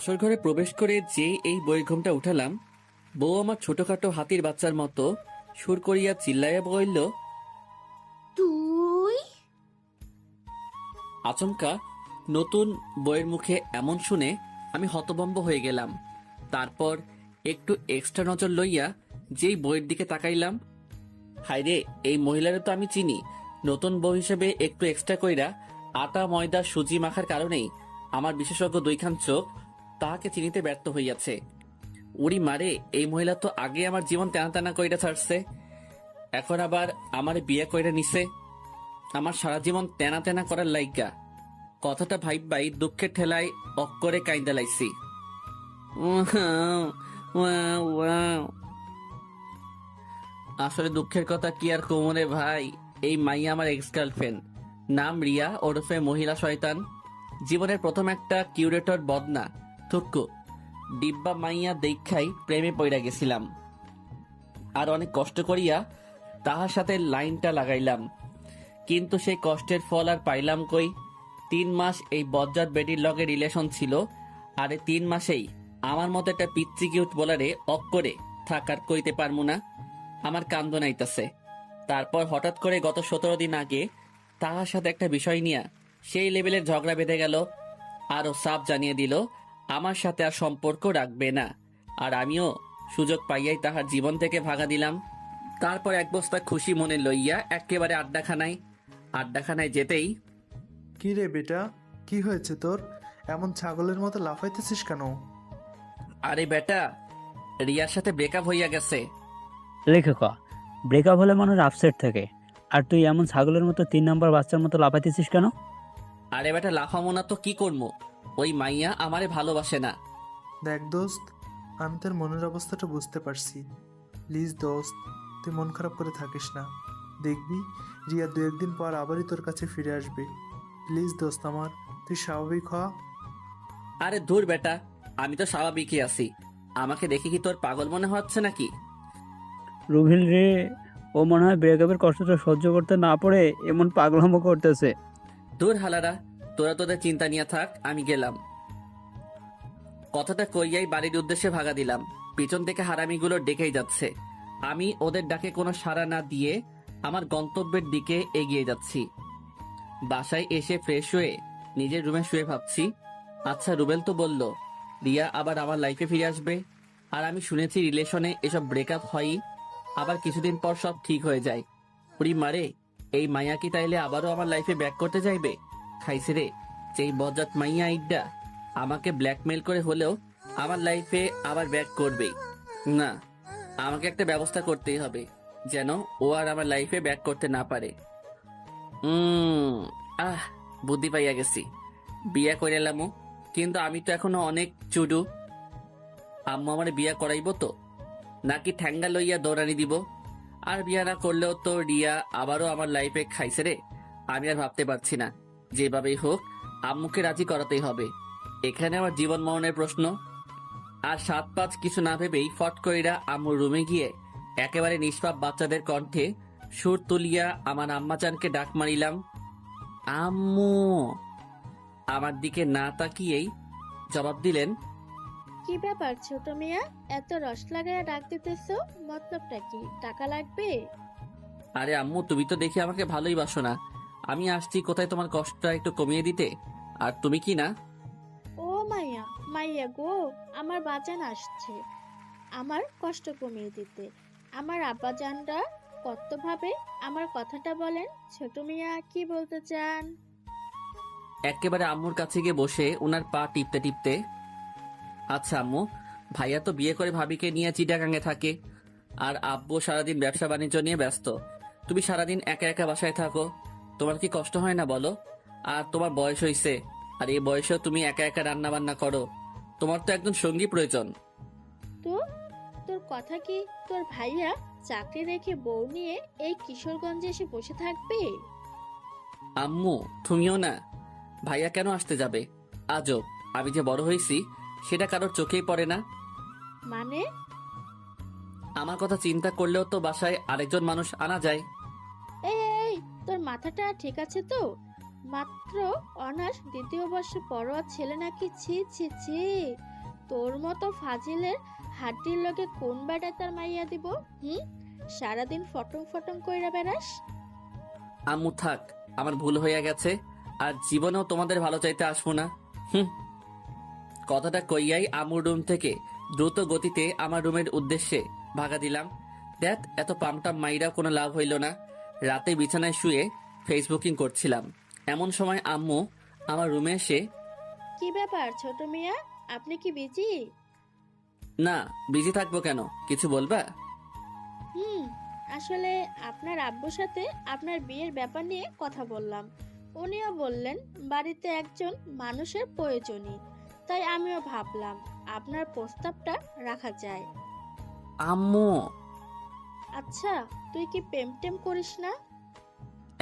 বাসর ঘরে প্রবেশ করে যে এই বইয়ের ঘোমটা উঠালাম, বউ আমার ছোটখাটো হাতির বাচ্চার মতো সুর করিয়া চিল্লাইয়া বলল। তুই? আচমকা নতুন বইয়ের মুখে এমন শুনে আমি হতভম্ব হয়ে গেলাম। তারপর একটু এক্সট্রা নজর লইয়া যেই বইয়ের দিকে তাকাইলাম, হায়রে, এই মহিলারে তো আমি চিনি। নতুন বউ হিসেবে একটু এক্সট্রা কইরা আটা ময়দা সুজি মাখার কারণেই আমার বিশেষজ্ঞ দুইখান চোখ তাহাকে চিনিতে ব্যর্থ হইয়াছে। উড়ি মারে, এই মহিলা তো আগে আমার জীবন টানা টানা কইরা ছাড়ছে, এখন আবার আমার বিয়ে কইরা নিছে আমার সারা জীবন তেনা তেনা করার লাইগা। কথাটা ভাইবাই দুঃখের ঠেলায় অক্করে কাইন্দা লাইছি। আসলে দুঃখের কথা কি আর কোমরে ভাই, এই মাইয়া আমার এক্স গার্লফ্রেন্ড, নাম রিয়া ওরফে মহিলা শয়তান। জীবনের প্রথম একটা কিউরেটর বদনা থুক্কু ডিব্বা মাইয়া দেখাই প্রেমে পইরা গেছিলাম। আর অনেক কষ্ট করিয়া তাহার সাথে লাইনটা লাগাইলাম, কিন্তু সেই কষ্টের ফল আর পাইলাম কই। 3 মাস এই বজ্জাত বেটির লগে রিলেশন ছিল, আর এই 3 মাসেই আমার মতো একটা পিচ্চি কিউট বলারে অক্করে থাকার কইতে পারমু না। আমার কান্দ নাইতাছে। তারপর হঠাৎ করে গত 17 দিন আগে তাহার সাথে একটা বিষয় নিয়ে সেই লেভেলের ঝগড়া বেঁধে গেল। আরও সাফ জানিয়ে দিল আমার সাথে আর সম্পর্ক রাখবে না। আর আমিও সুযোগ পাইয়াই তাহার জীবন থেকে ভাগা দিলাম। তারপর এক বস্তা খুশি মনে লইয়া একেবারে আড্ডাখানায় যেতেই, কি রে বেটা, কি হয়েছে তোর? এমন ছাগলের মতো লাফাইতেছিস কেন? আরে বেটা, রিয়ার সাথে ব্রেকআপ হইয়া গেছে। লেখক, ব্রেকআপ হলে মানুষ আপসেট থাকে, আর তুই এমন ছাগলের মতো 3 নম্বর বাচ্চার মতো লাফাইতেছিস কেন? আরে বেটা, লাফামো না তো কি করবো? ওই মাইয়া আমারে ভালোবাসে না। দেখ দোস্ত, আমি তোর মনের অবস্থাটা বুঝতে পারছি। প্লিজ দোস্ত, তুই মন খারাপ করে থাকিস না। দেখবি রিয়া 2-1 দিন পর আবারই তোর কাছে ফিরে আসবে। প্লিজ দোস্ত আমার, তুই স্বাভাবিক হ। আরে দূর বেটা, আমি তো স্বাভাবিকই আছি। আমাকে দেখে কি তোর পাগল মনে হচ্ছে নাকি? রুভিল রে, ও মনে হয় ব্রেকআপের কষ্টটা সহ্য করতে না পারে এমন পাগলামো করতেছে। দূর হালারা, তোরা তোদের চিন্তা নিয়ে থাক, আমি গেলাম। কথাটা কইয়াই বাড়ির উদ্দেশ্যে ভাগা দিলাম। পিছন থেকে হারামিগুলো ডেকেই যাচ্ছে। আমি ওদের ডাকে কোনো সাড়া না দিয়ে আমার গন্তব্যের দিকে এগিয়ে যাচ্ছি। বাসায় এসে ফ্রেশ হয়ে নিজের রুমে শুয়ে ভাবছি, আচ্ছা রুবেল তো বলল রিয়া আবার আমার লাইফে ফিরে আসবে। আর আমি শুনেছি রিলেশনে এসব ব্রেকআপ হয়ই, আবার কিছুদিন পর সব ঠিক হয়ে যায়। পুরি মারে, এই মাইয়া কি তাইলে আবারও আমার লাইফে ব্যাক করতে চাইবে? খাইছে রে, যেই বজ্জাত মাইয়া আইডা আমাকে ব্ল্যাকমেল করে হলেও আমার লাইফে আবার ব্যাক করবেই। না, আমাকে একটা ব্যবস্থা করতেই হবে যেন ও আর আমার লাইফে ব্যাক করতে না পারে। উম আহ বুদ্ধি পাইয়া গেছি। বিয়া করে এলামও, কিন্তু আমি তো এখনো অনেক চুডু। আম্মু আমার বিয়া করাইবো তো, নাকি ঠ্যাঙ্গা লইয়া দৌড়ানি দিব? আর বিয়া না করলেও তো রিয়া আবারও আমার লাইফে খাইছে রে। আমি আর ভাবতে পারছি না। যেভাবেই হোক আম্মুকে রাজি করাতেই হবে। এখানে আমার জীবন মরণের প্রশ্ন। আর 7-5 কিছু না ভেবেই ফট কইরা আম্মুর রুমে গিয়ে একেবারে নিষ্পাপ বাচ্চাদের কণ্ঠে সুর তুলিয়া আমার আম্মাজানকে ডাক মারিলাম, আম্মু। আমার দিকে না তাকিয়েই জবাব দিলেন, কি ব্যাপার ছোট মিয়া, এত রস লাগাইয়া ডাক দিতেছো? মতলবটা কি? টাকা লাগবে? আরে আম্মু, তুমি তো দেখি আমাকে ভালোই বাসো না। আমি আসছি কোথায় তোমার কষ্টটা একটু কমিয়ে দিতে, আর তুমি কি না। ও মাইয়া, মাইয়া গো, আমার বাজান আসছে আমার কষ্ট কমিয়ে দিতে। আমার আব্বাজানরা কতভাবে আমার কথাটা বলেন। ছোট মিয়া কি বলতে চান? একেবারে আম্মুর কাছে গিয়ে বসে ওনার পা টিপতে টিপতে, আচ্ছা আম্মু, ভাইয়া তো বিয়ে করে ভাবিকে নিয়ে চিটাগাঙে থাকে, আর আব্বু সারাদিন ব্যবসা বাণিজ্য নিয়ে ব্যস্ত। তুমি সারাদিন একা একা বাসায় থাকো, তোমার কি কষ্ট হয় না বলো? আর তোমার বয়স হইছে, আর এই বয়সেও তুমি একা একা রান্না বান্না করো। তোমার তো একজন সঙ্গী প্রয়োজন। তো তোর কথা কি তোর ভাইয়া চাকরি রেখে বউ নিয়ে এই কিশোরগঞ্জে এসে বসে থাকবে? আম্মু, তুমিও না। ভাইয়া কেন আসতে যাবে? আজব, আমি যে বড় হয়েছি সেটা কারোর চোখেই পড়ে না। মানে? আমার কথা চিন্তা করলেও তো বাসায় আরেকজন মানুষ আনা যায়। এই এই, তোর মাথাটা ঠিক আছে তো? মাত্র অনার্স দ্বিতীয় বর্ষে পড়ুয়া ছেলে নাকি? ছি ছি ছি, তোর মতো ফাজিলের হাড্ডির লগে কোন বেটা তার মাইয়া দিব? সারাদিন ফটং ফটং কইরা বেড়াস। আম্মু থাক, আমার ভুল হইয়া গেছে, আর জীবনেও তোমাদের ভালো চাইতে আসবো না। হুম। কথাটা কইয়াই আম্মুর রুম থেকে দ্রুত গতিতে আমার রুমের উদ্দেশ্যে ভাগা দিলাম। দেখ, এত পামটাম মাইরা কোনো লাভ হইল না। রাতে বিছানায় শুয়ে ফেসবুকিং করছিলাম, এমন সময় আম্মু আমার রুমে এসে, কি ব্যাপার ছোট মিয়া, আপনি কি বিজি? না, বিজি থাকবো কেন, কিছু বলবা? হুম, আসলে আপনার আব্বুর সাথে আপনার বিয়ের ব্যাপার নিয়ে কথা বললাম। উনিও বললেন বাড়িতে একজন মানুষের প্রয়োজনই, তাই আমিও ভাবলাম আপনার প্রস্তাবটা রাখা যায়। আম্মু, আচ্ছা, তুই কি প্রেম টেম করিস না?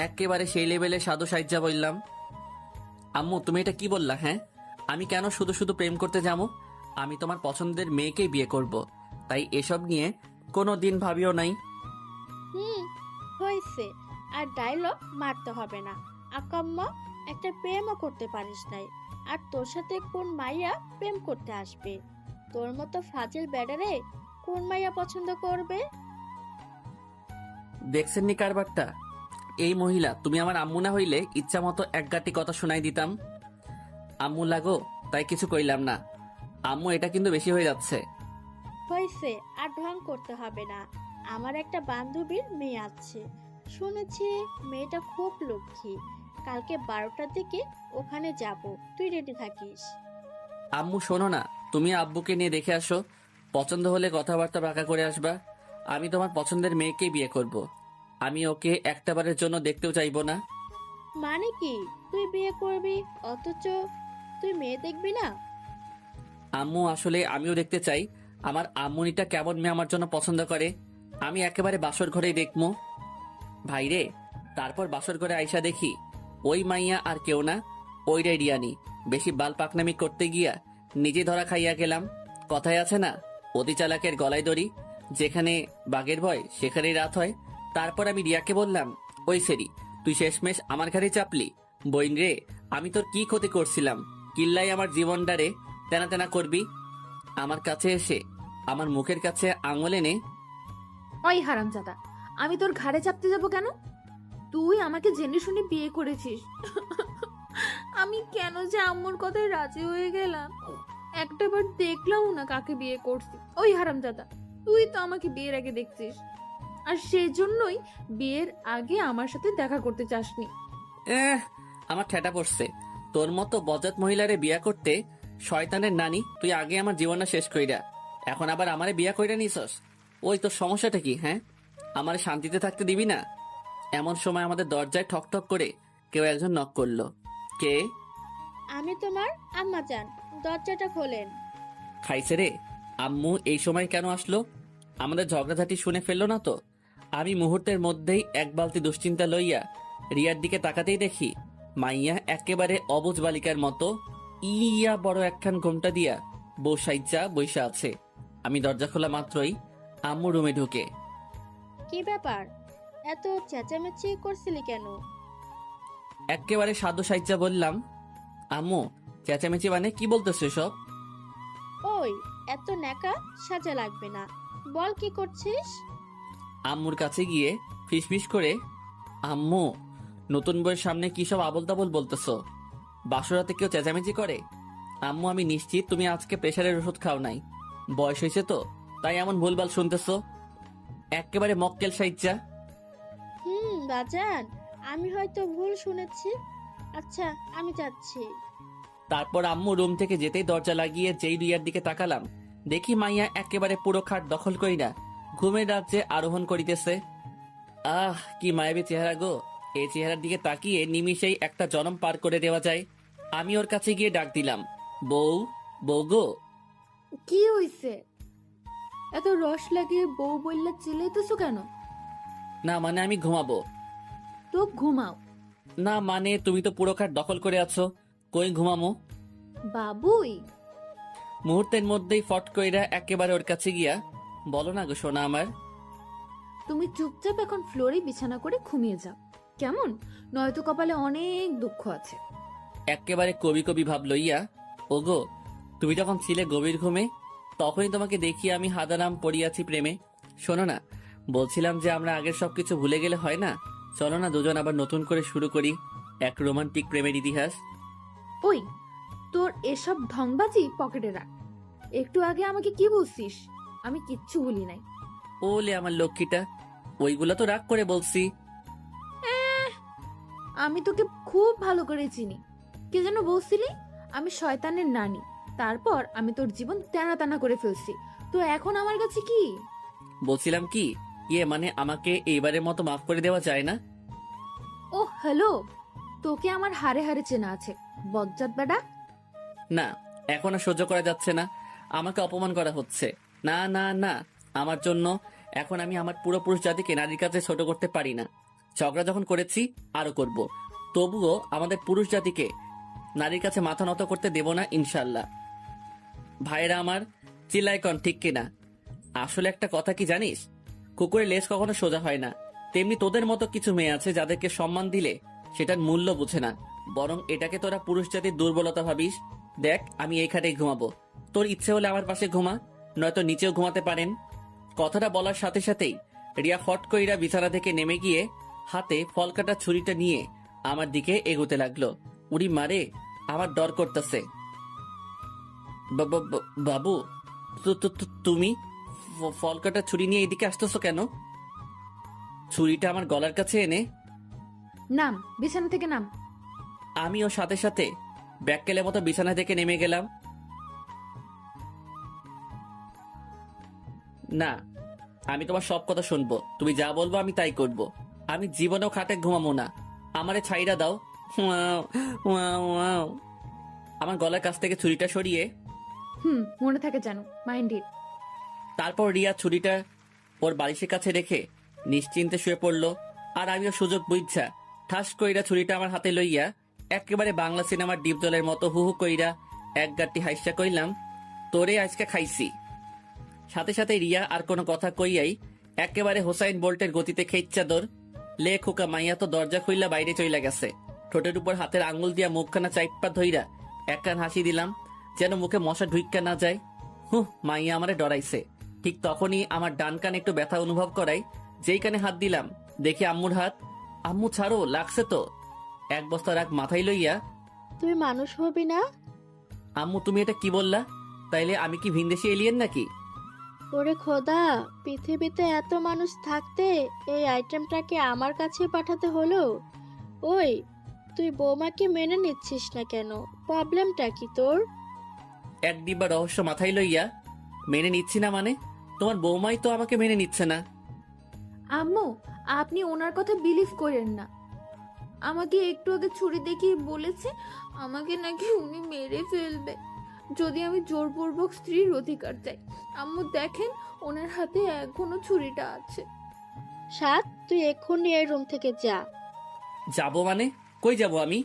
একেবারে সেই লেভেলে সাধু সাহিত্যা বললাম। আম্মু, তুমি এটা কি বললা? হ্যাঁ, আমি কেন শুধু শুধু প্রেম করতে যাবো? আমি তোমার পছন্দের মেয়েকেই বিয়ে করব, তাই এসব নিয়ে কোনো দিন ভাবিও নাই। হুম, হয়েছে, আর ডায়লগ মারতে হবে না। আকাম্মা, একটা প্রেমও করতে পারিস নাই, আর তোর সাথে কোন মাইয়া প্রেম করতে আসবে? তোর মতো ফাজিল ব্যাডারে কোন মাইয়া পছন্দ করবে? দেখছেন নি কারবারটা? এই মহিলা, তুমি আমার আম্মু না হইলে ইচ্ছা মতো এক গাঁটি কথা শোনাই দিতাম। আম্মু লাগো, তাই কিছু কইলাম না। আম্মু, এটা কিন্তু বেশি হয়ে যাচ্ছে। হয়েছে, আর ঢং করতে হবে না। আমার একটা বান্ধবীর মেয়ে আছে, শুনেছি মেয়েটা খুব লক্ষ্মী। কালকে 12টার দিকে ওখানে যাব, তুই রেডি থাকিস। আম্মু শোনো না, তুমি আব্বুকে নিয়ে দেখে আসো, পছন্দ হলে কথাবার্তা বাঁকা করে আসবা। আমি তোমার পছন্দের মেয়েকেই বিয়ে করব। আমি ওকে একটাবারের জন্য দেখতেও চাইবো না। মানে কি, তুই বিয়ে করবি অথচ তুই মেয়ে দেখবি না? আম্মু, আসলে আমিও দেখতে চাই আমার আম্মুনিটা কেমন মেয়ে আমার জন্য পছন্দ করে। আমি একেবারে বাসর ঘরেই দেখবো। ভাইরে, তারপর বাসর ঘরে আইসা দেখি ওই মাইয়া আর কেউ না, ওইটাই রিয়ানি। বেশি বাল পাকনামি করতে গিয়া নিজে ধরা খাইয়া গেলাম। কথায় আছে না, অতি চালাকের গলায় দড়ি, যেখানে বাঘের ভয় সেখানেই রাত হয়। তারপর আমি রিয়াকে বললাম, ওই সেরি, তুই শেষমেশ আমার ঘাড়ে চাপলি। বইন রে, আমি তোর কি ক্ষতি করছিলাম? কিল্লাই আমার জীবনটারে তেনা তেনা করবি? আমার কাছে এসে আমার মুখের কাছে আঙুল এনে, ওই হারামজাদা, আমি তোর ঘাড়ে চাপতে যাব কেন? তুই আমাকে জেনে শুনে বিয়ে করেছিস। আমি কেন যে আম্মুর কথায় রাজি হয়ে গেলাম? একটাবার দেখলাম না কাকে বিয়ে করছি। ওই হারামজাদা, তুই তো আমাকে বিয়ের আগে দেখছিস, আর সেই জন্যই বিয়ের আগে আমার সাথে দেখা করতে চাসনি। আমার ঠেটা পড়ছে। তোর মতো বজাত মহিলারে বিয়া করতে, শয়তানের নানি, তুই আগে আমার জীবনটা শেষ কইরা এখন আবার আমারে বিয়া কইরা নিছস। ওই তোর সমস্যাটা কি? হ্যাঁ, আমারে শান্তিতে থাকতে দিবি না? এমন সময় আমাদের দরজায় ঠক ঠক করে কেউ একজন নক করলো। কে? আমি তোমার আম্মা জান, দরজাটা খোলেন। খাইছে রে। আম্মু এই সময় কেন আসলো? আমাদের ঝগড়াঝাটি শুনে ফেললো না তো? আমি মুহূর্তের মধ্যেই এক বালতি দুশ্চিন্তা লইয়া রিয়ার দিকে তাকাতেই দেখি মাইয়া একেবারে অবুঝ বালিকার মতো ইয়া বড় একখান ঘোমটা দিয়া বসাইচা বইসা আছে। আমি দরজা খোলা মাত্রই আম্মু রুমে ঢুকে, কি ব্যাপার, এত চেঁচামেচি করছিলি কেন? একেবারে সাধু সাইচা বললাম, আম্মু, চেঁচামেচি মানে কি বলতেছো সব? ওই, এত ন্যাকা সাজা লাগবে না, বল কি করছিস? আম্মুর কাছে গিয়ে ফিসফিস করে, আম্মু, নতুন বইয়ের সামনে কি সব আবল তাবল বলতেছো? বাসরাতে কেউ চেঁচামেচি করে? আম্মু, আমি নিশ্চিত তুমি আজকে প্রেশারের ওষুধ খাও নাই। বয়স হয়েছে তো, তাই এমন ভুলভাল শুনতেছো। একেবারে মক্কেল সাইচ্চা। বাজান, আমি হয়তো ভুল শুনেছি। আচ্ছা, আমি যাচ্ছি। তারপর আম্মু রুম থেকে যেতেই দরজা লাগিয়ে যেই রিয়ার দিকে তাকালাম, দেখি মাইয়া একেবারে পুরো খাট দখল কইরা ঘুমের রাজ্যে আরোহণ করিতেছে। আহ, কি মায়াবী চেহারা গো! এই চেহারার দিকে তাকিয়ে নিমিষেই একটা জনম পার করে দেওয়া যায়। আমি ওর কাছে গিয়ে ডাক দিলাম, বউ, বউ গো। কি হইছে? এত রস লাগিয়ে বউ বললা চিল্লাইতেছো কেন? না মানে আমি ঘুমাবো। তো ঘুমাও। না মানে তুমি তো পুরো খাট দখল করে আছো, কই ঘুমামো? বাবুই, মুহূর্তের মধ্যেই ফট কইরা একেবারে ওর কাছে গিয়া, বলো না গো সোনা আমার। তুমি চুপচাপ এখন ফ্লোরে বিছানা করে ঘুমিয়ে যাও, কেমন? নয়তো কপালে অনেক দুঃখ আছে। একেবারে কবি কবি ভাব লইয়া, ওগো, তুমি যখন ছিলে গভীর ঘুমে তখনই তোমাকে দেখিয়ে আমি হাদারাম পড়িয়াছি প্রেমে। শোনো না, বলছিলাম যে আমরা আগের সবকিছু ভুলে গেলে হয় না? চলো না দুজন আবার নতুন করে শুরু করি এক রোমান্টিক প্রেমের ইতিহাস। ওই, তোর এসব ঢংবাজি পকেটে রাখ। একটু আগে আমাকে কি বলছিস? আমি কিচ্ছু বলি নাই। ওলে আমার লক্ষ্মীটা, ওইগুলো তো রাগ করে বলছি। এহ, আমি তোকে খুব ভালো করে চিনি। কে যেন বলছিলি আমি শয়তানের নানি, তারপর আমি তোর জীবন টানা টানা করে ফেলছি। তো এখন আমার কাছে কি? বলছিলাম কি, মানে আমাকে এইবারের মতো মাফ করে দেওয়া যায় না? ও হ্যালো, তোকে আমার হারে হারে চেনা আছে বজ্জাত বেটা। না, এখন আর সহ্য করা যাচ্ছে না। আমাকে অপমান করা হচ্ছে। না না না, আমার জন্য এখন আমি আমার পুরো পুরুষ জাতিকে নারীর কাছে ছোট করতে পারি না। ঝগড়া যখন করেছি আরো করব, তবুও আমাদের পুরুষ জাতিকে নারীর কাছে মাথা নত করতে দেব না ইনশাল্লাহ। ভাইরা আমার, চিল্লাইকন ঠিক কিনা? আসলে একটা কথা কি জানিস, কুকুরের লেজ কখনো সোজা হয় না। তেমনি তোদের মতো কিছু মেয়ে আছে যাদেরকে সম্মান দিলে সেটার মূল্য বুঝে না, বরং এটাকে তোরা পুরুষ জাতির দুর্বলতা ভাবিস। দেখ, আমি এই খাটেই ঘুমাবো, তোর ইচ্ছে হলে আমার পাশে ঘুমা, নয়তো নিচেও ঘুমাতে পারেন। কথাটা বলার সাথে সাথেই রিয়া ফট কইরা বিছানা থেকে নেমে গিয়ে হাতে ফল কাটা ছুরিটা নিয়ে আমার দিকে এগোতে লাগলো। উড়ি মারে, আমার ডর করতেছে। বাবু, তুমি ফল কাটা ছুরি নিয়ে এদিকে আসতেছো কেন? ছুরিটা আমার গলার কাছে এনে নাম, বিছানা থেকে নাম। আমিও সাথে সাথে ব্যাককেলের মতো বিছানা থেকে নেমে গেলাম। না, আমি তোমার সব কথা শুনবো, তুমি যা বলবো আমি তাই করব। আমি জীবনেও খাটে ঘুমাবো না, আমারে ছাইরা দাও। Wow, wow, wow. আমার গলার কাছ থেকে ছুরিটা সরিয়ে মনে থাকে জানো, মাইন্ড ইট। তারপর রিয়া ছুরিটা ওর বালিশের কাছে রেখে নিশ্চিন্তে শুয়ে পড়লো। আর আমিও সুযোগ বুঝছা ঠাস কইরা ছুরিটা আমার হাতে লইয়া একেবারে বাংলা সিনেমার ডিপ জলের মতো হু হু কইরা এক গাঁটটি হাইসা কইলাম, তোরে আজকে খাইছি। সাথে সাথে রিয়া আর কোনো কথা কইয়াই একেবারে হোসাইন বোল্টের গতিতে খেইচ্ছা দৌড়। লে খোকা মাইয়া তো দরজা খুইলা বাইরে চইলা গেছে। ঠোঁটের উপর হাতের আঙ্গুল দিয়া মুখখানা চাইপা ধইরা একখান হাসি দিলাম, যেন মুখে মশা ঢুইক্কা না যায়। মাইয়া আমারে ডরাইছে। ঠিক তখনই আমার ডান কান একটু ব্যথা অনুভব করাই যেই কানে হাত দিলাম দেখি আম্মুর হাত। আম্মু ছাড়ো, লাগছে তো। এক বস্তা রাগ মাথায় লইয়া, তুই মানুষ হবি না? আম্মু তুমি এটা কি বললা? তাইলে আমি কি ভিনদেশি এলিয়েন নাকি? ওরে খোদা, পৃথিবীতে এত মানুষ থাকতে এই আইটেমটাকে আমার কাছে পাঠাতে হলো। ওই, তুই বৌমাকে মেনে নিচ্ছিস না কেন? প্রবলেমটা কি তোর? এক ডিব্বা রহস্য মাথায় লইয়া, মেনে নিচ্ছি না মানে? তোমার বৌমাই তো আমাকে মেনে নিচ্ছে না। আম্মু, আপনি ওনার কথা বিলিভ করেন না। আমাকে একটু আগে ছুরি দেখিয়ে বলেছে আমাকে নাকি উনি মেরে ফেলবে যদি আমি জোরপূর্বক স্ত্রীর অধিকার চাই। আম্মু দেখেন, ওনার হাতে এখনো ছুরিটা আছে। সাত, তুই এক্ষুনি এই রুম থেকে যা। যাবো মানে? কই যাব আমি?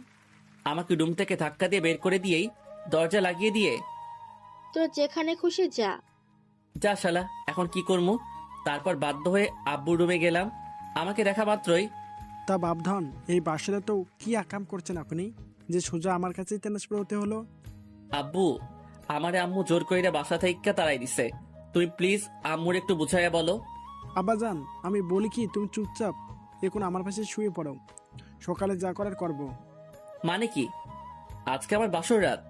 আমাকে রুম থেকে ধাক্কা দিয়ে বের করে দিয়েই দরজা লাগিয়ে দিয়ে, তোর যেখানে খুশি যা। যা শালা, এখন কি করবো? তারপর বাধ্য হয়ে আব্বুর রুমে গেলাম। আমাকে দেখা মাত্রই, তা বাপধন, এই বাসাটা তো কি আকাম করছেন আপনি যে সোজা আমার কাছেই ট্রান্সফার হতে হলো? আব্বু, আমারে আম্মু জোর কইরা বাসা থেকে তাড়াই দিছে। তুমি প্লিজ আম্মুর একটু বুঝাইয়া বলো। আব্বাজান, আমি বলি কি তুমি চুপচাপ এখন আমার পাশে শুয়ে পড়ো, সকালে যা করার করব। মানে কি? আজকে আমার বাসর রাত।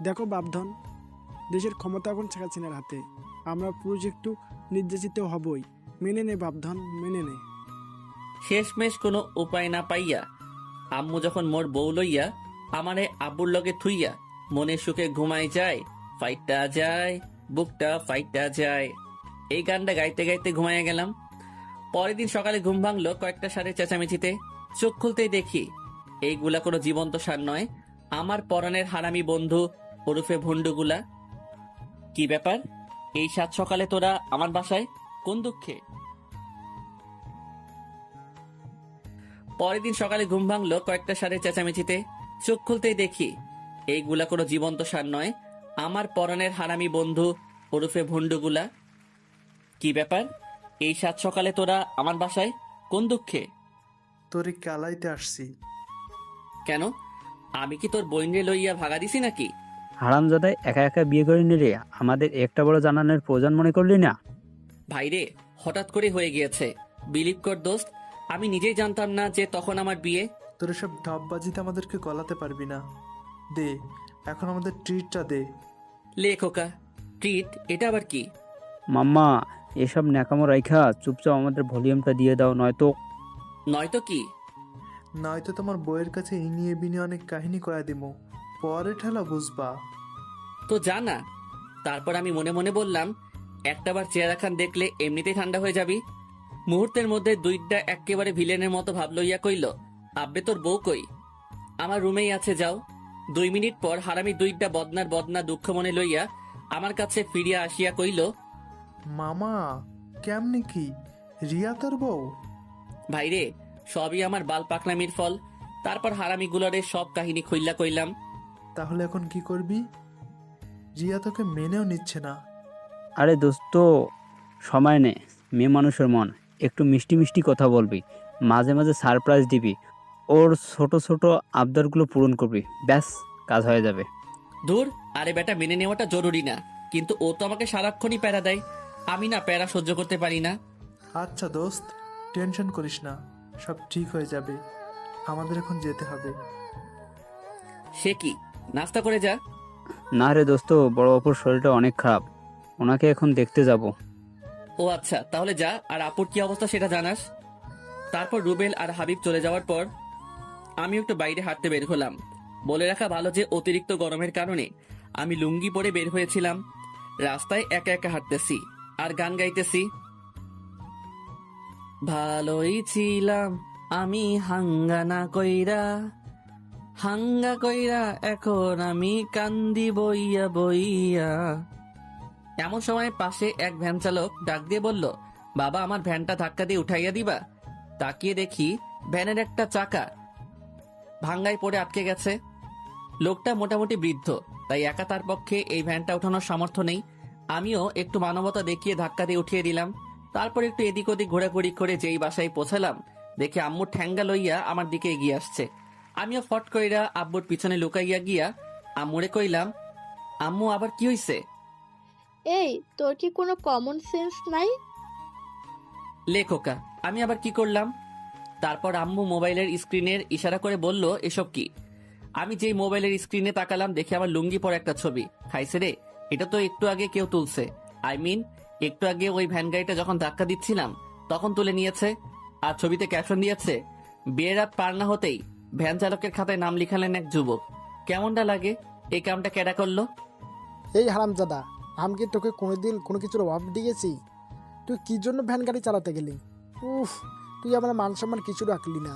দেখো বাপধন, দেশের ক্ষমতা এখন শেখ হাসিনার হাতে। আমরা পুরুষ একটু নির্যাতিত হবই, মেনে নে বাপধন, মেনে নে। শেষমেশ কোনো উপায় না পাইয়া আম্মু যখন মোর বউ লইয়া আমারে আব্বুর লগে থুইয়া মনের সুখে ঘুমাই যায়, ফাইটা যায়, বুকটা ফাইটা যায়, এই গানটা গাইতে গাইতে ঘুমাইয়া গেলাম। পরের দিন সকালে ঘুম ভাঙলো কয়েকটা সারে চেঁচামেচিতে। চোখ খুলতেই দেখি এইগুলা কোনো জীবন্ত সার নয়, আমার পরাণের হারামি বন্ধু ওরফে ভণ্ডুগুলা। কি ব্যাপার, এই সাত সকালে তোরা আমার বাসায় কোন দুঃখে? পরের দিন সকালে ঘুম ভাঙলো কয়েকটা সারে চেঁচামেচিতে। চোখ খুলতেই দেখি এইগুলা কোনো জীবন্ত সার নয়, আমার পরাণের হারামি বন্ধু ওরফে ভণ্ডুগুলা। কি ব্যাপার, এই সাত সকালে তোরা আমার বাসায় কোন দুঃখে? তোরে কালাইতে আসছি। কেন, আমি কি তোর বইনরে লইয়া ভাগা দিছি নাকি? হারামজাদায় একা একা বিয়ে করে নিলে আমাদের একটা বড় জানানোর প্রয়োজন মনে করলি না? ভাইরে, হঠাৎ করে হয়ে গিয়েছে। বিলিভ কর দোস্ত, আমি নিজেই জানতাম না যে তখন আমার বিয়ে। তোর সব ঢপবাজিতে আমাদেরকে গলাতে পারবি না। দে, এখন আমাদের ট্রিটটা দে। লে খোকা, ট্রিট এটা আবার কি? মাম্মা, এসব ন্যাকামো রাইখা চুপচাপ আমাদের ভলিউমটা দিয়ে দাও, নয়তো। নয়তো কি? নয়তো তোমার বইয়ের কাছে ইনিয়ে বিনিয়ে অনেক কাহিনী কয়া দিমু, পরে ঠেলা বুঝবা। তো জানা। তারপর আমি মনে মনে বললাম, একটাবার চেহারা খান দেখলে এমনিতেই ঠান্ডা হয়ে যাবি। মুহূর্তের মধ্যে দুইটা একেবারে ভিলেনের মতো ভাব লইয়া কইল, আব্বে তোর বউ কই? আমার রুমেই আছে, যাও। 2 মিনিট পর হারামি দুইটা বদনা দুঃখ মনে লইয়া আমার কাছে ফিরিয়া আসিয়া কইল, মামা, কেমনি কি রিয়া তোর বউ? ভাইরে, সবই আমার বাল পাকনামির ফল। তারপর হারামিগুলোরে সব কাহিনী খুইল্লা কইলাম। তাহলে এখন কি করবি? রিয়া তোকে মেনেও নিচ্ছে না। আরে দোস্ত, সময় নে, মেয়ে মানুষের মন, একটু মিষ্টি মিষ্টি কথা বলবি, মাঝে মাঝে সারপ্রাইজ দিবি, ওর ছোট ছোট আবদারগুলো পূরণ করবি, ব্যাস কাজ হয়ে যাবে। দূর, আরে বেটা, মেনে নেওয়াটা জরুরি না, কিন্তু ও তো আমাকে সারাক্ষণই প্যারা দেয়। আমি না প্যারা সহ্য করতে পারি না। আচ্ছা দোস্ত, টেনশন করিস না, সব ঠিক হয়ে যাবে। আমাদের এখন যেতে হবে। সে কি, নাস্তা করে যা। না রে দোস্ত, বড় অপুর শরীরটা অনেক খারাপ, ওনাকে এখন দেখতে যাব। ও আচ্ছা, তাহলে যা, আর আপুর কি অবস্থা সেটা জানাস। তারপর রুবেল আর হাবিব চলে যাওয়ার পর আমি একটু বাইরে হাঁটতে বের হলাম। বলে রাখা ভালো যে অতিরিক্ত গরমের কারণে আমি লুঙ্গি পরে বের হয়েছিলাম। রাস্তায় একা একা হাঁটতেছি আর গান গাইতেছি। ভালোই ছিলাম আমি হাঙ্গা কইরা এখন আমি কান্দি বইয়া বইয়া। এমন সময় পাশে এক ভ্যান চালক ডাক দিয়ে বলল, বাবা, আমার ভ্যানটা ধাক্কা দিয়ে উঠাইয়া দিবা। তাকিয়ে দেখি ভ্যানের একটা চাকা ভাঙ্গায় পড়ে আটকে গেছে। লোকটা মোটামুটি বৃদ্ধ, তাই একা তার পক্ষে এই ভ্যানটা উঠানোর সামর্থ্য নেই। আমিও একটু মানবতা দেখিয়ে ধাক্কা দিয়ে উঠিয়ে দিলাম। তারপর একটু এদিক ওদিক ঘোরাঘুরি করে যেই বাসায় পৌঁছালাম, দেখে আম্মু ঠ্যাঙ্গা লইয়া আমার দিকে এগিয়ে আসছে। আমিও ফট কইরা আব্বুর পিছনে লুকাইয়া গিয়া আম্মুরে কইলাম, আম্মু আবার কি হইছে? এই, তোর কি কোনো কমন সেন্স নাই? লেখোকা, আমি আবার কি করলাম? তারপর আম্মু মোবাইলের স্ক্রিনের ইশারা করে বলল, এসব কি? আমি যেই মোবাইলের স্ক্রিনে তাকালাম, দেখে আমার লুঙ্গি পরে একটা ছবি। খাইছে রে, এটা তো একটু আগে কেউ তুলছে। একটু আগে ওই ভ্যান গাড়িটা যখন ধাক্কা দিচ্ছিলাম তখন তুলে নিয়েছে। আর ছবিতে ক্যাপশন দিয়েছে, বিয়ের রাত পার না হতেই ভ্যান চালকের খাতায় নাম লিখালেন এক যুবক। কেমনটা লাগে? এই কামটা কেডা করলো? এই হারামজাদা, আমি কি তোকে কোনোদিন কোনো কিছুর অভাব দিয়েছি? তুই কি জন্য ভ্যান গাড়ি চালাতে গেলি? উফ, তুই আমার মান সম্মান কিছু রাখলি না।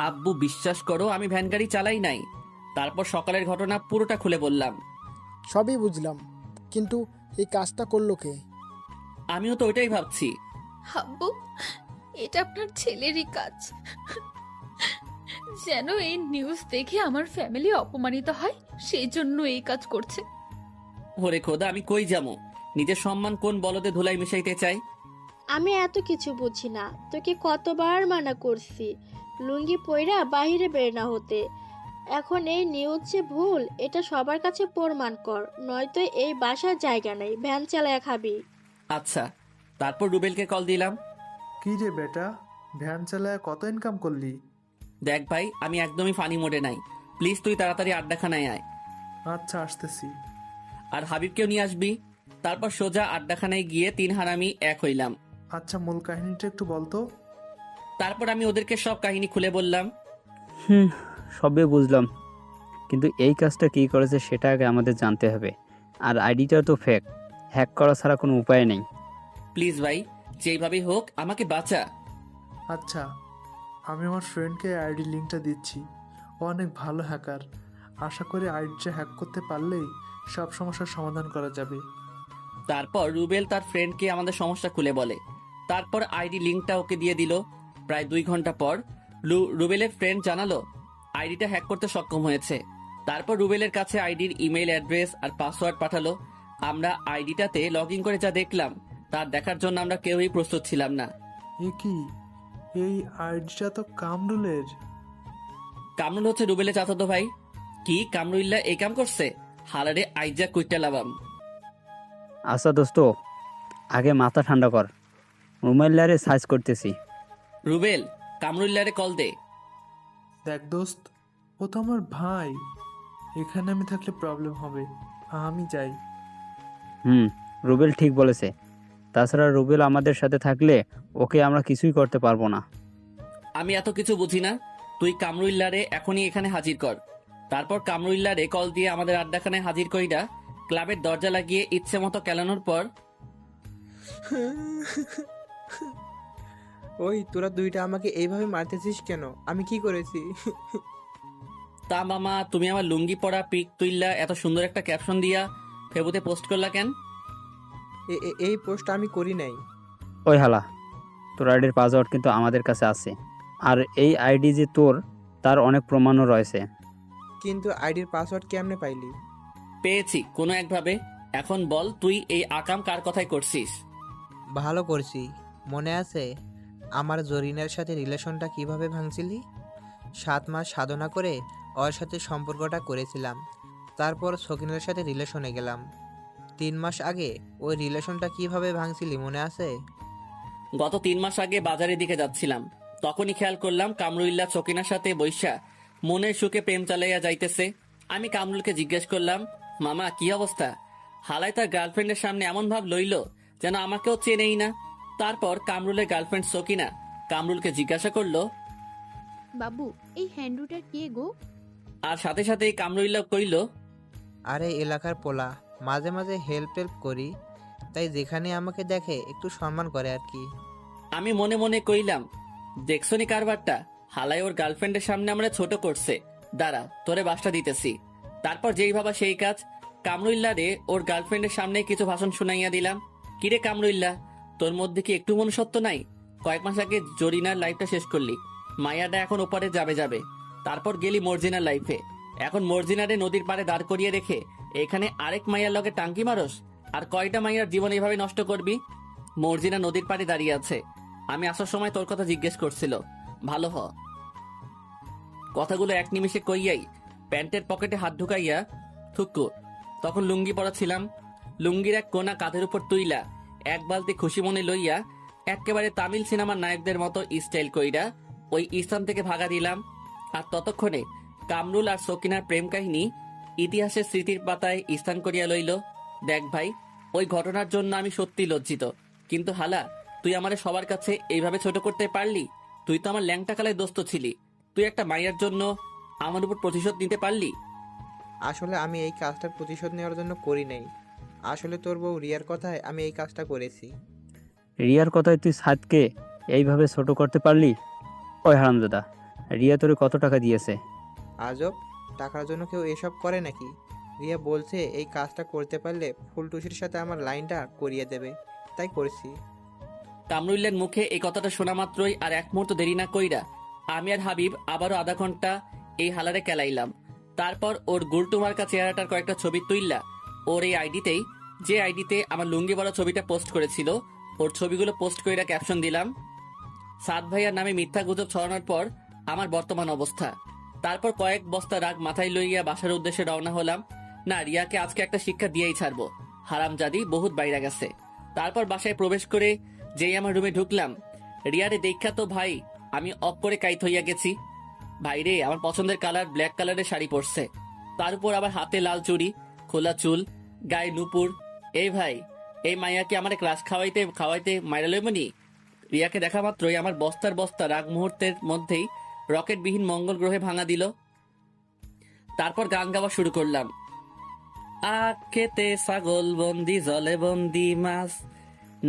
আব্বু, বিশ্বাস করো, আমি ভ্যান গাড়ি চালাই নাই। তারপর সকালের ঘটনা পুরোটা খুলে বললাম। সবই বুঝলাম, কিন্তু এই কাজটা করলো কে? আমিও তো ওইটাই ভাবছি। আব্বু, এটা আপনার ছেলেরই কাজ। যেন এই নিউজ দেখে আমার ফ্যামিলি অপমানিত হয়, সেই জন্য এই কাজ করছে। ওরে খোদা, আমি কই যাবো? নিজের সম্মান কোন বলদে ধুলাই মিশাইতে চাই? আমি এত কিছু বুঝি না, তোকে কতবার মানা করছি লুঙ্গি পইরা বাইরে বের না হতে। এখন এই নিউজ যে ভুল, এটা সবার কাছে প্রমাণ কর, নয়তো এই বাসার জায়গা নেই, ভ্যান চালায়া খাবি। আচ্ছা। তারপর রুবেলকে কল দিলাম। কি রে বেটা, ভ্যান চালায় কত ইনকাম করলি? দেখ ভাই, আমি একদমই ফানি মোডে নাই। প্লিজ তুই তাড়াতাড়ি আড্ডাখানায় আয়, আচ্ছা, আসতেছি। আর হাবিবকেও নিয়ে আসবি। তারপর সোজা আড্ডাখানায় গিয়ে 3 হারামি এক হইলাম। আচ্ছা, মূল কাহিনীটা একটু বলতো। তারপর আমি ওদেরকে সব কাহিনী খুলে বললাম। সবে বুঝলাম, কিন্তু এই কাজটা কী করেছে সেটা আগে আমাদের জানতে হবে। আর আইডিটা তো ফেক, হ্যাক করা ছাড়া কোনো উপায় নেই। প্লিজ ভাই, যেইভাবেই হোক আমাকে বাঁচা। আচ্ছা, আমি আমার ফ্রেন্ডকে আইডি লিঙ্কটা দিচ্ছি। ও অনেক ভালো হ্যাকার। আশা করি আইডিটা হ্যাক করতে পারলেই সব সমস্যার সমাধান করা যাবে। তারপর রুবেল তার ফ্রেন্ডকে আমাদের সমস্যা খুলে বলে। তারপর আইডি লিঙ্কটা ওকে দিয়ে দিল। প্রায় 2 ঘন্টা পর রুবেলের ফ্রেন্ড জানালো আইডিটা হ্যাক করতে সক্ষম হয়েছে। তারপর রুবেলের কাছে আইডির ইমেল অ্যাড্রেস আর পাসওয়ার্ড পাঠালো। আমরা আইডিটাতে লগ ইন করে যা দেখলাম, তার দেখার জন্য আমরা কেউই প্রস্তুত ছিলাম না। এ কি, এই আইডিটা তো কামরুলের। কামরুল হচ্ছে রুবেলের চাচাতো ভাই। কি, কামরুল্লাহ এই কাম করছে? হালারে আইজা কুইটা লাগাম। আচ্ছা দোস্ত, আগে মাথা ঠান্ডা কর। রুমাইল্লারে সার্চ করতেছি। রুবেল, কামরুল্লারে কল দে। দেখ দোস্ত, ও তো আমার ভাই। এখানে আমি থাকলে প্রবলেম হবে। আমি যাই। রুবেল ঠিক বলেছে। তাছাড়া রুবেল আমাদের সাথে থাকলে ওকে আমরা কিছুই করতে পারবো না। আমি এত কিছু বুঝি না, তুই কামরুল্লারে এখনই এখানে হাজির কর। তারপর কামরুল্লারে কল দিয়ে আমাদের আড্ডাখানায় হাজির কইরা ক্লাবের দরজা লাগিয়ে ইচ্ছে মতো কেলানোর পর ওই তোরা দুইটা আমাকে এইভাবে মারতেছিস কেন? আমি কি করেছি? তা মামা, তুমি আমার লুঙ্গি পরা পিক তুইল্লা এত সুন্দর একটা ক্যাপশন দিয়া ফেবুতে পোস্ট করলা কেন? এই পোস্ট আমি করি নাই। ওই হালা, তোর আইডির পাসওয়ার্ড কিন্তু আমাদের কাছে আছে। আর এই আইডি যে তোর, তার অনেক প্রমাণও রয়েছে। কিন্তু আইডির পাসওয়ার্ড কেমনে পাইলি? পেয়েছি কোনো একভাবে। এখন বল, তুই এই আকাম কার কথাই করছিস? ভালো করছি। মনে আছে আমার জরিনার সাথে রিলেশনটা কিভাবে ভাঙছিলি? 7 মাস সাধনা করে ওর সাথে সম্পর্কটা করেছিলাম। তারপর সকিনের সাথে রিলেশনে গেলাম। 3 মাস আগে ওই রিলেশনটা কিভাবে ভাঙছিলি মনে আছে? গত 3 মাস আগে বাজারের দিকে যাচ্ছিলাম, তখনই খেয়াল করলাম কামরুল্লাহ চকিনার সাথে বৈশা মনের সুখে প্রেম চালাইয়া যাইতেছে। আমি কামরুলকে জিজ্ঞেস করলাম, মামা কি অবস্থা? হালাই তার গার্লফ্রেন্ডের সামনে এমন ভাব লইল যেন আমাকেও চেনেই না। তারপর কামরুলের গার্লফ্রেন্ড সকিনা কামরুলকে জিজ্ঞাসা করলো, বাবু, এই হ্যান্ডুটা কে গো? আর সাথে সাথেই কামরুল্লাহ কইল, আরে এলাকার পোলা, মাঝে মাঝে হেল্প করি, তাই যেখানে আমাকে দেখে একটু সম্মান করে আর কি। আমি মনে মনে কইলাম, দেখছনি কারবারটা, হালাই ওর গার্লফ্রেন্ডের সামনে আমরা ছোট করছে। দাঁড়া, তোরে বাসটা দিতেছি। তারপর যেই ভাবা সেই কাজ, কামরুল্লাহ রে ওর গার্লফ্রেন্ডের সামনে কিছু ভাষণ শুনাইয়া দিলাম। কিরে কামরুল্লাহ, তোর মধ্যে কি একটু মনুষ্যত্ব নাই? কয়েক মাস আগে জরিনার লাইফটা শেষ করলি, মায়াটা এখন ওপারে যাবে। তারপর গেলি মর্জিনার লাইফে, এখন মর্জিনারে নদীর পাড়ে দাঁড় করিয়ে রেখে এখানে আরেক মাইয়ার লগে টাঙ্কি মারস। আর কয়টা মাইয়ার জীবন এইভাবে নষ্ট করবি? মর্জিনা নদীর পাড়ে দাঁড়িয়ে আছে, আমি আসার সময় তোর কথা জিজ্ঞেস করছিল। ভালো হ। কথাগুলো এক নিমিষে কইয়াই প্যান্টের পকেটে হাত ঢুকাইয়া থুক্কু। তখন লুঙ্গি পরা ছিলাম। লুঙ্গির এক কোনা কাঁধের উপর তুইলা এক বালতি খুশি মনে লইয়া একেবারে তামিল সিনেমার নায়কদের মতো স্টাইল কইরা ওই স্থান থেকে ভাগা দিলাম। আর ততক্ষণে কামরুল আর সকিনার প্রেম কাহিনী ইতিহাসের স্মৃতির পাতায় স্থান করিয়া লইল। দেখ ভাই, ওই ঘটনার জন্য আমি সত্যি লজ্জিত, কিন্তু হালা, তুই আমারে সবার কাছে এইভাবে ছোট করতে পারলি? তুই তো আমার ল্যাংটা কালায় দোস্ত ছিলি, তুই একটা মাইয়ার জন্য আমার উপর প্রতিশোধ নিতে পারলি? আসলে আমি এই কাজটার প্রতিশোধ নেওয়ার জন্য করি নাই। আসলে তোর বউ রিয়ার কথায় আমি এই কাজটা করেছি। রিয়ার কথায় তুই সাদকে এইভাবে ছোট করতে পারলি? ওই হারামজাদা, রিয়া তোরে কত টাকা দিয়েছে? আজব, টাকার জন্য কেউ এসব করে নাকি? রিয়া বলছে এই কাজটা করতে পারলে ফুলটুসির সাথে আমার লাইনটা করিয়ে দেবে, তাই করেছি। কামরুল্লের মুখে এই কথাটা শোনা মাত্রই আর এক মুহূর্ত দেরি না কইরা আমি আর হাবিব আবারও আধা ঘন্টা এই হালারে কেলাইলাম। তারপর ওর গুলটুমার্কা চেহারাটার কয়েকটা ছবি তুইলা ওর এই আইডিতেই, যে আইডিতে আমার লুঙ্গি বড় ছবিটা পোস্ট করেছিল, ওর ছবিগুলো পোস্ট কইরা ক্যাপশন দিলাম, সাদ ভাইয়ার নামে মিথ্যা গুজব ছড়ানোর পর আমার বর্তমান অবস্থা। তারপর কয়েক বস্তা রাগ মাথায় লইয়া বাসার উদ্দেশ্যে রওনা হলাম। না, রিয়াকে আজকে একটা শিক্ষা দিয়েই ছাড়বো, হারামজাদি বহুত বাইরে গেছে। তারপর বাসায় প্রবেশ করে যেই আমার রুমে ঢুকলাম, রিয়ারে দেখা তো ভাই আমি অফ করে কাইত হইয়া গেছি। ভাইরে, আমার পছন্দের কালার ব্ল্যাক কালারের শাড়ি পরছে, তার উপর আবার হাতে লাল চুড়ি, খোলা চুল, গায়ে নুপুর। এই ভাই, এই মাইয়াকে আমার ক্লাস খাওয়াইতে মাইরা লইবনি? রিয়াকে দেখা মাত্রই আমার বস্তার রাগ মুহূর্তের মধ্যেই রকেটবিহীন মঙ্গল গ্রহে ভাঙা দিল। তারপর গান গাওয়া শুরু করলাম। আখেতে ছাগল বন্দি, জলে বন্দি মাছ,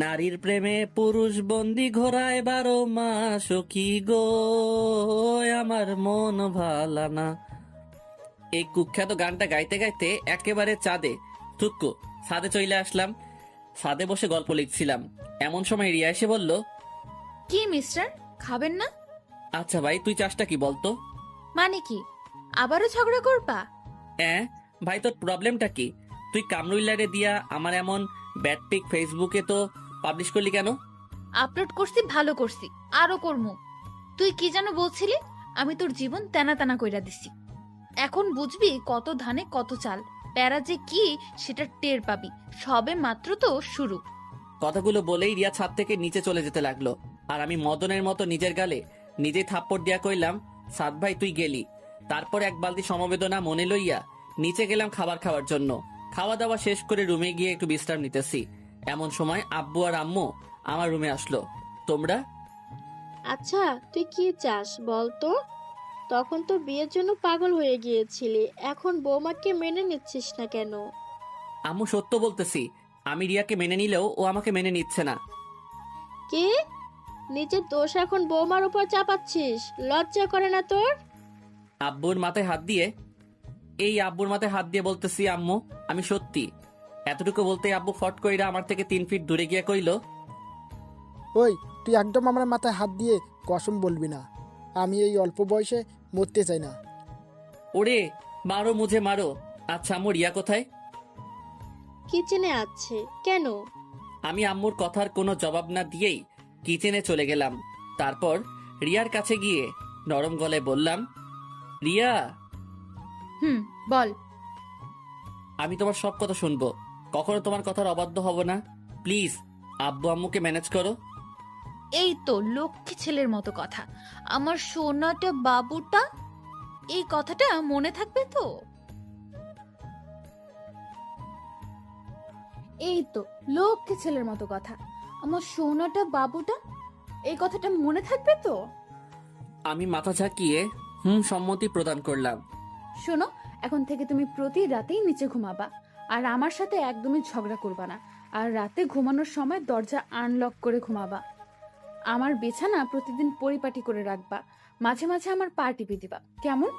নারীর প্রেমে পুরুষ বন্দি, ঘোড়ায় 12 মাস। ও কি গো, আমার মন ভালা না। এই কুখ্যাত গানটা গাইতে গাইতে একেবারে ছাদে চলে আসলাম। ছাদে বসে গল্প লিখছিলাম, এমন সময় রিয়া এসে বলল, কি মিস্টার, খাবেন না? আচ্ছা ভাই, তুই চাষটা কি বলতো? মানে কি, আবারও ঝগড়া করবা? ভাই, তোর প্রবলেমটা কি? তুই কামরুল্লারে দিয়া আমার এমন ব্যাড পিক ফেসবুকে তো পাবলিশ করলি কেন? আপলোড করছি, ভালো করছি, আরো করমু। তুই কি যেন বলছিলি? আমি তোর জীবন তেনা তেনা কইরা দিছি। এখন বুঝবি কত ধানে কত চাল। প্যারা যে কি সেটা টের পাবি, সবে মাত্র তো শুরু। কথাগুলো বলেই রিয়া ছাদ থেকে নিচে চলে যেতে লাগলো, আর আমি মদনের মতো নিজের গালে নিজেই থাপ্পড় দিয়া কইলাম, সাদ ভাই তুই গেলি। তারপর এক বালতি সমবেদনা মনে লইয়া নিচে গেলাম খাবার খাওয়ার জন্য। খাওয়া দাওয়া শেষ করে রুমে গিয়ে একটু বিশ্রাম নিতেছি, এমন সময় আব্বু আর আম্মু আমার রুমে আসলো। তোমরা? আচ্ছা, তুই কি চাস বল তো? তখন তো বিয়ের জন্য পাগল হয়ে গিয়েছিলি, এখন বৌমাকে মেনে নিচ্ছিস না কেন? আম্মু সত্য বলতেছি, আমি রিয়াকে মেনে নিলেও ও আমাকে মেনে নিচ্ছে না। কি? নিজের দোষ এখন বৌমার উপর চাপাচ্ছিস? লজ্জা করে না তোর? আব্বুর মাথায় হাত দিয়ে বলতেছি আম্মু, আমি সত্যি। এতটুকু বলতে আব্বু ফট কইরা আমার থেকে 3 ফিট দূরে গিয়ে কইল, ওই, তুই একদম আমার মাথায় হাত দিয়ে কসম বলবি না। আমি এই অল্প বয়সে মরতে চাই না। ওরে মারো মুঝে মারো। আচ্ছা আম্মু, রিয়া কোথায়? কিচেনে আছে। কেন? আমি আম্মুর কথার কোনো জবাব না দিয়েই কিচেনে চলে গেলাম। তারপর রিয়ার কাছে গিয়ে নরম গলায় বললাম, রিয়া, বল। আমি তোমার সব কথা শুনবো, কখনো তোমার কথার অবাধ্য হব না। প্লিজ আব্বু আম্মুকে ম্যানেজ করো। এই তো লক্ষ্মী ছেলের মতো কথা, আমার সোনাটা বাবুটা। এই কথাটা মনে থাকবে তো? এই তো লক্ষ্মী ছেলের মতো কথা, আমার সোনাটা বাবুটা। এই কথাটা মনে থাকবে তো? আমি মাথা ঝাঁকিয়ে সম্মতি প্রদান করলাম। শোনো, এখন থেকে তুমি প্রতি রাতেই নিচে ঘুমাবা, আর আমার সাথে একদমই ঝগড়া করবা না। আর রাতে ঘুমানোর সময় দরজা আনলক করে ঘুমাবা। আমার বিছানা প্রতিদিন পরিপাটি করে রাখবা, মাঝে মাঝে আমার পা টিপে দিবা, কেমন?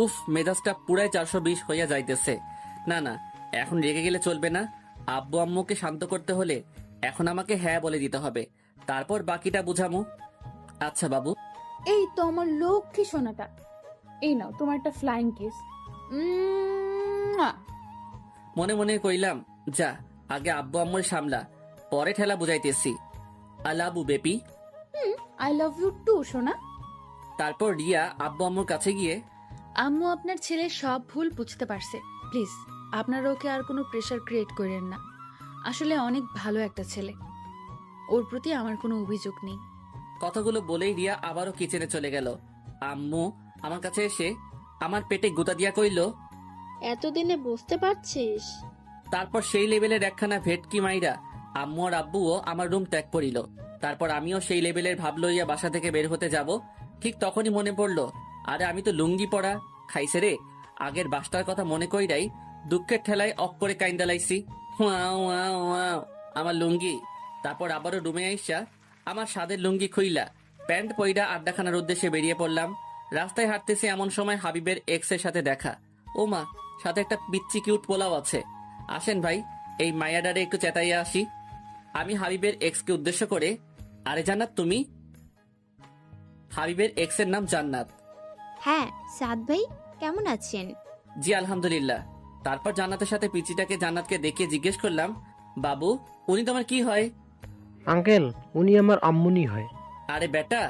উফ, মেজাজটা পুরাই 420 হইয়া যাইতেছে। না না, এখন রেগে গেলে চলবে না। আব্বু আম্মুকে শান্ত করতে হলে এখন আমাকে হ্যাঁ বলে দিতে হবে, তারপর বাকিটা বুঝামু। আচ্ছা বাবু। এই তো আমার লক্ষ্মী সোনাটা, এই নাও তোমার একটা ফ্লাইং কিস। মনে মনে কইলাম, যা আগে আব্বু আম্মুর সামলা, পরে ঠেলা বুঝাইতেছি। I love you baby. I love you too সোনা। তারপর রিয়া আব্বু আম্মুর কাছে গিয়ে, আম্মু আপনার ছেলে সব ভুল বুঝতে পারছে, প্লিজ আপনারা ওকে আর কোনো প্রেশার ক্রিয়েট করেন না। আসলে অনেক ভালো একটা ছেলে, ওর প্রতি আমার কোনো অভিযোগ নেই। কথাগুলো বলেই রিয়া আবারও কিচেনে চলে গেল। আম্মু আমার কাছে এসে আমার পেটে গুতা দিয়া কইল, এতদিনে বুঝতে পারছিস? তারপর সেই লেভেলের একখানা ভেটকি মাইরা আম্মু আর আব্বুও আমার রুম ত্যাগ করিল। তারপর আমিও সেই লেভেলের ভাব লইয়া বাসা থেকে বের হতে যাব, ঠিক তখনই মনে পড়লো, আরে আমি তো লুঙ্গি পরা খাইছে রে। আগের বাসটার কথা মনে কইরাই দুঃখের ঠেলায় অক করে কাইন্দা লাইছি। ওয়াও ওয়াও ওয়াও, আমার লুঙ্গি। তারপর আবারও রুমে আইসা আমার সাদের লুঙ্গি খুইলা প্যান্ট পইরা আড্ডাখানার উদ্দেশ্যে বেরিয়ে পড়লাম। রাস্তায় হাঁটতেছি, এমন সময় হাবিবের এক্সের সাথে দেখা। ও মা, সাথে একটা পিচ্চি কিউট পোলাও আছে। আসেন ভাই, এই মায়াডারে একটু চেতাইয়া আসি। আমি হাবিবের এক্সকে উদ্দেশ্য করে, আরে জান্নাত তুমি? হাবিবের এক্সের নাম জান্নাত। হ্যাঁ সাদ ভাই, কেমন আছেন? জি আলহামদুলিল্লাহ। তারপর জান্নাতের সাথে পিচিটাকে জান্নাতকে দেখিয়ে জিজ্ঞেস করলাম, বাবু উনি তোমার কি হয়? আঙ্কেল, উনি আমার আম্মুনি হয়। আরে বেটা,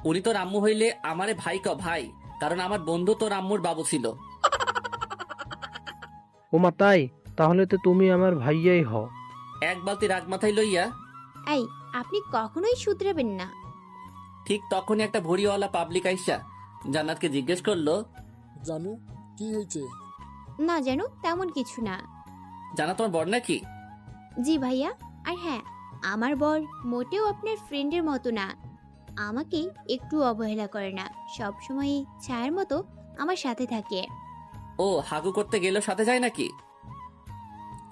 উনি তোর আম্মু হইলে আমারে ভাই ক ভাই, কারণ আমার বন্ধু তোর আম্মুর বাবু ছিল। ওমা তাই? তাহলে তো তুমি আমার ভাইয়াই হও। এক বালতি রাগ মাথায় লইয়া এই, আপনি কখনোই শুধরাবেন না। ঠিক তখনই একটা ভুড়িওয়ালা পাবলিক আইসা জান্নাতকে জিজ্ঞেস করলো, জানু, কি হয়েছে? না জানো, তেমন কিছু না। জান্নাত তোমার বড় নাকি? জি ভাইয়া। আর হ্যাঁ, আমার বর মোটেও আপনার ফ্রেন্ডের মতো না। আমাকে একটু অবহেলা করে না, সবসময় ছায়ার মতো আমার সাথে থাকে। ও হাগু করতে গেলেও সাথে যায় নাকি?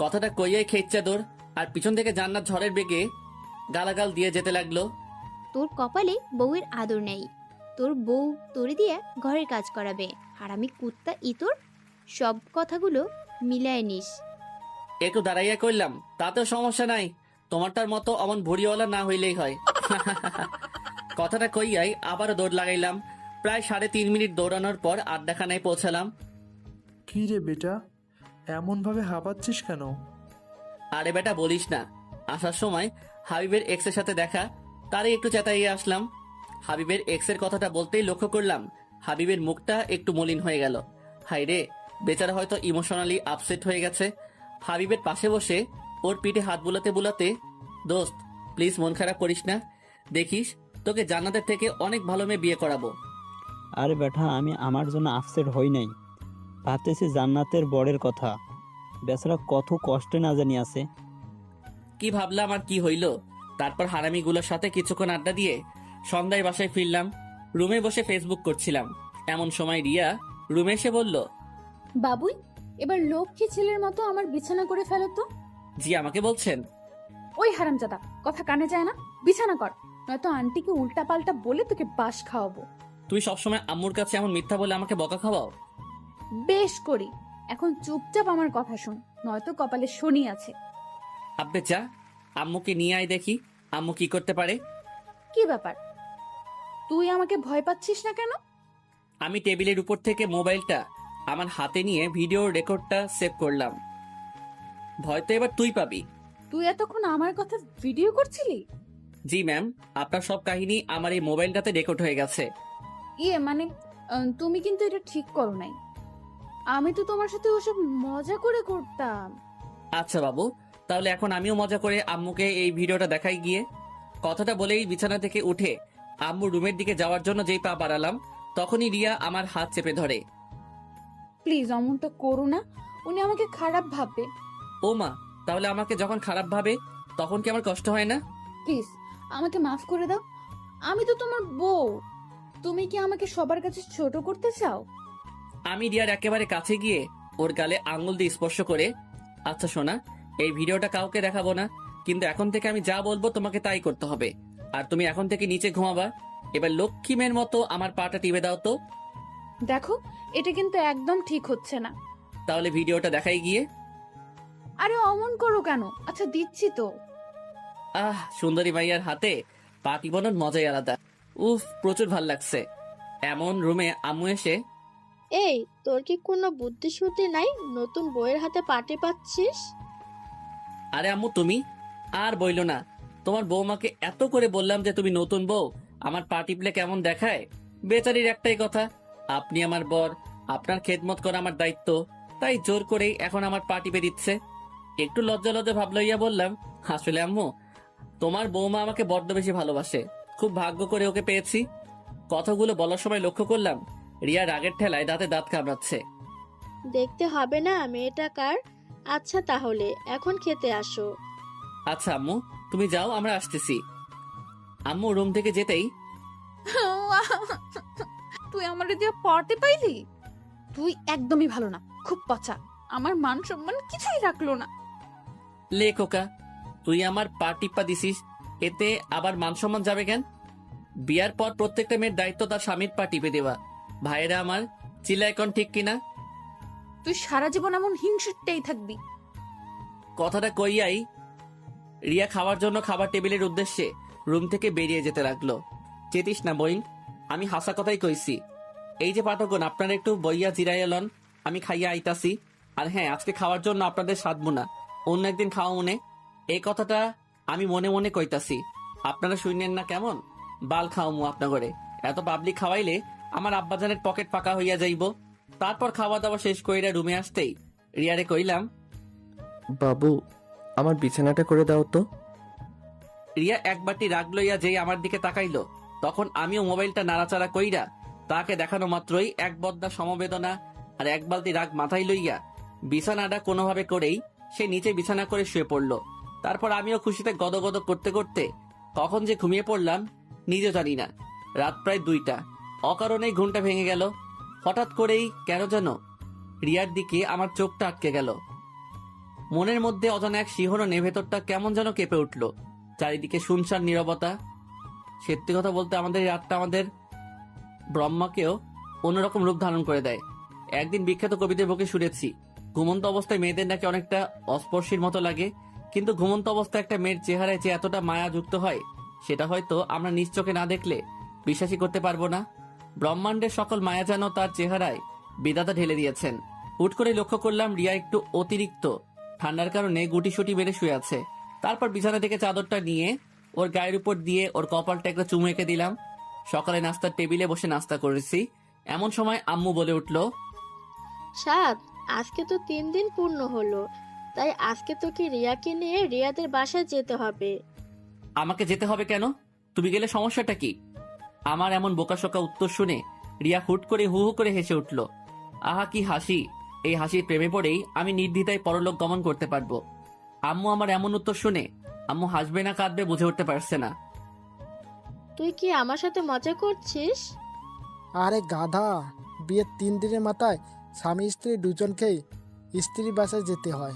কথাটা কইয়াই খেচ্চা দৌড়, আর পিছন থেকে জান্নাত ঝড়ের বেগে গালাগাল দিয়ে যেতে লাগলো। তোর কপালে বউয়ের আদর নেই, তোর বউ তোরে দিয়ে ঘরের কাজ করাবে। হারামি কুত্তা ইতর, সব কথাগুলো মিলায় নিস। একটু দাঁড়াইয়া কইলাম, তাতেও সমস্যা নাই, তোমারটার মতো অমন ভুড়িওয়ালা না হইলেই হয়। কথাটা কইয়াই আবারও দৌড় লাগাইলাম। প্রায় 3.5 মিনিট দৌড়ানোর পর আড্ডাখানায় পৌঁছালাম। কি রে বেটা, এমনভাবে হাঁপাচ্ছিস কেন? আরে বেটা বলিস না, আসার সময় হাবিবের এক্সের সাথে দেখা, তারই একটু চেতাইয়ে আসলাম। হাবিবের এক্সের কথাটা বলতেই লক্ষ্য করলাম হাবিবের মুখটা একটু মলিন হয়ে গেল। হাই রে, বেচারা হয়তো ইমোশনালি আপসেট হয়ে গেছে। হাবিবের পাশে বসে ওর পিঠে হাত বুলাতে বুলাতে, দোস্ত প্লিজ মন খারাপ করিস না, দেখিস তোকে জান্নাতের থেকে অনেক ভালো মেয়ে বিয়ে করাবো। আরে বেটা, আমি আমার জন্য আপসেট হই নাই, ভাবতেছি জান্নাতের বরের কথা। বেচারা কত কষ্টে না জানি আছে। কি ভাবলাম আর কি হইল। তারপর হারামিগুলোর সাথে কিছুক্ষণ আড্ডা দিয়ে সন্ধ্যায় বাসায় ফিরলাম। রুমে বসে ফেসবুক করছিলাম, এমন সময় রিয়া রুমে এসে বলল, বাবুই, এবার লক্ষ্মী ছেলের মতো আমার বিছানা করে ফেলো তো। জি আমাকে বলছেন? ওই হারামজাদা, কথা কানে যায় না? বিছানা কর, নয়তো আন্টিকে উল্টা পাল্টা বলে তোকে বাস খাওয়াবো। তুই সবসময় আম্মুর কাছে এমন মিথ্যা বলে আমাকে বকা খাওয়াও? বেশ করি, এখন চুপচাপ আমার কথা শোন, নয়তো কপালে শনি আছে। আব্বে যা, আম্মুকে নিয়ে আয় দেখি আম্মু কি করতে পারে। কি ব্যাপার, তুই আমাকে ভয় পাচ্ছিস না কেন? আমি টেবিলের উপর থেকে মোবাইলটা আমার হাতে নিয়ে ভিডিও রেকর্ডটা সেভ করলাম। ভয় তো এবার তুই পাবি। তুই এতক্ষণ আমার কথা ভিডিও করছিলি? জি ম্যাম, আপনার সব কাহিনী আমার এই মোবাইলটাতে রেকর্ড হয়ে গেছে। ইয়ে মানে, তুমি কিন্তু এটা ঠিক করো নাই। আমি তো তোমার সাথে ওসব মজা করে করতাম। আচ্ছা বাবু, তাহলে এখন আমিও মজা করে আম্মুকে এই ভিডিওটা দেখাই গিয়ে। কথাটা বলেই বিছানা থেকে উঠে আম্মু রুমের দিকে যাওয়ার জন্য যেই পা বাড়ালাম, তখনই রিয়া আমার হাত চেপে ধরে। প্লিজ অমনটা করো না, উনি আমাকে খারাপ ভাববে। ও মা, তাহলে আমাকে যখন খারাপ ভাবে তখন কি আমার কষ্ট হয় না? প্লিজ আমাকে মাফ করে দাও, আমি তো তোমার বউ। তুমি কি আমাকে সবার কাছে ছোট করতে চাও? আমি রিয়ার একেবারে কাছে গিয়ে ওর গালে আঙুল দিয়ে স্পর্শ করে, আচ্ছা সোনা, এই ভিডিওটা কাউকে দেখাবো না, কিন্তু এখন থেকে আমি যা বলবো তোমাকে তাই করতে হবে। আর তুমি এখন থেকে নিচে ঘুমাবা। এবার লক্ষ্মী মেয়ের মতো আমার পাটা টিপে দাও তো। দেখো, এটা কিন্তু একদম ঠিক হচ্ছে না। তাহলে ভিডিওটা দেখাই গিয়ে। আরে অমন করো কেন? আচ্ছা দিচ্ছি তো। সুন্দরী মাইয়ার হাতে পা টিপানোর মজাই আলাদা। উফ, প্রচুর ভাল লাগছে। এমন রুমে আম্মু এসে, এই, তোর কি কোনো বুদ্ধি শুদ্ধি নাই? নতুন বইয়ের হাতে পাটি পাচ্ছিস? আরে আম্মু তুমি আর বইলো না, তোমার বৌমাকে এত করে বললাম যে তুমি নতুন বউ, আমার পা টিপলে কেমন দেখায়। বেচারির একটাই কথা, আপনি আমার বর, আপনার খেদমত করা আমার দায়িত্ব, তাই জোর করেই এখন আমার পা টিপে দিচ্ছে। একটু লজ্জা লজ্জা ভাব লইয়া বললাম, আসলে আম্মু তোমার বৌমা আমাকে বড্ড বেশি ভালোবাসে, খুব ভাগ্য করে ওকে পেয়েছি। কথাগুলো বলার সময় লক্ষ্য করলাম রিয়া রাগের ঠেলায় দাঁতে দাঁত কামড়াচ্ছে। দেখতে হবে না মেয়েটা কার? আচ্ছা তাহলে এখন খেতে আসো। আচ্ছা আম্মু, তুমি যাও, আমরা আসতেছি। আম্মু রুম থেকে যেতেই, তুই আমার দিয়ে পড়তে পাইলি? তুই একদমই ভালো না, খুব পচা। আমার মান সম্মান কিছুই রাখলো না। লে খোকা, তুই আমার পা টিপ্পা দিছিস, এতে আবার মান সম্মান যাবে কেন? বিয়ার পর প্রত্যেকটা মেয়ের দায়িত্ব তার স্বামীর পা টিপে দেওয়া। ভাইয়েরা আমার, চিল্লা এখন ঠিক কিনা? তুই সারা জীবন এমন হিংসুটটাই থাকবি। কথাটা কইয়াই রিয়া খাওয়ার জন্য খাবার টেবিলের উদ্দেশ্যে রুম থেকে বেরিয়ে যেতে লাগলো। চেতিস না বইন, আমি হাসা কথাই কইছি। এই যে পাঠকগণ, আপনারা একটু বইয়া জিরাইয়া লন, আমি খাইয়া আইতাছি। আর হ্যাঁ, আজকে খাওয়ার জন্য আপনাদের সাধবো না, অন্য একদিন খাওয়া মনে। এই কথাটা আমি মনে মনে কইতাছি, আপনারা শুনেন না কেমন? বাল খাওয়ামু আপনা করে। এত পাবলিক খাওয়াইলে আমার আব্বাজানের পকেট ফাঁকা হইয়া যাইব। তারপর খাওয়া দাওয়া শেষ কইরা রুমে আসতেই রিয়ারে কইলাম, বাবু আমার বিছানাটা করে দাও তো। রিয়া এক বাটি রাগ লইয়া যেই আমার দিকে তাকাইলো, তখন আমিও মোবাইলটা নাড়াচাড়া কইরা তাকে দেখানো মাত্রই এক বদ্দা সমবেদনা আর এক বালতি রাগ মাথায় লইয়া বিছানাটা কোনোভাবে করেই সে নিচে বিছানা করে শুয়ে পড়লো। তারপর আমিও খুশিতে গদগদ করতে করতে কখন যে ঘুমিয়ে পড়লাম নিজে জানি না। রাত প্রায় 2টা, অকারণেই ঘুমটা ভেঙে গেল। হঠাৎ করেই কেন যেন রিয়ার দিকে আমার চোখটা আটকে গেল। মনের মধ্যে অজানা এক শিহরণে ভেতরটা কেমন যেন কেঁপে উঠল। চারিদিকে শুনশান নীরবতা। সত্যি কথা বলতে আমাদের এই রাতটা আমাদের ব্রহ্মাকেও অন্যরকম রূপ ধারণ করে দেয়। একদিন বিখ্যাত কবিদের বকে শুনেছি, ঘুমন্ত অবস্থায় মেয়েদের নাকি অনেকটা অস্পর্শীর মতো লাগে, কিন্তু ঘুমন্ত অবস্থায় একটা মেয়ের চেহারায় যে এতটা মায়া যুক্ত হয় সেটা হয়তো আমরা নিজ চোখে না দেখলে বিশ্বাসই করতে পারবো না। ব্রহ্মাণ্ডের সকল মায়া যেন তার চেহারায় বিধাতা ঢেলে দিয়েছেন। হুট করে লক্ষ্য করলাম রিয়া একটু অতিরিক্ত ঠান্ডার কারণে গুটিসুটি বেড়ে শুয়ে আছে। তারপর বিছানা থেকে চাদরটা নিয়ে ওর গায়ের উপর দিয়ে ওর কপালটা একটা চুমু এঁকে দিলাম। সকালে নাস্তার টেবিলে বসে নাস্তা করেছি, এমন সময় আম্মু বলে উঠলো, সাদ, আজকে তো 3 দিন পূর্ণ হলো, তাই আজকে তোকে রিয়াকে নিয়ে রিয়াদের বাসায় যেতে হবে। আমাকে যেতে হবে কেন? তুমি গেলে সমস্যাটা কি? আমার এমন বোকাশোকা উত্তর শুনে রিয়া হুট করে হু হু করে হেসে উঠল। আহা কি হাসি! এই হাসির প্রেমে পড়েই আমি নির্দ্বিধায় পরলোক গমন করতে পারবো। আম্মু আমার এমন উত্তর শুনে আম্মু হাসবে না কাঁদবে বুঝে উঠতে পারছে না। তুই কি আমার সাথে মজা করছিস? আরে গাধা, বিয়ের 3 দিনের মাথায় স্বামী স্ত্রী দুজনকেই স্ত্রীর বাসায় যেতে হয়।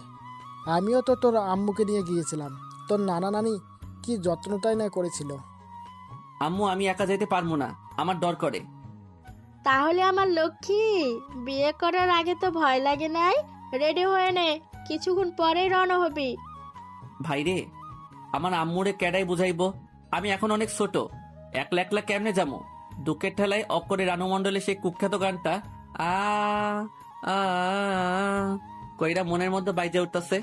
আমিও তো তোর আম্মুকে নিয়ে গিয়েছিলাম, তোর নানা নানি কি যত্নটাই না করেছিল। আম্মু আমি একা যেতে পারবো না, আমার ডর করে। তাহলে আমার লক্ষ্মী, বিয়ে করার আগে তো ভয় লাগে নাই? রেডি হয়ে নে, কিছুক্ষণ পরেই রওনা হবি। ভাইরে, আমার আম্মুরে ক্যাডাই বুঝাইবো? আমি এখন অনেক ছোট, একলা একলা কেমনে যাবো? দুঃখের ঠেলায় অক্ষরে রানু মণ্ডলের সেই কুখ্যাত গানটা আ আ কইরা মনের মধ্যে বাইজে উঠতেছে।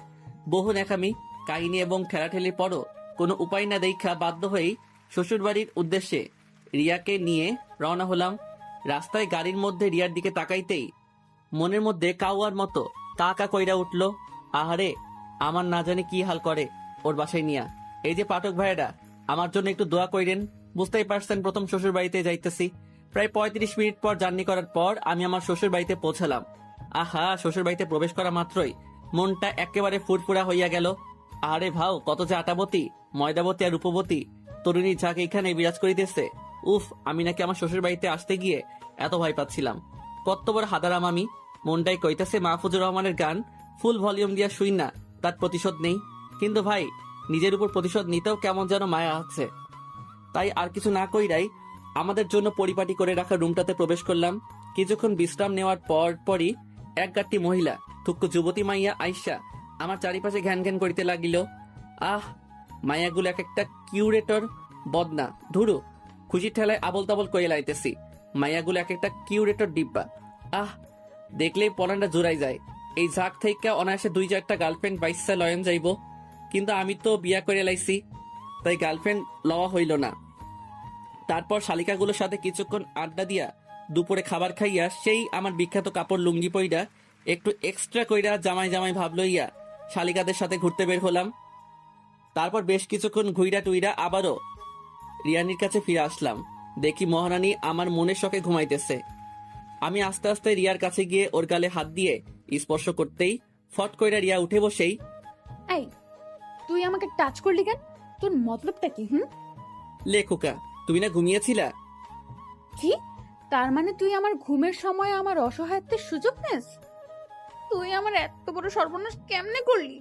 বহু নেকামি কাহিনী এবং ঠেলাঠেলির পরও কোনো উপায় না দেখা বাধ্য হয়েই শ্বশুর বাড়ির উদ্দেশ্যে রিয়াকে নিয়ে রওনা হলাম। রাস্তায় গাড়ির মধ্যে রিয়ার দিকে তাকাইতেই মনের মধ্যে কাউয়ার মতো কাকা কইরা উঠল। আহারে, আমার না জানি কি হাল করে ওর বাসায় নিয়া। এই যে পাঠক ভাইয়েরা, আমার জন্য একটু দোয়া কইরেন। বুঝতেই পারছেন, প্রথম শ্বশুর বাড়িতে যাইতেছি। প্রায় 35 মিনিট পর জার্নি করার পর আমি আমার শ্বশুর বাড়িতে পৌঁছালাম। আহা, শ্বশুর বাড়িতে প্রবেশ করা মাত্রই মনটা একেবারে ফুরফুরা হইয়া গেল। আরে ভাও, কত যে আটাবতী, ময়দাবতী আর রূপবতী তরুণী ঝাঁক এখানে বিরাজ করিতেছে। উফ, আমি নাকি আমার শ্বশুর বাড়িতে আসতে গিয়ে এত ভয় পাচ্ছিলাম। কত বড় হাদারাম আমি! মনটাই কইতাছে মাহফুজুর রহমানের গান ফুল ভলিউম দিয়া শুই না, তার প্রতিশোধ নেই। কিন্তু ভাই, নিজের উপর প্রতিশোধ নিতেও কেমন যেন মায়া আছে। তাই আর কিছু না কইরাই আমাদের জন্য পরিপাটি করে রাখা রুমটাতে প্রবেশ করলাম। কিছুক্ষণ বিশ্রাম নেওয়ার পরই এক গাঁটটি মহিলা, থুক্কু যুবতী মাইয়া আইসা আমার চারিপাশে ঘ্যান ঘ্যান করিতে লাগিল। আহ, মাইয়াগুলো এক একটা কিউরেটর বদনা, ধুরু খুশির ঠেলায় আবল তাবল কইয়া লাইতেছি। মাইয়াগুলো এক একটা কিউরেটর ডিব্বা। আহ, দেখলেই পরানটা জোড়াই যায়। এই ঝাঁক থেকে অনায়াসে 2-4টা গার্লফ্রেন্ড বাইসা লয়ন যাইব, কিন্তু আমি তো বিয়া করে লাইছি, তাই গার্লফ্রেন্ড লওয়া হইল না। তারপর শালিকাগুলোর সাথে কিছুক্ষণ আড্ডা দিয়া দুপুরে খাবার খাইয়া সেই আমার বিখ্যাত কাপড় লুঙ্গি পইরা একটু এক্সট্রা কইরা জামাই জামাই ভাব লইয়া শালিকাদের সাথে ঘুরতে বের হলাম। তারপর বেশ কিছুক্ষণ ঘুইরা টুইরা আবারও রিয়ানির কাছে ফিরে আসলাম। দেখি মহারানী আমার মনের শখে ঘুমাইতেছে। আমি আস্তে আস্তে রিয়ার কাছে গিয়ে ওর গালে হাত দিয়ে স্পর্শ করতেই ফট কইরা রিয়া উঠে বসেই, এই, তুই আমাকে টাচ করলি কেন? তোর মতলবটা কি? লেখুকা, তুমি না ঘুমিয়েছিলা? কি? তার মানে তুই আমার ঘুমের সময় আমার অসহায়ত্বের সুযোগ নেস? তুই আমার এত বড় সর্বনাশ কেমনে করলি?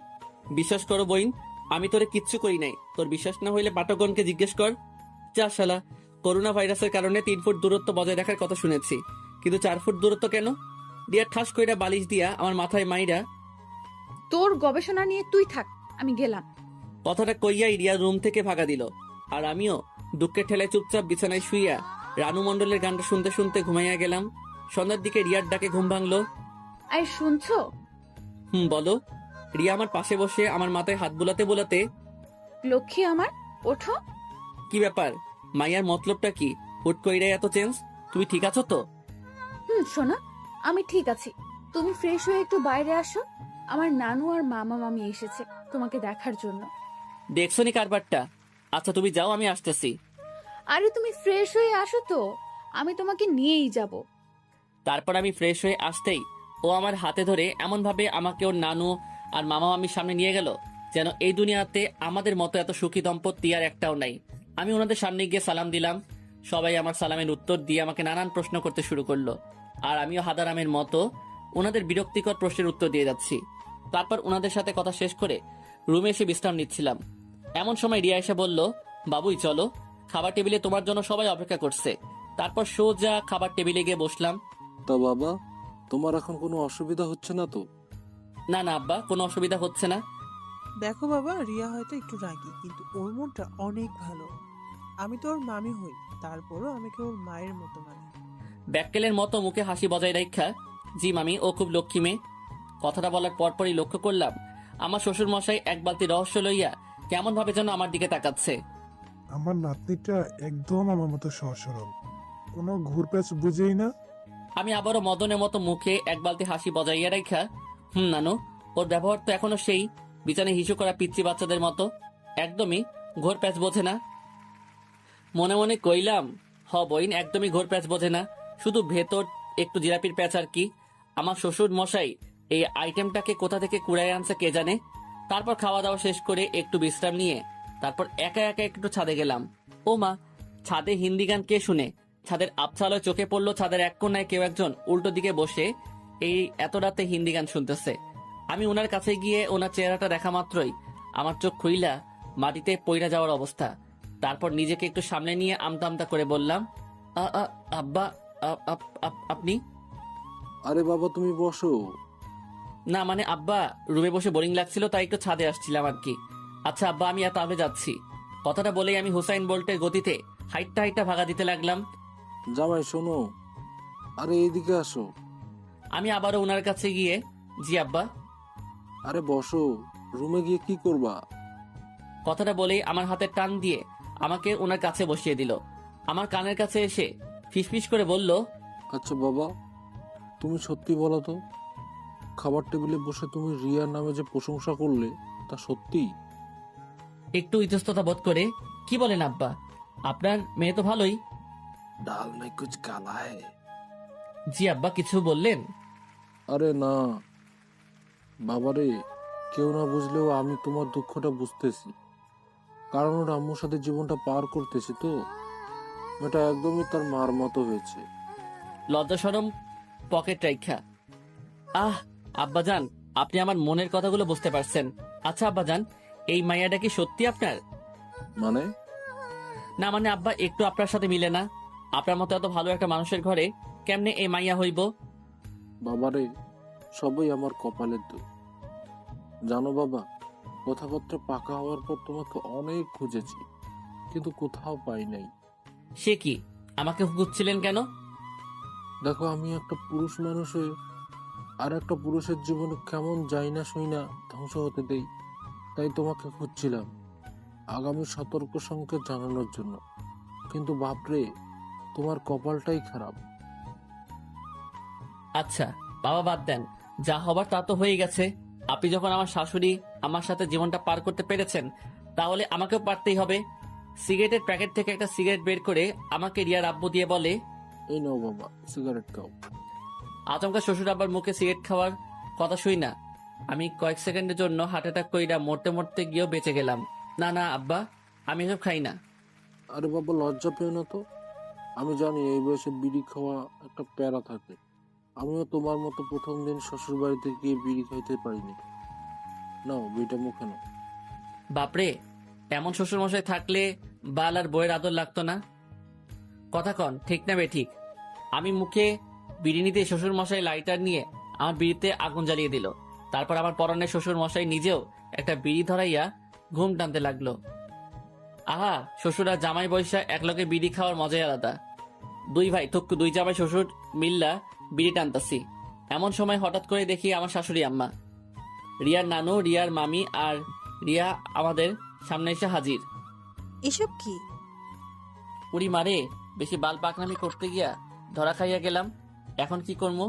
বিশ্বাস করো বইন, আমি তোরে কিচ্ছু করি নাই। তোর বিশ্বাস না হইলে পাঠকগণকে জিজ্ঞেস কর। যা শালা, করোনা ভাইরাসের কারণে 3 ফুট দূরত্ব বজায় রাখার কথা শুনেছি, কিন্তু 4 ফুট দূরত্ব কেন? রিয়া ঠাস কইরা বালিশ দিয়া আমার মাথায় মাইরা, তোর গবেষণা নিয়ে তুই থাক, আমি গেলাম। কথাটা কইয়াই রিয়া রুম থেকে ভাগা দিল। আর আমিও দুঃখের ঠেলায় চুপচাপ বিছানায় শুইয়া রানু মণ্ডলের গানটা শুনতে শুনতে ঘুমাইয়া গেলাম। সন্ধ্যার দিকে রিয়ার ডাকে ঘুম ভাঙলো। এই শুনছো? বলো। রিয়া আমার পাশে বসে আমার মাথায় হাত বুলাতে বুলাতে, লক্ষ্মী আমার, ওঠো। কি ব্যাপার? মাইয়ার মতলবটা কি? হুট কইরাই এত চেঞ্জ? তুমি ঠিক আছো তো? শোনা, আমি ঠিক আছি। তুমি ফ্রেশ হয়ে একটু বাইরে আসো। আমার নানু আর মামা মামি এসেছে তোমাকে দেখার জন্য। দেখছো নি কারবারটা? আচ্ছা তুমি যাও, আমি আসতেছি। আরে তুমি ফ্রেশ হয়ে আসো তো, আমি তোমাকে নিয়েই যাব। তারপর আমি ফ্রেশ হয়ে আসতেই ও আমার হাতে ধরে এমন ভাবে আমাকে ওর নানু আর মামা মামির সামনে নিয়ে গেল যেন এই দুনিয়াতে আমাদের মতো এত সুখী দম্পতি আর একটাও নাই। আমি ওনাদের সামনে গিয়ে সালাম দিলাম। সবাই আমার সালামের উত্তর দিয়ে আমাকে নানান প্রশ্ন করতে শুরু করলো, আর আমিও হাদারামের মতো ওনাদের বিরক্তিকর প্রশ্নের উত্তর দিয়ে যাচ্ছি। তারপর ওনাদের সাথে কথা শেষ করে রুমে এসে বিশ্রাম নিচ্ছিলাম। এমন সময় রিয়া এসে বলল, বাবুই চলো, খাবার টেবিলে তোমার জন্য সবাই অপেক্ষা করছে। তারপর সোজা খাবার টেবিলে গিয়ে বসলাম। তা বাবা, তোমার এখন কোনো অসুবিধা হচ্ছে না তো? না না আব্বা, কোনো অসুবিধা হচ্ছে না। দেখো বাবা, রিয়া হয়তো একটু রাগী, কিন্তু ওর মনটা অনেক ভালো। আমি তো ওর মামি হই, তারপরও আমাকে ওর মায়ের মতো মানি। ব্যাককেলের মতো মুখে হাসি বজায় রাখা, জি মামি, ও খুব লক্ষ্মী মেয়ে। কথাটা বলার পরপরই লক্ষ্য করলাম আমার শ্বশুর মশাই এক বালতি রহস্য লইয়া কেমন ভাবে যেন আমার দিকে তাকাচ্ছে। আমার নাতনিটা একদম আমার মতো সহজ সরল, কোনো ঘুরপ্যাচ বুঝেই না। আমি আবারও মদনের মতো মুখে এক বালতি হাসি বজাইয়া রাখা, নানু, ওর ব্যবহার তো এখনো সেই বিছানায় হিসু করা পিচ্চি বাচ্চাদের মতো, একদমই ঘোর প্যাচ বোঝে না। মনে মনে কইলাম, বইন একদমই ঘোর প্যাচ বোঝে না, শুধু ভেতর একটু জিলাপির প্যাচ আর কি। আমার শ্বশুর মশাই এই আইটেমটাকে কোথা থেকে কুড়াই আনছে কে জানে। তারপর খাওয়া দাওয়া শেষ করে একটু বিশ্রাম নিয়ে তারপর একা একা একটু ছাদে গেলাম। ও মা, ছাদে হিন্দি গান কে শুনে? ছাদের আবছালোয় চোখে পড়লো ছাদের এক কোণায় কেউ একজন উল্টো দিকে বসে এই এত রাতে হিন্দি গান শুনতেছে। আমি ওনার কাছে গিয়ে ওনার চেহারাটা দেখা মাত্রই আমার চোখ খুইলা মাটিতে পইড়া যাওয়ার অবস্থা। তারপর নিজেকে একটু সামনে নিয়ে আমতা আমতা করে বললাম, আব্বা, আপনি? আরে বাবা, তুমি বসো। না মানে আব্বা, রুমে বসে বোরিং লাগছিল তাই একটু ছাদে আসছিলাম আর কি। আচ্ছা আব্বা, আমি এত আগে যাচ্ছি। কথাটা বলেই আমি হুসাইন বোল্টের গতিতে হাইটটা ভাগা দিতে লাগলাম। জামাই শোনো, আরে এইদিকে আসো। আমি আবারও ওনার কাছে গিয়ে, জি আব্বা। আরে বসো, রুমে গিয়ে কি করবা? কথাটা বলেই আমার হাতে টান দিয়ে আমাকে ওনার কাছে বসিয়ে দিল। আমার কানের কাছে এসে ফিসফিস করে বলল, আচ্ছা বাবা, তুমি সত্যি বলো তো, খাবার টেবিলে বসে তুমি রিয়ার নামে যে প্রশংসা করলে তা সত্যি? একটু ইতস্ততা বোধ করে, কি বলেন আব্বা, আপনার মেয়ে তো ভালোই। ডাল মে কুছ কালা হ্যায়। জি আব্বা, কিছু বললেন? আরে না বাবারে, কেউ না বুঝলেও আমি তোমার দুঃখটা বুঝতেছি, কারণ ওর আম্মুর সাথে জীবনটা পার করতেছি তো। এটা একদমই তার মার মতো হয়েছে। লজ্জা শরম পকেট রাইখা, আব্বাজান, আপনি আমার মনের কথাগুলো বুঝতে পারছেন। আচ্ছা আব্বাজান, এই মাইয়াটা কি সত্যি আপনার? মানে? না মানে আব্বা, একটু আপনার সাথে মিলে না। আপনার মতো এত ভালো একটা মানুষের ঘরে কেমনে এই মাইয়া হইব? বাবারে, সবই আমার কপালের দোষ। জানো বাবা, কথাবার্তা পাকা হওয়ার পর তোমাকে অনেক খুঁজেছি, কিন্তু কোথাও পাই নাই। সে কি, আমাকে খুঁজছিলেন কেন? দেখো, আমি একটা পুরুষ মানুষ হয়ে আর একটা পুরুষের জীবনে কেমন যাই না শুই না ধ্বংস হতে দেই, তাই তোমাকে খুঁজছিলাম আগামী সতর্ক সংকেত জানানোর জন্য। কিন্তু বাপরে, তোমার কপালটাই খারাপ। আচ্ছা বাবা, বাদ দেন, যা হবার তা তো হয়ে গেছে। আপনি যখন আমার শাশুড়ি আমার সাথে জীবনটা পার করতে পেরেছেন, তাহলে আমাকেও পারতেই হবে। সিগারেটের প্যাকেট থেকে একটা সিগারেট বের করে আমাকে রিয়ার আব্বু দিয়ে বলে, এই নাও বাবা, সিগারেট খাও। আচমকা শ্বশুর আব্বার মুখে সিগারেট খাওয়ার কথা শুই না আমি কয়েক সেকেন্ডের জন্য হার্ট অ্যাটাক কইরা মরতে মরতে গিয়েও বেঁচে গেলাম। না না আব্বা, আমি এসব খাই না। আরে বাবা, লজ্জা পেও না তো। আমি জানি এই বয়সে বিড়ি খাওয়া একটা প্যারা থাকে। আমিও তোমার মতো প্রথম দিন শ্বশুর বাড়িতে গিয়ে বিড়ি খাইতে পারিনি। নাও, বিড়িটা মুখে নাও। বাপরে, এমন শ্বশুর মশাই থাকলে বাল আর বইয়ের আদর লাগতো না। কথা কন, ঠিক না বে ঠিক? আমি মুখে বিড়ি নিতে শ্বশুর মশাই লাইটার নিয়ে আমার বিড়িতে আগুন জ্বালিয়ে দিল। তারপর আমার পরনের শ্বশুর মশাই নিজেও একটা বিড়ি ধরাইয়া ঘুম টানতে লাগলো। আহা, শ্বশুর আর জামাই বৈশা একলগে বিড়ি খাওয়ার মজাই আলাদা। দুই ভাই থুক্কু, দুই জামাই শ্বশুর মিল্লা বিড়ি টানতাছি। এমন সময় হঠাৎ করে দেখি আমার শাশুড়ি আম্মা, রিয়ার নানু, রিয়ার মামি আর রিয়া আমাদের সামনে এসে হাজির। এসব কি? উড়ি মারে, বেশি বাল পাকনামি করতে গিয়া ধরা খাইয়া গেলাম। এখন কি করবো?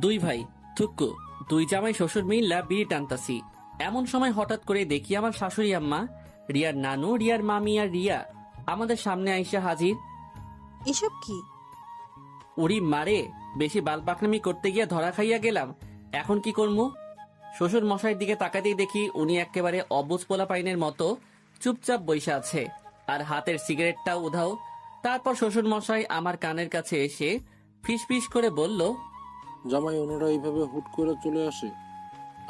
দুই ভাই থুক্কু, দুই জামাই শ্বশুর মিল্লা বিড়ি টানতাছি। এমন সময় হঠাৎ করে দেখি আমার শাশুড়ি আম্মা, রিয়ার নানু, রিয়ার মামি আর রিয়া আমাদের সামনে আইসা হাজির। এসব কি? উড়ি মারে, বেশি বাল পাকনামি করতে গিয়া ধরা খাইয়া গেলাম। এখন কি করবো? শ্বশুর মশাইয়ের দিকে তাকাতেই দেখি উনি একেবারে অবুঝ পোলা পাইনের মতো চুপচাপ বইসা আছে, আর হাতের সিগারেটটাও উধাও। তারপর শ্বশুর মশাই আমার কানের কাছে এসে ফিস ফিস করে বলল, জামাই, ওনারা এইভাবে হুট করে চলে আসে?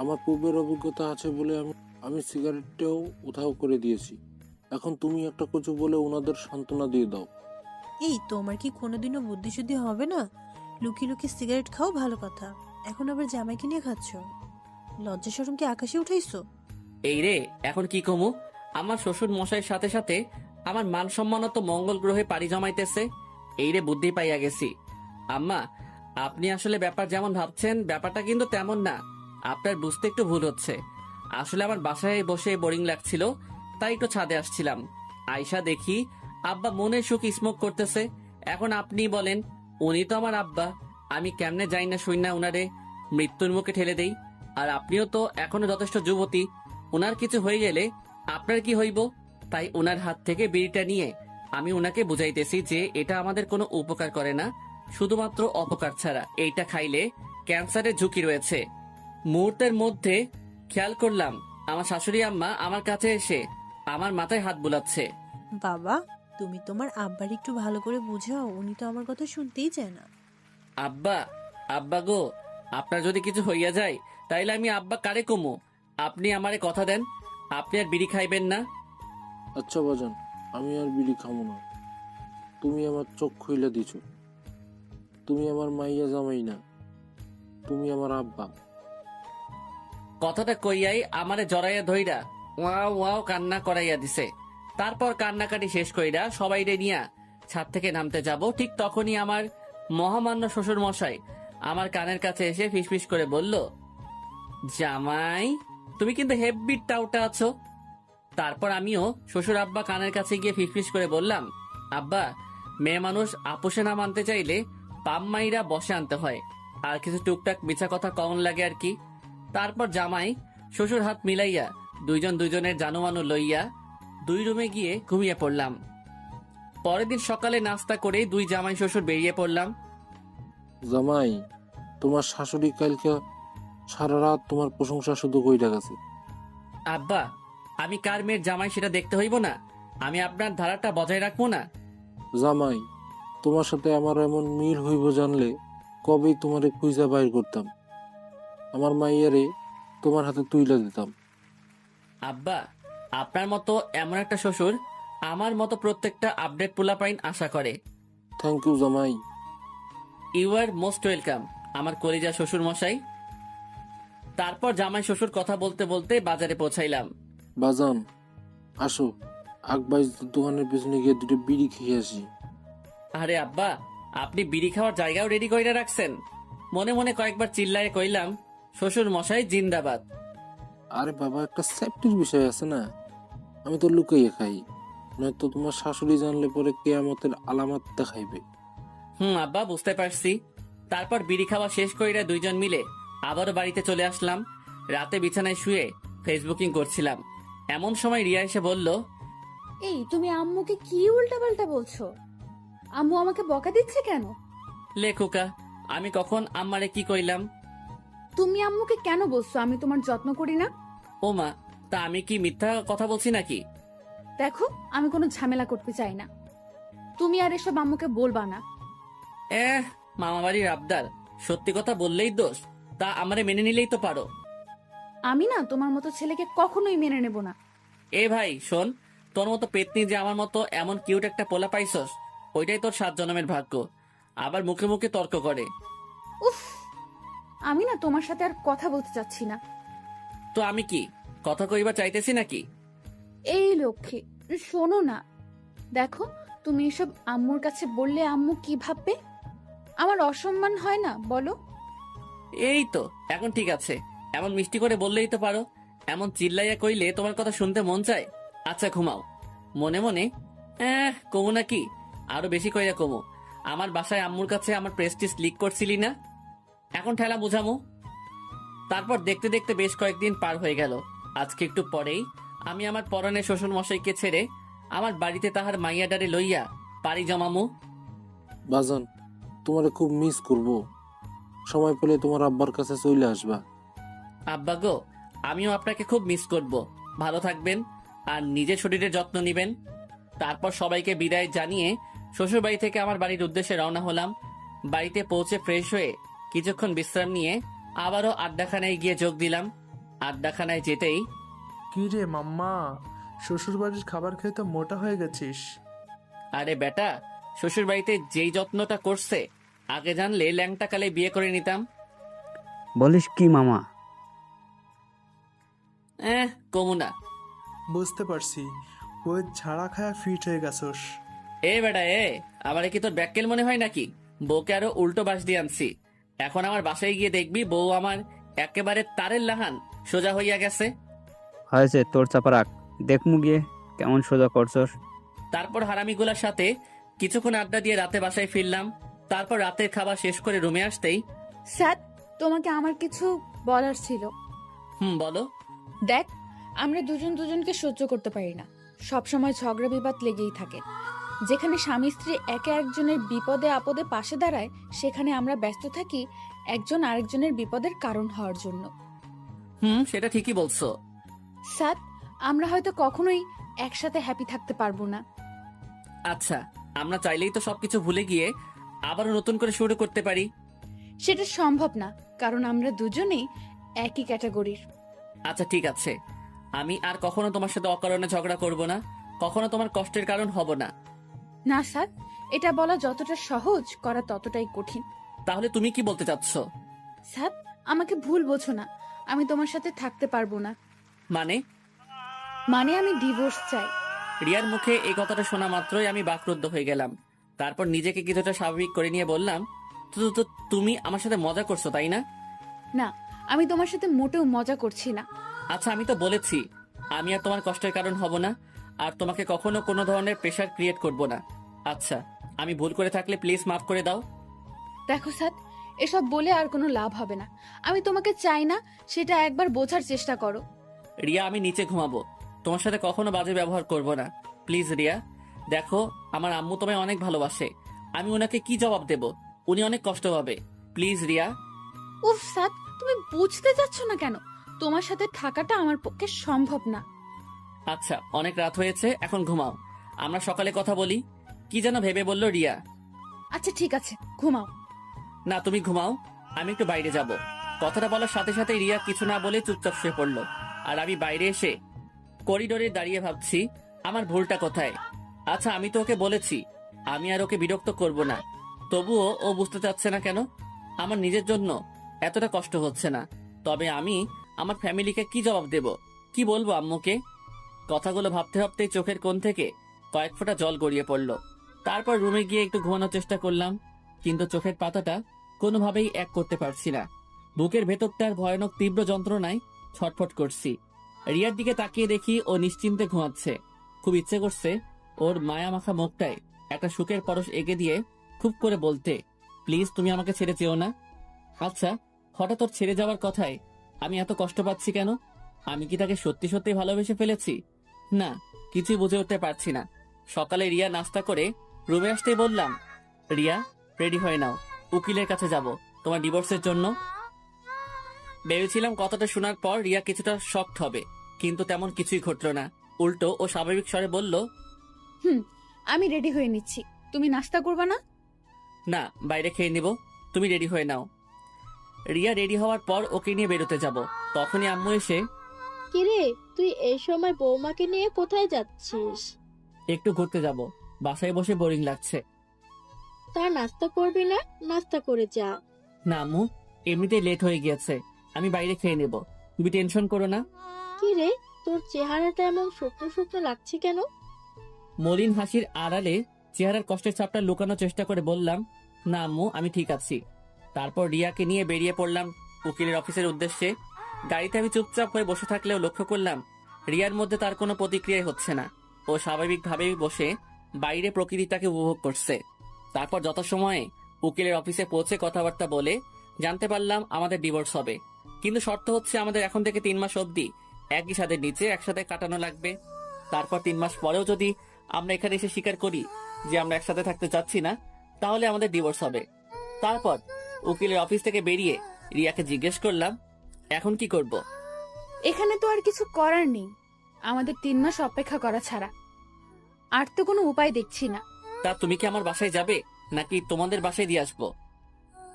আমার পূর্বের অভিজ্ঞতা আছে বলে আমি সিগারেটটাও উধাও করে দিয়েছি। এখন তুমি একটা কিছু বলে ওনাদের সান্ত্বনা দিয়ে দাও। এই, তোমার কি কোনোদিনও বুদ্ধিশুদ্ধি হবে না? লুকিয়ে লুকিয়ে সিগারেট খাও ভালো কথা, এখন আবার জামাইকে নিয়ে খাচ্ছ। লজ্জা শরম কি আকাশে উঠাইছো? এই রে, এখন কি কমু? আমার শ্বশুর মশাইয়ের সাথে সাথে আমার মান সম্মানত মঙ্গল গ্রহে পাড়ি জমাইতেছে। এই রে, বুদ্ধি পাইয়া গেছি। আম্মা, আপনি আসলে ব্যাপার যেমন ভাবছেন ব্যাপারটা কিন্তু তেমন না। আপনার বুঝতে একটু ভুল হচ্ছে। আসলে আমার বাসায় বসে বোরিং লাগছিল, তাই একটু ছাদে আসছিলাম। আয়শা দেখি আব্বা মনে সুখ স্মোক করতেছে। এখন আপনি বলেন, উনি তো আমার আব্বা, আমি কেমনে যাই না শুই না উনারে মৃত্যুর মুখে ঠেলে দেই? আর আপনিও তো এখনো যথেষ্ট যুবতী, উনার কিছু হয়ে গেলে আপনার কি হইব? তাই উনার হাত থেকে বিড়িটা নিয়ে আমি উনাকে বুঝাইতেছি যে এটা আমাদের কোনো উপকার করে না, শুধুমাত্র অপকার ছাড়া। এইটা খাইলে ক্যান্সারের ঝুঁকি রয়েছে। মুহূর্তের মধ্যে খেয়াল করলাম আমার শাশুড়ি আম্মা আমার কাছে এসে আমার মাথায় হাত বুলাচ্ছে। বাবা, তুমি তোমার আব্বার একটু ভালো করে বুঝাও, উনি তো আমার কথা শুনতেই চায় না। আব্বা, আব্বা গো, আপনার যদি কিছু হইয়া যায় তাইলে আমি আব্বা কারে কমু? আপনি আমারে কথা দেন, আপনি আর বিড়ি খাইবেন না। আচ্ছা বাজান, আমি আর বিড়ি খামো না। তুমি আমার চোখ খুইলা দিছ। তুমি আমার মাইয়া জামাই না, তুমি আমার আব্বা। কথাটা কইয়াই আমারে জড়াইয়া ধইরা ওয়াও ওয়াও কান্না করাইয়া দিছে। তারপর কান্নাকাটি শেষ কইরা সবাইরে নিয়া ছাদ থেকে নামতে যাব, ঠিক তখনই আমার মহামান্য শ্বশুর মশাই আমার কানের কাছে এসে ফিসফিস করে বলল, জামাই তুমি কিন্তু হেব্বি টাউটা আছো। তারপর আমিও শ্বশুর আব্বা কানের কাছে গিয়ে ফিসফিস করে বললাম, আব্বা, মেয়ে মানুষ আপোষে না মানতে চাইলে পাম্মাইরা বসে আনতে হয়, আর কিছু টুকটাক মিছা কথা কমন লাগে আর কি। তারপর জামাই শ্বশুর হাত মিলাইয়া দুইজন দুইজনের জানুমানু লইয়া 2 রুমে গিয়ে ঘুমিয়ে পড়লাম। পরের দিন সকালে নাস্তা করে 2 জামাই শ্বশুর বেরিয়ে পড়লাম। জামাই, তোমার শাশুড়ি কালকে সারা রাত তোমার প্রশংসা শুধু কইরা গেছে। আব্বা, আমি কার মেয়ের জামাই সেটা দেখতে হইব না? আমি আপনার ধারাটা বজায় রাখবো না? জামাই, তোমার সাথে আমার এমন মিল হইব জানলে কবেই তোমারে খুঁজা বাইর করতাম, আমার মাইয়ারে তোমার হাতে তুইলা দিতাম। আব্বা, আপনার মতো এমন একটা শ্বশুর আমার মতো প্রত্যেকটা আপডেট পোলাপাইন আশা করে। থ্যাংক ইউ জামাই। ইউ আর মোস্ট ওয়েলকাম আমার কলিজা শ্বশুর মশাই। তারপর জামাই শ্বশুর কথা বলতে বলতে বাজারে পৌঁছাইলাম। বাজান, আসো, আকবাইজ দোকানের পেছনে গিয়ে 2টা বিড়ি খেয়ে আসি। আরে আব্বা, আপনি বিড়ি খাওয়ার জায়গাও রেডি কইরা রাখছেন? মনে মনে কয়েকবার চিল্লায় কইলাম, শ্বশুর মশাই জিন্দাবাদ। আরে বাবা, একটা সেফটির বিষয় আছে না, আমি তো লুকাইয়ে খাই, নয়তো তোমার শাশুড়ি জানলে পরে কেয়ামতের আলামত দেখাইবে। আব্বা, বুঝতে পারছি। তারপর বিড়ি খাওয়া শেষ কইরা 2 জন মিলে আবারও বাড়িতে চলে আসলাম। রাতে বিছানায় শুয়ে ফেসবুকিং করছিলাম, এমন সময় রিয়া এসে বলল, এই তুমি আম্মুকে কি উল্টাপাল্টা বলছো? আম্মু আমাকে বকা দিচ্ছে কেন? লেখুকা, আমি কখন আম্মারে কি কইলাম? তুমি আম্মুকে কেন বলছো আমি তোমার যত্ন করি না? ও মা, তা আমি কি মিথ্যা কথা বলছি নাকি? দেখো, আমি কোনো ঝামেলা করতে চাই না, তুমি আর এসব আম্মুকে বলবা না। মামা বাড়ির আবদার, সত্যি কথা বললেই দোষ, তা আমারে মেনে নিলেই তো পারো। আমি না তোমার মতো ছেলেকে কখনোই মেনে নেব না। এ ভাই শোন, তোর মতো পেতনি যে আমার মতো এমন কিউট একটা পোলা পাইছস, ওইটাই তোর 7 জন্মের ভাগ্য। আবার মুখে মুখে তর্ক করে। উফ, আমি না তোমার সাথে আর কথা বলতে চাচ্ছি না। তো আমি কি কথা কইবা চাইতেছি নাকি? এই লক্ষ্মী, শোনো না, দেখো, তুমি এসব আম্মুর কাছে বললে আম্মু কি ভাববে? আমার অসম্মান হয় না বলো? এই তো এখন ঠিক আছে, এমন মিষ্টি করে বললেই তো পারো। এমন চিল্লাইয়া কইলে তোমার কথা শুনতে মন চায়। আচ্ছা ঘুমাও। মনে মনে কমু নাকি, আরো বেশি কইরা কমু। আমার বাসায় আম্মুর কাছে আমার প্রেস্টিজ লিক করছিলি না, এখন ঠেলা বুঝামু। তারপর দেখতে দেখতে বেশ কয়েকদিন পার হয়ে গেল। আজকে একটু পরেই আমি আমার পরনে শ্বশুর মশাইকে ছেড়ে আমার বাড়িতে তাহার মাইয়াডারে লইয়া পাড়ি জমামু। বাজান, তোমারে খুব মিস করব, সময় পেলে তোমার আব্বার কাছে চলে আসবা। আব্বা গো, আমিও আপনাকে খুব মিস করব। ভালো থাকবেন আর নিজের শরীরের যত্ন নিবেন। তারপর সবাইকে বিদায় জানিয়ে শ্বশুর বাড়ি থেকে আমার বাড়ির উদ্দেশ্যে রওনা হলাম। বাড়িতে পৌঁছে ফ্রেশ হয়ে কিছুক্ষণ বিশ্রাম নিয়ে আবারও আড্ডাখানায় গিয়ে যোগ দিলাম। আড্ডাখানায় যেতেই, কি রে মাম্মা, শ্বশুর বাড়ির খাবার খেয়ে তো মোটা হয়ে গেছিস। আরে বেটা, শ্বশুর বাড়িতে যেই যত্নটা করছে, আগে জানলে ল্যাংটা কালে বিয়ে করে নিতাম। বলিস কি মামা? কমু না। বুঝতে পারছি, ওই ঝাড়া খায়া ফিট হয়ে গেছস। এ বেটা, আমারে কি তোর ব্যাককেল মনে হয় নাকি? বউকে আরো উল্টো বাস দিয়ে আনছি। এখন আমার বাসায় গিয়ে দেখবি বউ আমার একেবারে তারের লাহান সোজা হইয়া গেছে। হয়েছে, তোর চাপা রাখ, দেখমু গিয়ে কেমন সোজা করছস। তারপর হারামিগুলোর সাথে কিছুক্ষণ আড্ডা দিয়ে রাতে বাসায় ফিরলাম। তারপর রাতের খাবার শেষ করে রুমে আসতেই স্যার, তোমাকে আমার কিছু বলার ছিল। বলো। দেখ, আমরা দুজন দুজনকে সহ্য করতে পারি না। সব সময় ঝগড়া বিবাদ লেগেই থাকে। যেখানে স্বামী স্ত্রী একে একজনের বিপদে আপদে পাশে দাঁড়ায়, সেখানে আমরা ব্যস্ত থাকি একজন আরেকজনের বিপদের কারণ হওয়ার জন্য। সেটা ঠিকই বলছো। স্যার, আমরা হয়তো কখনোই একসাথে হ্যাপি থাকতে পারবো না। আচ্ছা, আমরা চাইলেই তো সবকিছু ভুলে গিয়ে আবারও নতুন করে শুরু করতে পারি। সেটা সম্ভব না, কারণ আমরা দুজনেই একই ক্যাটাগরির। আচ্ছা ঠিক আছে, আমি আর কখনো তোমার সাথে অকারণে ঝগড়া করব না, কখনো তোমার কষ্টের কারণ হব না। না স্যার, এটা বলা যতটা সহজ, করা ততটাই কঠিন। তাহলে তুমি কি বলতে চাচ্ছ? স্যার, আমাকে ভুল বোঝো না। আমি তোমার সাথে থাকতে পারবো না। মানে আমি ডিভোর্স চাই। রিয়ার মুখে এই কথাটা শোনা মাত্রই আমি বাকরুদ্ধ হয়ে গেলাম। তারপর নিজেকে কিছুটা স্বাভাবিক করে নিয়ে বললাম, তো তুমি আমার সাথে মজা করছো তাই না? না, আমি তোমার সাথে মোটেও মজা করছি না। আচ্ছা, আমি তো বলেছি আমি আর তোমার কষ্টের কারণ হব না, আর তোমাকে কখনো কোনো ধরনের প্রেশার ক্রিয়েট করব না। আচ্ছা, আমি ভুল করে থাকলে প্লিজ মাফ করে দাও। দেখো স্যার, এসব বলে আর কোনো লাভ হবে না। আমি তোমাকে চাই না, সেটা একবার বোঝার চেষ্টা করো। রিয়া, আমি নিচে ঘুমাবো, তোমার সাথে কখনো বাজে ব্যবহার করব না। প্লিজ রিয়া, দেখো আমার আম্মু তোমায় অনেক ভালোবাসে, আমি ওনাকে কি জবাব দেব? উনি অনেক কষ্ট পাবে। প্লিজ রিয়া। উফ স্যার, তুমি বুঝতে চাচ্ছ না কেন? তোমার সাথে থাকাটা আমার পক্ষে সম্ভব না। আচ্ছা, অনেক রাত হয়েছে, এখন ঘুমাও, আমরা সকালে কথা বলি। কি যেন ভেবে বলল রিয়া। আচ্ছা ঠিক আছে, ঘুমাও। না, তুমি ঘুমাও, আমি একটু বাইরে যাব। কথাটা বলার সাথে সাথে রিয়া কিছু না বলে চুপচাপ শুয়ে পড়লো। আর আমি বাইরে এসে করিডোরে দাঁড়িয়ে ভাবছি আমার ভুলটা কোথায়। আচ্ছা, আমি তো ওকে বলেছি আমি আর ওকে বিরক্ত করব না, তবুও ও বুঝতে চাচ্ছে না কেন? আমার নিজের জন্য এতটা কষ্ট হচ্ছে না, তবে আমি আমার ফ্যামিলিকে কি জবাব দেব? কি বলবো আম্মুকে? কথাগুলো ভাবতে ভাবতেই চোখের কোণ থেকে কয়েক ফোঁটা জল গড়িয়ে পড়লো। তারপর রুমে গিয়ে একটু ঘুমানোর চেষ্টা করলাম, কিন্তু চোখের পাতাটা কোনোভাবেই এক করতে পারছি না। বুকের ভেতরটার ভয়ানক তীব্র যন্ত্রণায় ছটফট করছি। রিয়ার দিকে তাকিয়ে দেখি ও নিশ্চিন্তে ঘুমাচ্ছে। খুব ইচ্ছে করছে ওর মায়া মাখা মুখটায় একটা সুখের পরশ এঁকে দিয়ে খুব করে বলতে, প্লিজ তুমি আমাকে ছেড়ে যেও না। আচ্ছা, হঠাৎ ওর ছেড়ে যাওয়ার কথায় আমি এত কষ্ট পাচ্ছি কেন? আমি কি তাকে সত্যি সত্যি ভালোবেসে ফেলেছি? না, কিছুই বুঝে উঠতে পারছি না। সকালে রিয়া নাস্তা করে রুমে আসতেই বললাম, রিয়া রেডি হয়ে নাও, উকিলের কাছে যাব তোমার ডিভোর্সের জন্য। ভেবেছিলাম কথাটা শোনার পর রিয়া কিছুটা শকড হবে, কিন্তু তেমন কিছুই ঘটলো না। উল্টো ও স্বাভাবিক স্বরে বলল, আমি রেডি হয়ে নিচ্ছি। তুমি নাস্তা করবে না? না, বাইরে খেয়ে নিব, তুমি রেডি হয়ে নাও। রিয়া রেডি হওয়ার পর ওকে নিয়ে বেরোতে যাব, তখনই আম্মু এসে, কিরে, তুই এই সময় বৌমাকে নিয়ে কোথায় যাচ্ছিস? একটু ঘুরতে যাব, বাসায় বসে বোরিং লাগছে। তা নাস্তা করবি না? নাস্তা করে যা। না আম্মু, এমনিতেই লেট হয়ে গিয়েছে, আমি বাইরে খেয়ে নেব, তুমি টেনশন করো না। কিরে, তোর চেহারাটা এমন শুকনো শুকনো লাগছে কেন? মলিন হাসির আড়ালে চেহারার কষ্টের ছাপটা লুকানোর চেষ্টা করে বললাম, না আম্মু, আমি ঠিক আছি। তারপর রিয়াকে নিয়ে বেরিয়ে পড়লাম উকিলের অফিসের উদ্দেশ্যে। গাড়িতে আমি চুপচাপ হয়ে বসে থাকলেও লক্ষ্য করলাম রিয়ার মধ্যে তার কোনো প্রতিক্রিয়াই হচ্ছে না। ও স্বাভাবিকভাবেই বসে বাইরে প্রকৃতিটাকে উপভোগ করছে। তারপর যথাসময়ে উকিলের অফিসে পৌঁছে কথাবার্তা বলে জানতে পারলাম আমাদের ডিভোর্স হবে, কিন্তু শর্ত হচ্ছে আমাদের এখন থেকে 3 মাস অবধি একই ছাদের নিচে একসাথে কাটানো লাগবে। তারপর 3 মাস পরেও যদি আমরা এখানে এসে স্বীকার করি যে আমরা একসাথে থাকতে চাচ্ছি না, তাহলে আমাদের ডিভোর্স হবে। তারপর উকিলের অফিস থেকে বেরিয়ে রিয়াকে জিজ্ঞেস করলাম, এখন কি করব? এখানে তো আর কিছু করার নেই, আমাদের 3 মাস অপেক্ষা করা ছাড়া আর তো কোনো উপায় দেখছি না। তা তুমি কি আমার বাসায় যাবে নাকি তোমাদের বাসায় দিয়ে আসবো?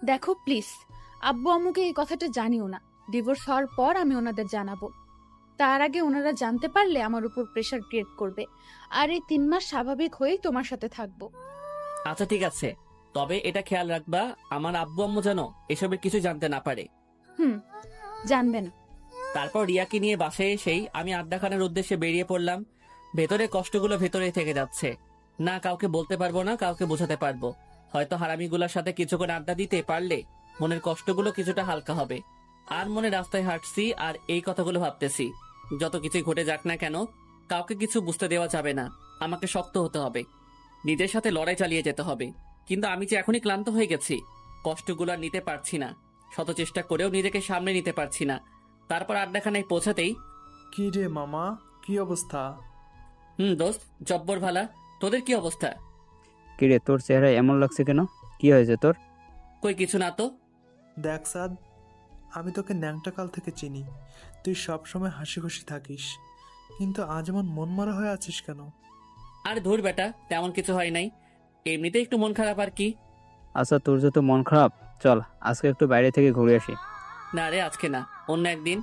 দেখো প্লিজ, আব্বু আম্মুকে এই কথাটা জানিও না। ডিভোর্স হওয়ার পর আমি ওনাদের জানাবো। তার আগে ওনারা জানতে পারলে আমার উপর প্রেশার ক্রিয়েট করবে। আর এই 3 মাস স্বাভাবিক হয়েই তোমার সাথে থাকবো। আচ্ছা ঠিক আছে, তবে এটা খেয়াল রাখবা আমার আব্বু আম্মু যেন এসবের কিছু জানতে না পারে। জানবে না। তারপর রিয়াকে নিয়ে বাসায় এসেই আমি আড্ডাখানার উদ্দেশ্যে বেরিয়ে পড়লাম। ভেতরে কষ্টগুলো ভেতরেই থেকে যাচ্ছে, না কাউকে বলতে পারবো না কাউকে বোঝাতে পারবো। হয়তো হারামিগুলোর সাথে কিছুক্ষণ আড্ডা দিতে পারলে মনের কষ্টগুলো কিছুটা হালকা হবে। আর মনে রাস্তায় হাঁটছি আর এই কথাগুলো ভাবতেছি, যত কিছুই ঘটে যাক না কেন কাউকে কিছু বুঝতে দেওয়া যাবে না। আমাকে শক্ত হতে হবে, নিজের সাথে লড়াই চালিয়ে যেতে হবে। কিন্তু আমি যে এখনই ক্লান্ত হয়ে গেছি, কষ্টগুলো আর নিতে পারছি না, শত চেষ্টা করেও নিজেকে সামনে নিতে পারছি না। তারপর আড্ডাখানায় পৌঁছাতেই, কি রে মামা, কি অবস্থা? দোস্ত, জব্বর ভালা। তোদের কি অবস্থা? কিরে, তোর চেহারা এমন লাগছে কেন? কি হয়েছে তোর? কই কিছু না তো। দেখ সাদ, আমি তোকে ন্যাংটা কাল থেকে চিনি। তুই সবসময় হাসি খুশি থাকিস, কিন্তু আজ এমন মন মরা হয়ে আছিস কেন? আর ধুর বেটা, তেমন কিছু হয় নাই, এমনিতে একটু মন খারাপ আর কি। আচ্ছা, তোর যত মন খারাপ, চল আজকে একটু বাইরে থেকে ঘুরে আসি। না রে, আজকে না, অন্য একদিন।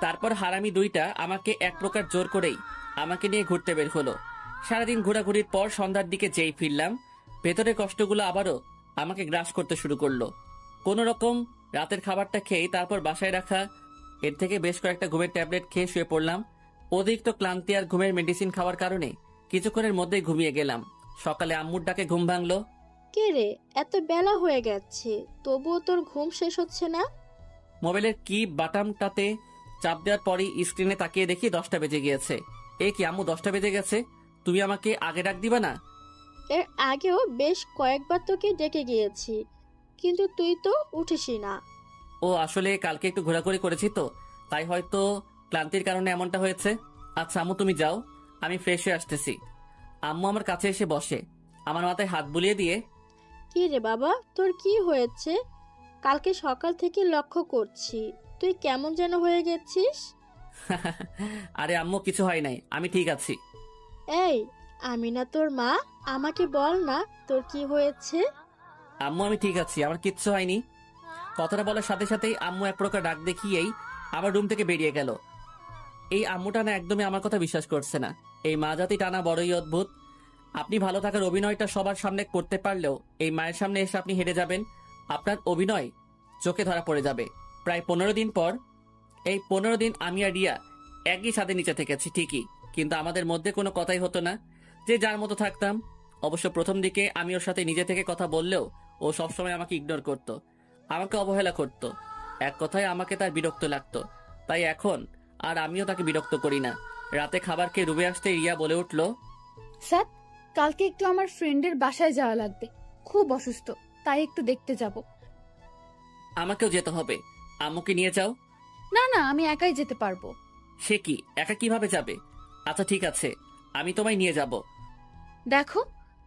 তারপর হারামি দুইটা আমাকে এক প্রকার জোর করেই আমাকে নিয়ে ঘুরতে বের হলো। সারাদিন ঘোরাঘুরির পর সন্ধ্যার দিকে যেই ফিরলাম, ভেতরের কষ্টগুলো আবারও আমাকে গ্রাস করতে শুরু করলো। কোনো রকম রাতের খাবারটা খেয়ে তারপর বাসায় রাখা এর থেকে বেশ কয়েকটা ঘুমের ট্যাবলেট খেয়ে শুয়ে পড়লাম। অতিরিক্ত ক্লান্তি আর ঘুমের মেডিসিন খাওয়ার কারণে কিছুক্ষণের মধ্যেই ঘুমিয়ে গেলাম। সকালে আম্মুর ডাকে ঘুম ভাঙলো। কে রে, এত বেলা হয়ে গেছে, তবুও তোর ঘুম শেষ হচ্ছে না? মোবাইলের কি বাটামটাতে চাপ দেওয়ার পরই স্ক্রিনে তাকিয়ে দেখি 10টা বেজে গিয়েছে। এ কি আম্মু, 10টা বেজে গেছে? তুমি আমাকে আগে ডাক দিবা না? এর আগেও বেশ কয়েকবার তোকে ডেকে গিয়েছি, কিন্তু তুই তো উঠিসই না। ও আসলে কালকে একটু ঘোরাঘুরি করেছি তো, তাই হয়তো ক্লান্তির কারণে এমনটা হয়েছে। আচ্ছা আম্মু, তুমি যাও, আমি ফ্রেশ হয়ে আসতেছি। আম্মু আমার কাছে এসে বসে, আমার মাথায় হাত বুলিয়ে দিয়ে, কি রে বাবা, তোর কি হয়েছে? কালকে সকাল থেকে লক্ষ্য করছি তুই কেমন যেন হয়ে গেছিস। আরে আম্মু, কিছু হয় নাই, আমি ঠিক আছি। এই, আমি না তোর মা, আমাকে বল না তোর কি হয়েছে। আম্মু, আমি ঠিক আছি, আমার কিচ্ছু হয়নি। কথাটা বলার সাথে সাথেই আম্মু এক প্রকার ডাক দেখিয়েই আমার রুম থেকে বেরিয়ে গেল। এই আম্মুটা না একদমই আমার কথা বিশ্বাস করছে না। এই মা জাতি টানা বড়ই অদ্ভুত। আপনি ভালো থাকার অভিনয়টা সবার সামনে করতে পারলেও এই মায়ের সামনে এসে আপনি হেরে যাবেন, আপনার অভিনয় চোখে ধরা পড়ে যাবে। প্রায় 15 দিন পর, এই 15 দিন আমি আর রিয়া একই ছাদের নিচে থেকেছি ঠিকই, কিন্তু আমাদের মধ্যে কোনো কথাই হতো না, যে যার মতো থাকতাম। অবশ্য প্রথম দিকে আমি ওর সাথে নিজে থেকে কথা বললেও ও সবসময় আমাকে ইগনোর করত, আমাকে অবহেলা করত। এক কথায় আমাকে তার বিরক্ত লাগতো। তাই এখন আর আমিও তাকে বিরক্ত করি না। রাতে খাবার খেয়ে রুমে আসতে রিয়া বলে উঠল, স্যার, কালকে একটু আমার ফ্রেন্ডের বাসায় যাওয়া লাগবে, খুব অসুস্থ, তাই একটু দেখতে যাব। আমাকেও যেতে হবে, আম্মুকে নিয়ে যাও। না না, আমি একাই যেতে পারবো। সে কি, একা কিভাবে যাবে? আচ্ছা ঠিক আছে, আমি তোমায় নিয়ে যাব। দেখো,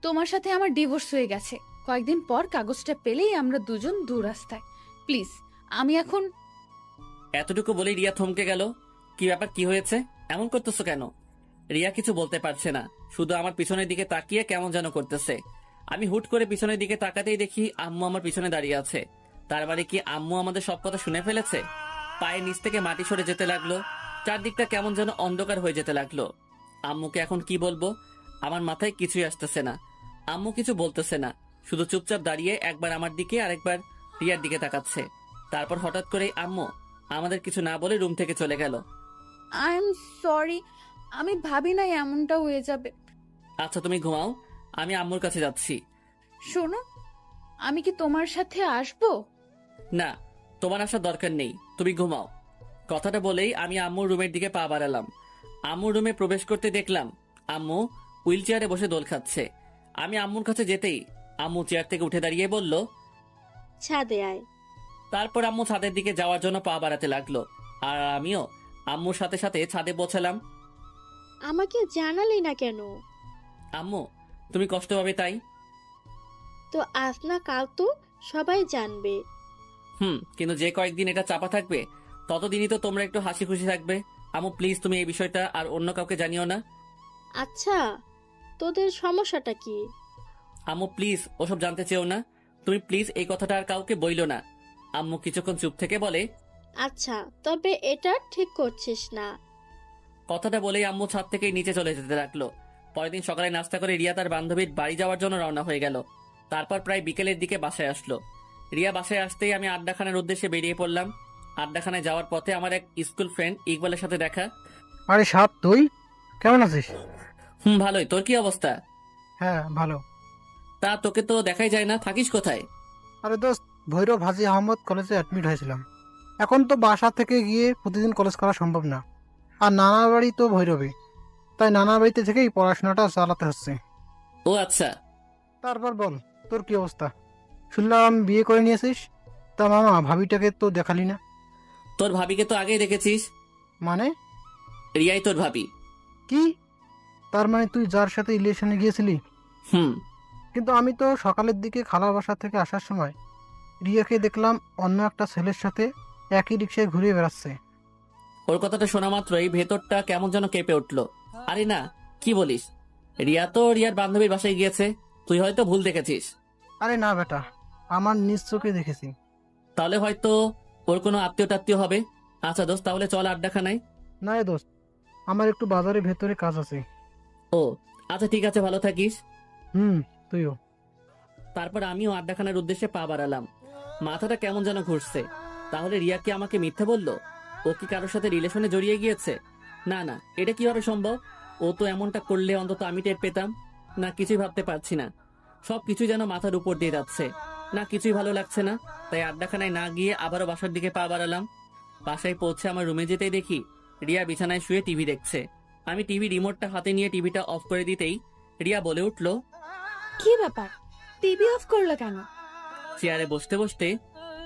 তোমার সাথে আমার ডিভোর্স হয়ে গেছে, কয়েকদিন পর কাগজটা পেলেই আমরা দুজন দু রাস্তায়। প্লিজ, আমি এখন। এতটুকু বলে রিয়া থমকে গেল। কি ব্যাপার, কি হয়েছে, এমন করতেছো কেন? রিয়া কিছু বলতে পারছে না, শুধু আমার পিছনের দিকে তাকিয়ে কেমন যেন করতেছে। আমি হুট করে পিছনের দিকে তাকাতেই দেখি আম্মু আমার পিছনে দাঁড়িয়ে আছে। তার মানে কি আম্মু আমাদের সব কথা শুনে ফেলেছে? পায়ের নিচ থেকে মাটি সরে যেতে লাগলো, চারদিকটা কেমন যেন অন্ধকার হয়ে যেতে লাগলো। আম্মুকে এখন কি বলবো, আমার মাথায় কিছুই আসতেছে না। আম্মু কিছু বলতেছে না, শুধু চুপচাপ দাঁড়িয়ে একবার আমার দিকে আর একবার রিয়ার দিকে তাকাচ্ছে। তারপর হঠাৎ করেই আম্মু আমাদের কিছু না বলে রুম থেকে চলে গেল। আই এম সরি, আমি ভাবি না এমনটা হয়ে যাবে। আচ্ছা তুমি ঘুমাও, আমি আম্মুর কাছে যাচ্ছি। শোনো, আমি কি তোমার সাথে আসবো? না, তোমার আসার দরকার নেই, তুমি ঘুমাও। কথাটা বলেই আমি আম্মুর রুমের দিকে পা বাড়ালাম। আম্মুর রুমে প্রবেশ করতে দেখলাম আম্মু হুইল চেয়ারে বসে দোল খাচ্ছে। আমি আম্মুর কাছে যেতেই আম্মু চেয়ার থেকে উঠে দাঁড়িয়ে বলল, ছাদে আয়। তারপর আম্মু ছাদের দিকে যাওয়ার জন্য পা বাড়াতে লাগলো, আর আমিও আম্মুর সাথে সাথে ছাদে পৌঁছালাম। আমাকে জানালি না কেন? আম্মু, তুমি কষ্ট পাবে তাই। তো আজ না কাল তো সবাই জানবে। কিন্তু যে কয়েকদিন এটা চাপা থাকবে ততদিনই তো তোমরা একটু হাসি খুশি থাকবে। আম্মু প্লিজ, তুমি এই বিষয়টা আর অন্য কাউকে জানিও না। আচ্ছা, তোদের সমস্যাটা কি? আম্মু প্লিজ, ওসব জানতে চেও না। তুমি প্লিজ এই কথাটা আর কাউকে বইলো না। আম্মু কিছুক্ষণ চুপ থেকে বলে, আচ্ছা, তবে এটা ঠিক করছিস না। কথাটা বলেই আম্মু ছাদ থেকে নিচে চলে যেতে লাগলো। পরের দিন সকালে নাস্তা করে রিয়া তার বান্ধবীর বাড়ি যাওয়ার জন্য রওনা হয়ে গেল। তারপর প্রায় বিকেলের দিকে বাসায় আসলো। রিয়া বাসায় আসতেই আমি আড্ডাখানার উদ্দেশ্যে বেরিয়ে পড়লাম। আড্ডাখানায় যাওয়ার পথে আমার এক স্কুল ফ্রেন্ড ইকবালের সাথে দেখা। আরে সাত, তুই কেমন আছিস? ভালোই, তোর কি অবস্থা? হ্যাঁ ভালো। তা তোকে তো দেখাই যায় না, থাকিস কোথায়? আরে দোস্ত, ভৈরব হাজী আহমদ কলেজে অ্যাডমিট হয়েছিলাম। এখন তো বাসা থেকে গিয়ে প্রতিদিন কলেজ করা সম্ভব না, আর নানার বাড়ি তো ভৈরবে। তাই নানা বাড়িতে থেকেই পড়াশোনাটা চালাতে হচ্ছে। ও আচ্ছা। তারপর বল, তোর কি অবস্থা? শুনলাম বিয়ে করে নিয়েছিস। তা মামা, ভাবিটাকে তো দেখালি না। তোর ভাবিকে তো আগেই দেখেছিস। মানে? রিয়াই তোর ভাবি। কি? তার মানে তুই যার সাথে রিলেশনে গিয়েছিলি? হুম। কিন্তু আমি তো সকালের দিকে খালার বাসা থেকে আসার সময় রিয়াকে দেখলাম অন্য একটা ছেলের সাথে একই রিক্সায় ঘুরে বেড়াচ্ছে। ওর কথাটা শোনা মাত্রই ভেতরটা কেমন যেন কেঁপে উঠলো। আরে না, কি বলিস? রিয়া তো রিয়ার বান্ধবীর বাসায় গিয়েছে। তুই হয়তো ভুল দেখেছিস। আরে না বেটা, আমার নিজ চোখে দেখেছি। তাহলে হয়তো ওর কোনো আত্মীয় টাত্মীয় হবে। আচ্ছা দোস্ত, তাহলে চল আড্ডাখানায়। না রে দোস্ত, আমার একটু বাজারে ভেতরে কাজ আছে। ও আচ্ছা, ঠিক আছে, ভালো থাকিস। তুইও। তারপর আমিও আড্ডাখানার উদ্দেশ্যে পা বাড়ালাম। মাথাটা কেমন যেন ঘুরছে। তাহলে রিয়া কি আমাকে মিথ্যে বললো? ও কি কারোর সাথে রিলেশনে জড়িয়ে গিয়েছে? না না, এটা কিভাবে সম্ভব? ও তো এমনটা করলে অন্তত আমি টের পেতাম না। কিছুই ভাবতে পারছি না। সবকিছু যেন মাথার উপর দিয়ে যাচ্ছে না, কিছুই ভালো লাগছে না। তাই আড্ডাখানায় না গিয়ে আবারও বাসার দিকে পা বাড়ালাম। বাসায় পৌঁছে আমার রুমে যেতেই দেখি রিয়া বিছানায় শুয়ে টিভি দেখছে। আমি টিভি রিমোটটা হাতে নিয়ে টিভিটা অফ করে দিতেই রিয়া বলে উঠলো, কি ব্যাপার, টিভি অফ করলো কেন? চেয়ারে বসতে বসতে,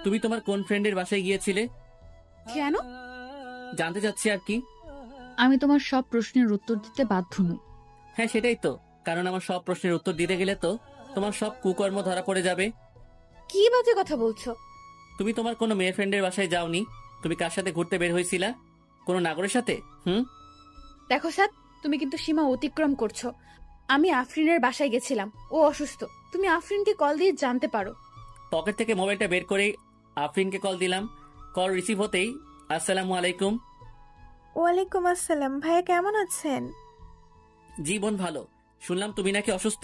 তুমি তোমার কোন ফ্রেন্ডের বাসায় গিয়েছিলে? কেন? জানতে চাচ্ছি আর কি। আমি তোমার সব প্রশ্নের উত্তর দিতে বাধ্য নই। হ্যাঁ সেটাই তো, কারণ আমার সব প্রশ্নের উত্তর দিতে গেলে তো তোমার সব কুকর্ম ধরা পড়ে যাবে। কি বাজে কথা বলছো? তুমি তোমার কোনো মেয়ে ফ্রেন্ডের বাসায় যাওনি। তুমি কার সাথে ঘুরতে বের হয়েছিলা? কোনো নাগরের সাথে? দেখো সাদ, তুমি কিন্তু সীমা অতিক্রম করছো। আমি আফরিনের বাসায় গেছিলাম, ও অসুস্থ। তুমি আফরিনকে কল দিয়ে জানতে পারো। পকেট থেকে মোবাইলটা বের করে আফরিনকে কল দিলাম। কল রিসিভ হতেই, আসসালামু আলাইকুম। ওয়ালাইকুম আসসালাম। ভাইয়া কেমন আছেন? জি বোন, ভালো। শুনলাম তুমি নাকি অসুস্থ।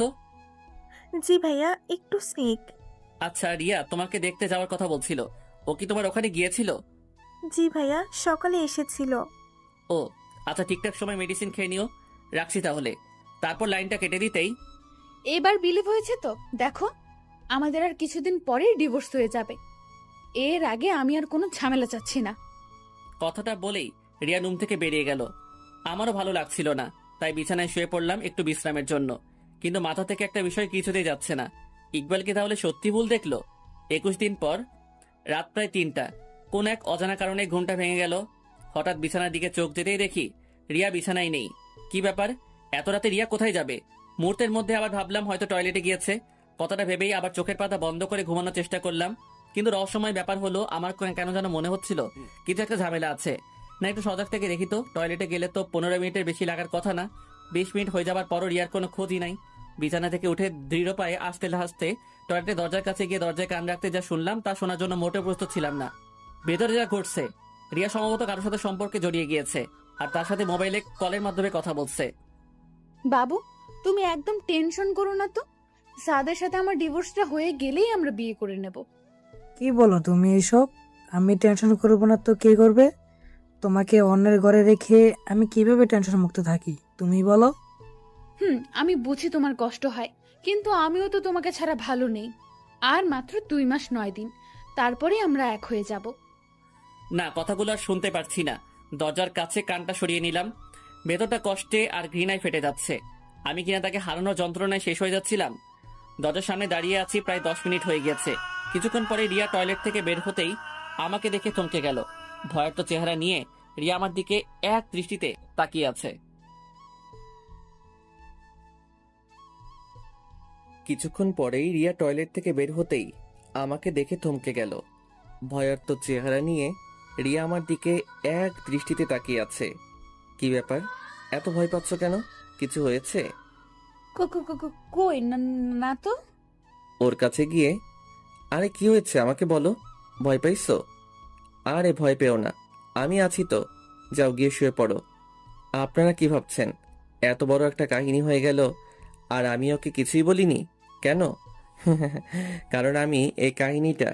জি ভাইয়া, একটু সিক। আচ্ছা, রিয়া তোমাকে দেখতে যাওয়ার কথা বলছিল। ও কি তোমার ওখানে গিয়েছিল? জি ভাইয়া, সকালে এসেছিল। ও আচ্ছা, ঠিকঠাক সময় মেডিসিন খেয়ে নিও। রাখছি তাহলে। তারপর লাইনটা কেটে দিতেই, এবার বিলিভ হয়েছে তো? দেখো, আমাদের আর কিছুদিন পরেই ডিভোর্স হয়ে যাবে। এর আগে আমি আর কোনো ঝামেলা চাচ্ছি না। কথাটা বলেই রিয়া রুম থেকে বেরিয়ে গেল। আমারও ভালো লাগছিল না, তাই বিছানায় শুয়ে পড়লাম একটু বিশ্রামের জন্য। কিন্তু মাথা থেকে একটা বিষয় কিছুতেই যাচ্ছে না। ইকবাল কি তাহলে সত্যি ভুল দেখলো? 21 দিন পর, রাত প্রায় 3টা, কোন এক অজানা কারণে ঘুমটা ভেঙে গেল। হঠাৎ বিছানার দিকে চোখ যেতেই দেখি রিয়া বিছানায় নেই। কি ব্যাপার, এত রাতে রিয়া কোথায় যাবে? মুহূর্তের মধ্যে আবার ভাবলাম হয়তো টয়লেটে গিয়েছে। কথাটা ভেবেই আবার চোখের পাতা বন্ধ করে ঘুমানোর চেষ্টা করলাম। কিন্তু রহস্যময় ব্যাপার হলো, আমার কেন যেন মনে হচ্ছিল কিছু একটা ঝামেলা আছে। না, একটু সজাগ থেকে দেখি তো। টয়লেটে গেলে তো 15 মিনিটের বেশি লাগার কথা না। 20 মিনিট হয়ে যাবার পরও রিয়ার কোনো খোঁজই নাই। বিছানা থেকে উঠে দৃঢ় পায়ে আস্তে হাসতে টয়লেটের দরজার কাছে গিয়ে দরজায় কান রাখতে যা শুনলাম তা শোনার জন্য মোটেও প্রস্তুত ছিলাম না। ভেতরে যা ঘটছে, রিয়া সম্ভবত কারোর সাথে সম্পর্কে জড়িয়ে গিয়েছে, আর তার সাথে মোবাইলে কলের মাধ্যমে কথা বলছে। বাবু, তুমি একদম টেনশন করো না তো। সাদের সাথে আমার ডিভোর্সটা হয়ে গেলেই আমরা বিয়ে করে নেব। কি বলো তুমি এইসব? আমি টেনশন করবো না তো কে করবে? তোমাকে অন্যের ঘরে রেখে আমি কিভাবে টেনশন মুক্ত থাকি তুমি বলো? আমি বুঝি তোমার কষ্ট হয়, কিন্তু আমিও তো তোমাকে ছাড়া ভালো নেই। আর মাত্র 2 মাস 9 দিন, তারপরেই আমরা এক হয়ে যাব। না, কথাগুলো আর শুনতে পারছি না। দরজার কাছে কানটা সরিয়ে নিলাম। ভেতরটা কষ্টে আর ঘৃণায় ফেটে যাচ্ছে। আমি কিনা তাকে হারানোর যন্ত্রণায় শেষ হয়ে যাচ্ছিলাম। দরজার সামনে দাঁড়িয়ে আছি, প্রায় 10 মিনিট হয়ে গেছে। কিছুক্ষণ পরে রিয়া টয়লেট থেকে বের হতেই আমাকে দেখে থমকে গেল। ভয়ার্ত চেহারা নিয়ে রিয়া আমার দিকে এক দৃষ্টিতে তাকিয়ে আছে। কিছুক্ষণ পরেই রিয়া টয়লেট থেকে বের হতেই আমাকে দেখে থমকে গেল। ভয়ার্ত চেহারা নিয়ে রিয়া আমার দিকে এক দৃষ্টিতে তাকিয়ে আছে। কি ব্যাপার, এত ভয় পাচ্ছ কেন? কিছু হয়েছে? কই না তো। ওর কাছে গিয়ে, আরে কি হয়েছে আমাকে বলো, ভয় পাইছো? আরে ভয় পেও না, আমি আছি তো, যাও গিয়ে শুয়ে পড়ো। আপনারা কি ভাবছেন এত বড় একটা কাহিনী হয়ে গেল আর আমি ওকে কিছুই বলিনি? কেন? কারণ আমি এই কাহিনীটা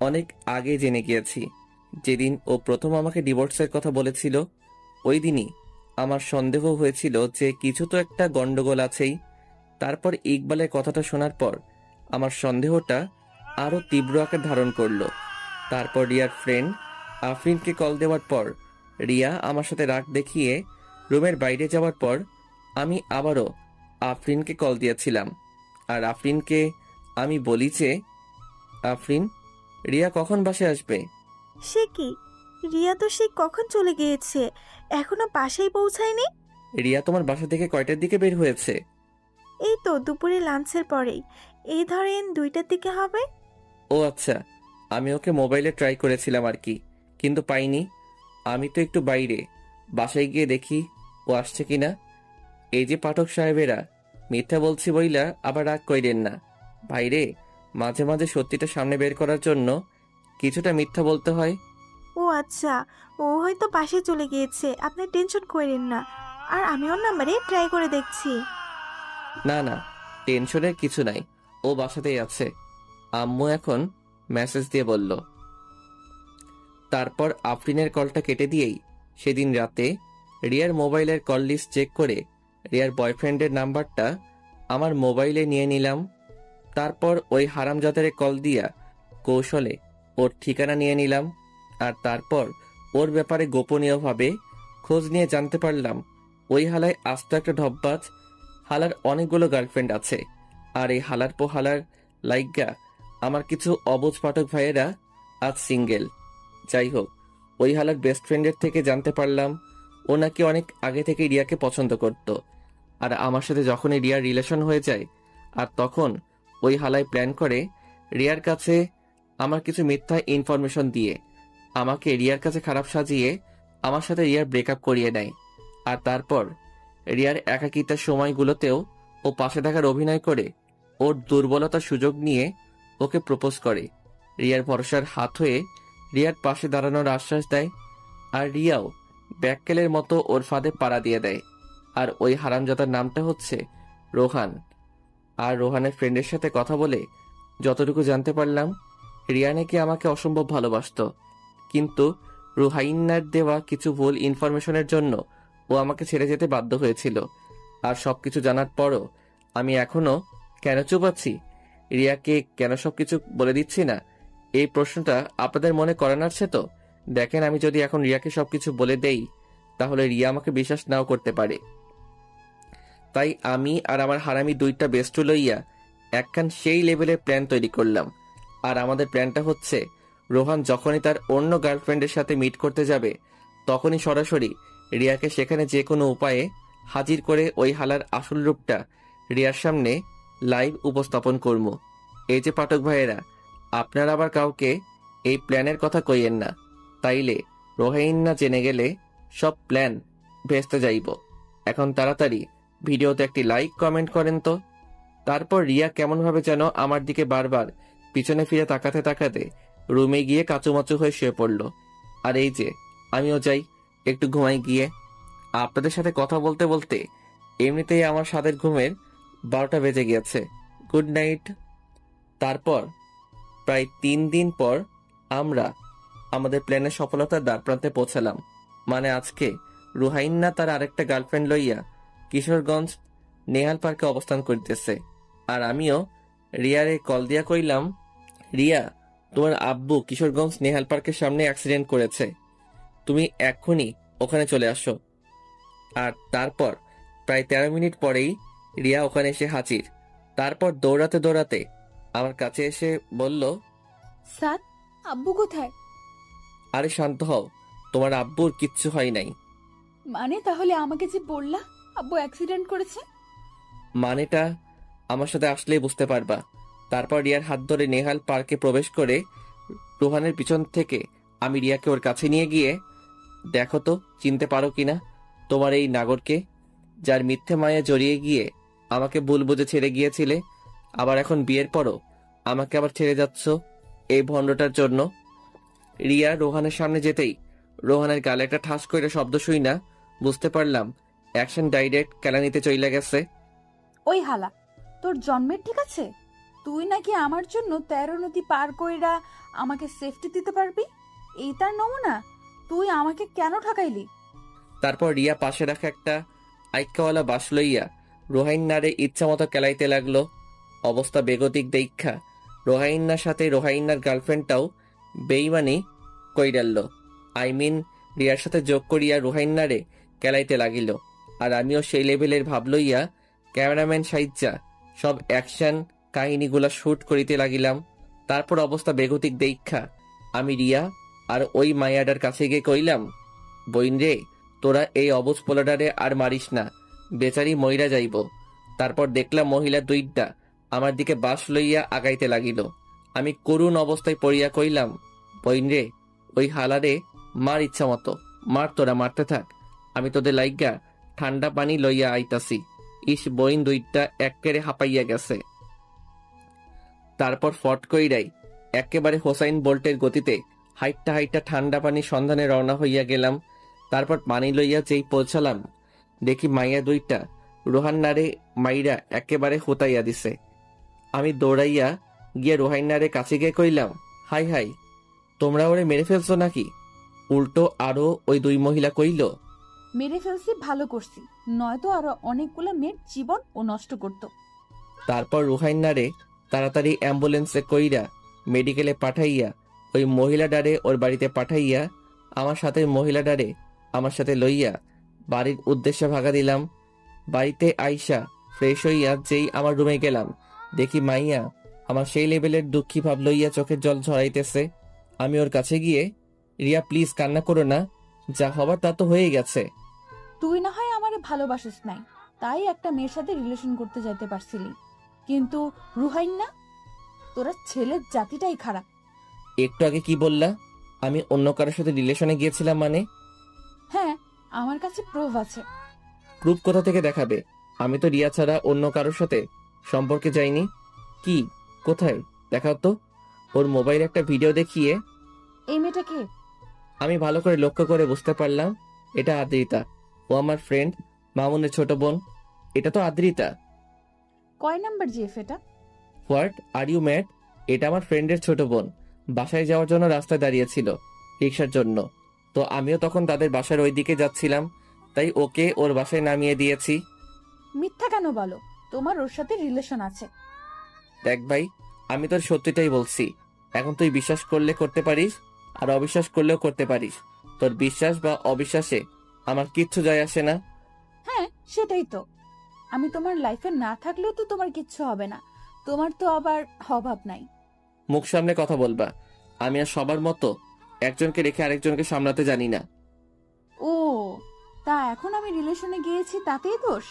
অনেক আগে জেনে গিয়েছি। যেদিন ও প্রথম আমাকে ডিভোর্সের কথা বলেছিল, ওই দিনই আমার সন্দেহ হয়েছিল যে কিছু তো একটা গন্ডগোল আছেই। তারপর ইকবালের কথাটা শোনার পর আমার সন্দেহটা আরো তীব্র আকার ধারণ করলো। তারপর রিয়ার ফ্রেন্ড আফরিনকে কল দেওয়ার পর রিয়া আমার সাথে রাগ দেখিয়ে রুমের বাইরে যাওয়ার পর আমি আবারও আফরিনকে কল দিয়েছিলাম। আর আফরিনকে আমি বলি যে, আফরিন, রিয়া কখন বাসায় আসবে? সে কি, রিয়া তো সে কখন চলে গিয়েছে, এখনো বাসায় পৌঁছায়নি। রিয়া তোমার বাসা থেকে কয়টার দিকে বের হয়েছে? এই তো দুপুরে লাঞ্চের পরেই, এই ধরেন 2টার দিকে হবে। ও আচ্ছা, আমি ওকে মোবাইলে ট্রাই করেছিলাম আর কি, কিন্তু পাইনি। আমি তো একটু বাইরে, বাসায় গিয়ে দেখি ও আসছে কিনা। এই যে পাঠক সাহেবেরা, মিথ্যা বলছি বইলা আবার রাগ কইরেন না। ভাইরে, মাঝে মাঝে সত্যিটা সামনে বের করার জন্য কিছুটা মিথ্যা বলতে হয়। ও আচ্ছা, ও হয়তো বাসায় চলে গিয়েছে, আপনি টেনশন করেন না। আর আমি ওর নাম্বারে ট্রাই করে দেখছি। না না, টেনশনের কিছু নাই, ও বাসাতেই আছে। আম্মু এখন মেসেজ দিয়ে বলল। তারপর আফরিনের কলটা কেটে দিয়েই সেদিন রাতে রিয়ার মোবাইলের কল লিস্ট চেক করে রিয়ার বয়ফ্রেন্ডের নাম্বারটা আমার মোবাইলে নিয়ে নিলাম। তারপর ওই হারামজাদারে কল দিয়া কৌশলে ওর ঠিকানা নিয়ে নিলাম। আর তারপর ওর ব্যাপারে গোপনীয়ভাবে খোঁজ নিয়ে জানতে পারলাম ওই হালায় আস্ত একটা ঢপবাজ। হালার অনেকগুলো গার্লফ্রেন্ড আছে। আর এই হালার পো হালার লাইগা আমার কিছু অবুঝ পাঠক ভাইয়েরা আজ সিঙ্গেল। যাই হোক, ওই হালার বেস্ট ফ্রেন্ডের থেকে জানতে পারলাম ও নাকি অনেক আগে থেকে রিয়াকে পছন্দ করত। আর আমার সাথে যখনই রিয়ার রিলেশন হয়ে যায়, আর তখন ওই হালায় প্ল্যান করে রিয়ার কাছে আমার কিছু মিথ্যা ইনফরমেশন দিয়ে আমাকে রিয়ার কাছে খারাপ সাজিয়ে আমার সাথে রিয়ার ব্রেকআপ করিয়ে নেয়। আর তারপর রিয়ার একাকিতার সময়গুলোতেও ও পাশে থাকার অভিনয় করে ওর দুর্বলতার সুযোগ নিয়ে ওকে প্রপোজ করে। রিয়ার ভরসার হাত হয়ে রিয়ার পাশে দাঁড়ানোর আশ্বাস দেয়। আর রিয়াও ব্যাককেলের মতো ওর ফাঁদে পাড়া দিয়ে দেয়। আর ওই হারামজাদার নামটা হচ্ছে রোহান। আর রোহানের ফ্রেন্ডের সাথে কথা বলে যতটুকু জানতে পারলাম, রিয়া নাকি আমাকে অসম্ভব ভালোবাসতো, কিন্তু রুহাইন্নার দেওয়া কিছু ভুল ইনফরমেশনের জন্য ও আমাকে ছেড়ে যেতে বাধ্য হয়েছিল। আর সবকিছু জানার পরও আমি এখনো কেন চুপ আছি, রিয়াকে কেন সবকিছু বলে দিচ্ছি না, এই প্রশ্নটা আপনাদের মনে করান আসছে তো? দেখেন, আমি যদি এখন রিয়াকে সবকিছু বলে দেই তাহলে রিয়া আমাকে বিশ্বাস নাও করতে পারে। তাই আমি আর আমার হারামি দুইটা বেস্ট লইয়া একখান সেই লেভেলের প্ল্যান তৈরি করলাম। আর আমাদের প্ল্যানটা হচ্ছে, রোহান যখনই তার অন্য গার্লফ্রেন্ডের সাথে মিট করতে যাবে তখনই সরাসরি রিয়াকে সেখানে যে কোনো উপায়ে হাজির করে ওই হালার আসল রূপটা রিয়ার সামনে লাইভ উপস্থাপন করব। এই যে পাঠক ভাইয়েরা, আপনারা আবার কাউকে এই প্ল্যানের কথা কইয়েন না, তাইলে রোহাইন্না জেনে গেলে সব প্ল্যান ভেস্তে যাইব। এখন তাড়াতাড়ি ভিডিওতে একটি লাইক কমেন্ট করেন তো। তারপর রিয়া কেমনভাবে যেন আমার দিকে বারবার পিছনে ফিরে তাকাতে তাকাতে রুমে গিয়ে কাচুমাচু হয়ে শুয়ে পড়ল। আর এই যে আমিও যাই একটু ঘুমাই গিয়ে। আপনাদের সাথে কথা বলতে বলতে এমনিতেই আমার সাদের ঘুমের 12টা বেজে গিয়েছে। Good night. তারপর প্রায় 3 দিন পর আমরা আমাদের প্ল্যানের সফলতার দ্বারপ্রান্তে পৌঁছালাম। মানে আজকে রুহাইন্না তার আরেকটা গার্লফ্রেন্ড লইয়া কিশোরগঞ্জ নেহাল পার্কে অবস্থান করিতেছে। আর আমিও রিয়ারে কল দিয়া কইলাম, রিয়া, তোমার আব্বু কিশোরগঞ্জ নেহাল পার্কের সামনে অ্যাক্সিডেন্ট করেছে, তুমি এক্ষুনি ওখানে চলে আসো। আর তারপর প্রায় 13 মিনিট পরেই রিয়া ওখানে এসে হাজির। তারপর দৌড়াতে দৌড়াতে আমার কাছে এসে বলল, স্যার, আব্বু কোথায়? আরে শান্ত হও, তোমার আব্বুর কিচ্ছু হয় নাই। মানে তাহলে আমাকে যে বললা আব্বু অ্যাক্সিডেন্ট করেছে? মানেটা আমার সাথে আসলেই বুঝতে পারবা। তারপর রিয়ার হাত ধরে নেহাল পার্কে প্রবেশ করে রোহানের পিছন থেকে আমি রিয়াকে ওর কাছে নিয়ে গিয়ে, দেখো তো চিনতে পারো কিনা তোমার এই নাগরকে, যার মিথ্যে মায়া জড়িয়ে গিয়ে আমাকে ভুল বুঝে ছেড়ে গিয়েছিলে, আবার এখন বিয়ের পরও আমাকে আবার ছেড়ে যাচ্ছ এই ভণ্ডটার জন্য। রিয়া রোহানের সামনে যেতেই রোহানের গালে একটা ঠাস করে শব্দ শুই না বুঝতে পারলাম অ্যাকশন ডাইরেক্ট কেলানিতে চইলা গেছে। ওই হালা, তোর জন্মের ঠিক আছে? তুই নাকি আমার জন্য 13 নদী পার কইরা আমাকে সেফটি দিতে পারবি? এই তার নমুনা? তুই আমাকে কেন ঠকাইলি? তারপর রিয়া পাশে রাখা একটা আইক্কাওয়ালা বাস লইয়া রোহাইন্নারে ইচ্ছা মতো কেলাইতে লাগলো। অবস্থা বেগতিক দেখা রোহাইন্নার সাথে রোহাইন্নার গার্লফ্রেন্ডটাও বেইমানি কইরাল্লো। রিয়ার সাথে যোগ করিয়া রোহাইন্নারে কেলাইতে লাগিল। আর আমিও সেই লেভেলের ভাব লইয়া ক্যামেরাম্যান সাইজ্জা সব অ্যাকশন কাহিনীগুলা শুট করিতে লাগিলাম। তারপর অবস্থা বেগতিক দেখা আমি রিয়া আর ওই মায়াডার কাছে গিয়ে কইলাম, বইন রে, তোরা এই অবুজ পোলাডারে আর মারিস না, বেচারি মইরা যাইব। তারপর দেখলাম মহিলা দুইটা আমার দিকে বাঁশ লইয়া আগাইতে লাগিল। আমি করুণ অবস্থায় পড়িয়া কইলাম, বইন রে, ওই হালারে মার ইচ্ছা মতো মার, তোরা মারতে থাক, আমি তোদের লাইগা ঠান্ডা পানি লইয়া আইতাছি। ইস, বইন দুইটা এক্কেরে হাঁপাইয়া গেছে। তারপর ফট কইরাই একেবারে হোসাইন বোল্টের গতিতে হাইটটা হাইটটা ঠান্ডা পানির সন্ধানে রওনা হইয়া গেলাম। তারপর পানি লইয়া যেই পৌঁছালাম, দেখি মাইয়া দুইটা রোহান্নারে মাইরা একেবারে হুতাইয়া দিছে। আমি দৌড়াইয়া গিয়ে রোহান্নারে কাছে গিয়ে কইলাম, হাই হাই, তোমরা ওরে মেরে ফেলছো নাকি? উল্টো আরো ওই দুই মহিলা কইল, মেরে ফেলছি, ভালো করছি, নয়তো আরো অনেকগুলো মেয়ের জীবন ও নষ্ট করতো। তারপর রুহাইন্নারে তাড়াতাড়ি অ্যাম্বুলেন্সে কইরা মেডিকেলে পাঠাইয়া ওই মহিলাডারে ওর বাড়িতে পাঠাইয়া আমার সাথে মহিলাডারে আমার সাথে লইয়া বাড়ির উদ্দেশ্যে ভাগা দিলাম। বাড়িতে আইসা ফ্রেশ হইয়া যেই আমার রুমে গেলাম, দেখি মাইয়া আমার সেই লেভেলের দুঃখী ভাব লইয়া চোখের জল ঝরাইতেছে। আমি ওর কাছে গিয়ে, রিয়া প্লিজ কান্না করো না, যা হবার তা তো হয়ে গেছে। তুই না হয় আমারে ভালোবাসিস নাই, তাই একটা মেয়ের সাথে রিলেশন করতে যাইতে পারছিলি, কিন্তু রুহাইন না, তোরা ছেলের জাতিটাই খারাপ। একটু আগে কি বললা? আমি অন্য কারোর সাথে রিলেশনে গিয়েছিলাম মানে? হ্যাঁ, আমার কাছে প্রুফ আছে। প্রুফ কোথা থেকে দেখাবে? আমি তো রিয়া ছাড়া অন্য কারোর সাথে সম্পর্কে যাইনি। কি, কোথায় দেখাও তো। ওর মোবাইলে একটা ভিডিও দেখিয়ে। এই মেয়েটা কে? আমি ভালো করে লক্ষ্য করে বুঝতে পারলাম এটা আদ্রিতা। ও আমার ফ্রেন্ড মামুনের ছোট বোন। এটা তো আদ্রিতা। কয় নাম্বার জিএফ এটা? What are you mad? এটা আমার ফ্রেন্ডের ছোট বোন বাসায় যাওয়ার জন্য রাস্তায় দাঁড়িয়েছিল রিক্সার জন্য। তো আমিও তখন তাদের বাসার ওই দিকে যাচ্ছিলাম, তাই ওকে ওর বাসায় নামিয়ে দিয়েছি। মিথ্যা কেন বলো? তোমার ওর সাথে রিলেশন আছে। দেখ ভাই, আমি তোর সত্যিটাই বলছি। এখন তুই বিশ্বাস করলে করতে পারিস, আর অবিশ্বাস করলেও করতে পারিস। তোর বিশ্বাস বা অবিশ্বাসে আমার কিচ্ছু যায় আসে না। হ্যাঁ, সেটাই তো। আমি তোমার লাইফে না থাকলেও তো তোমার কিচ্ছু হবে না, তোমার তো আবার অভাব নাই। মুখ সামনে কথা বলবা। আমি আর সবার মতো একজনকে রেখে আরেকজনকে সামলাতে জানি না। ও, তা এখন আমি রিলেশনে গিয়েছি তাতেই দোষ?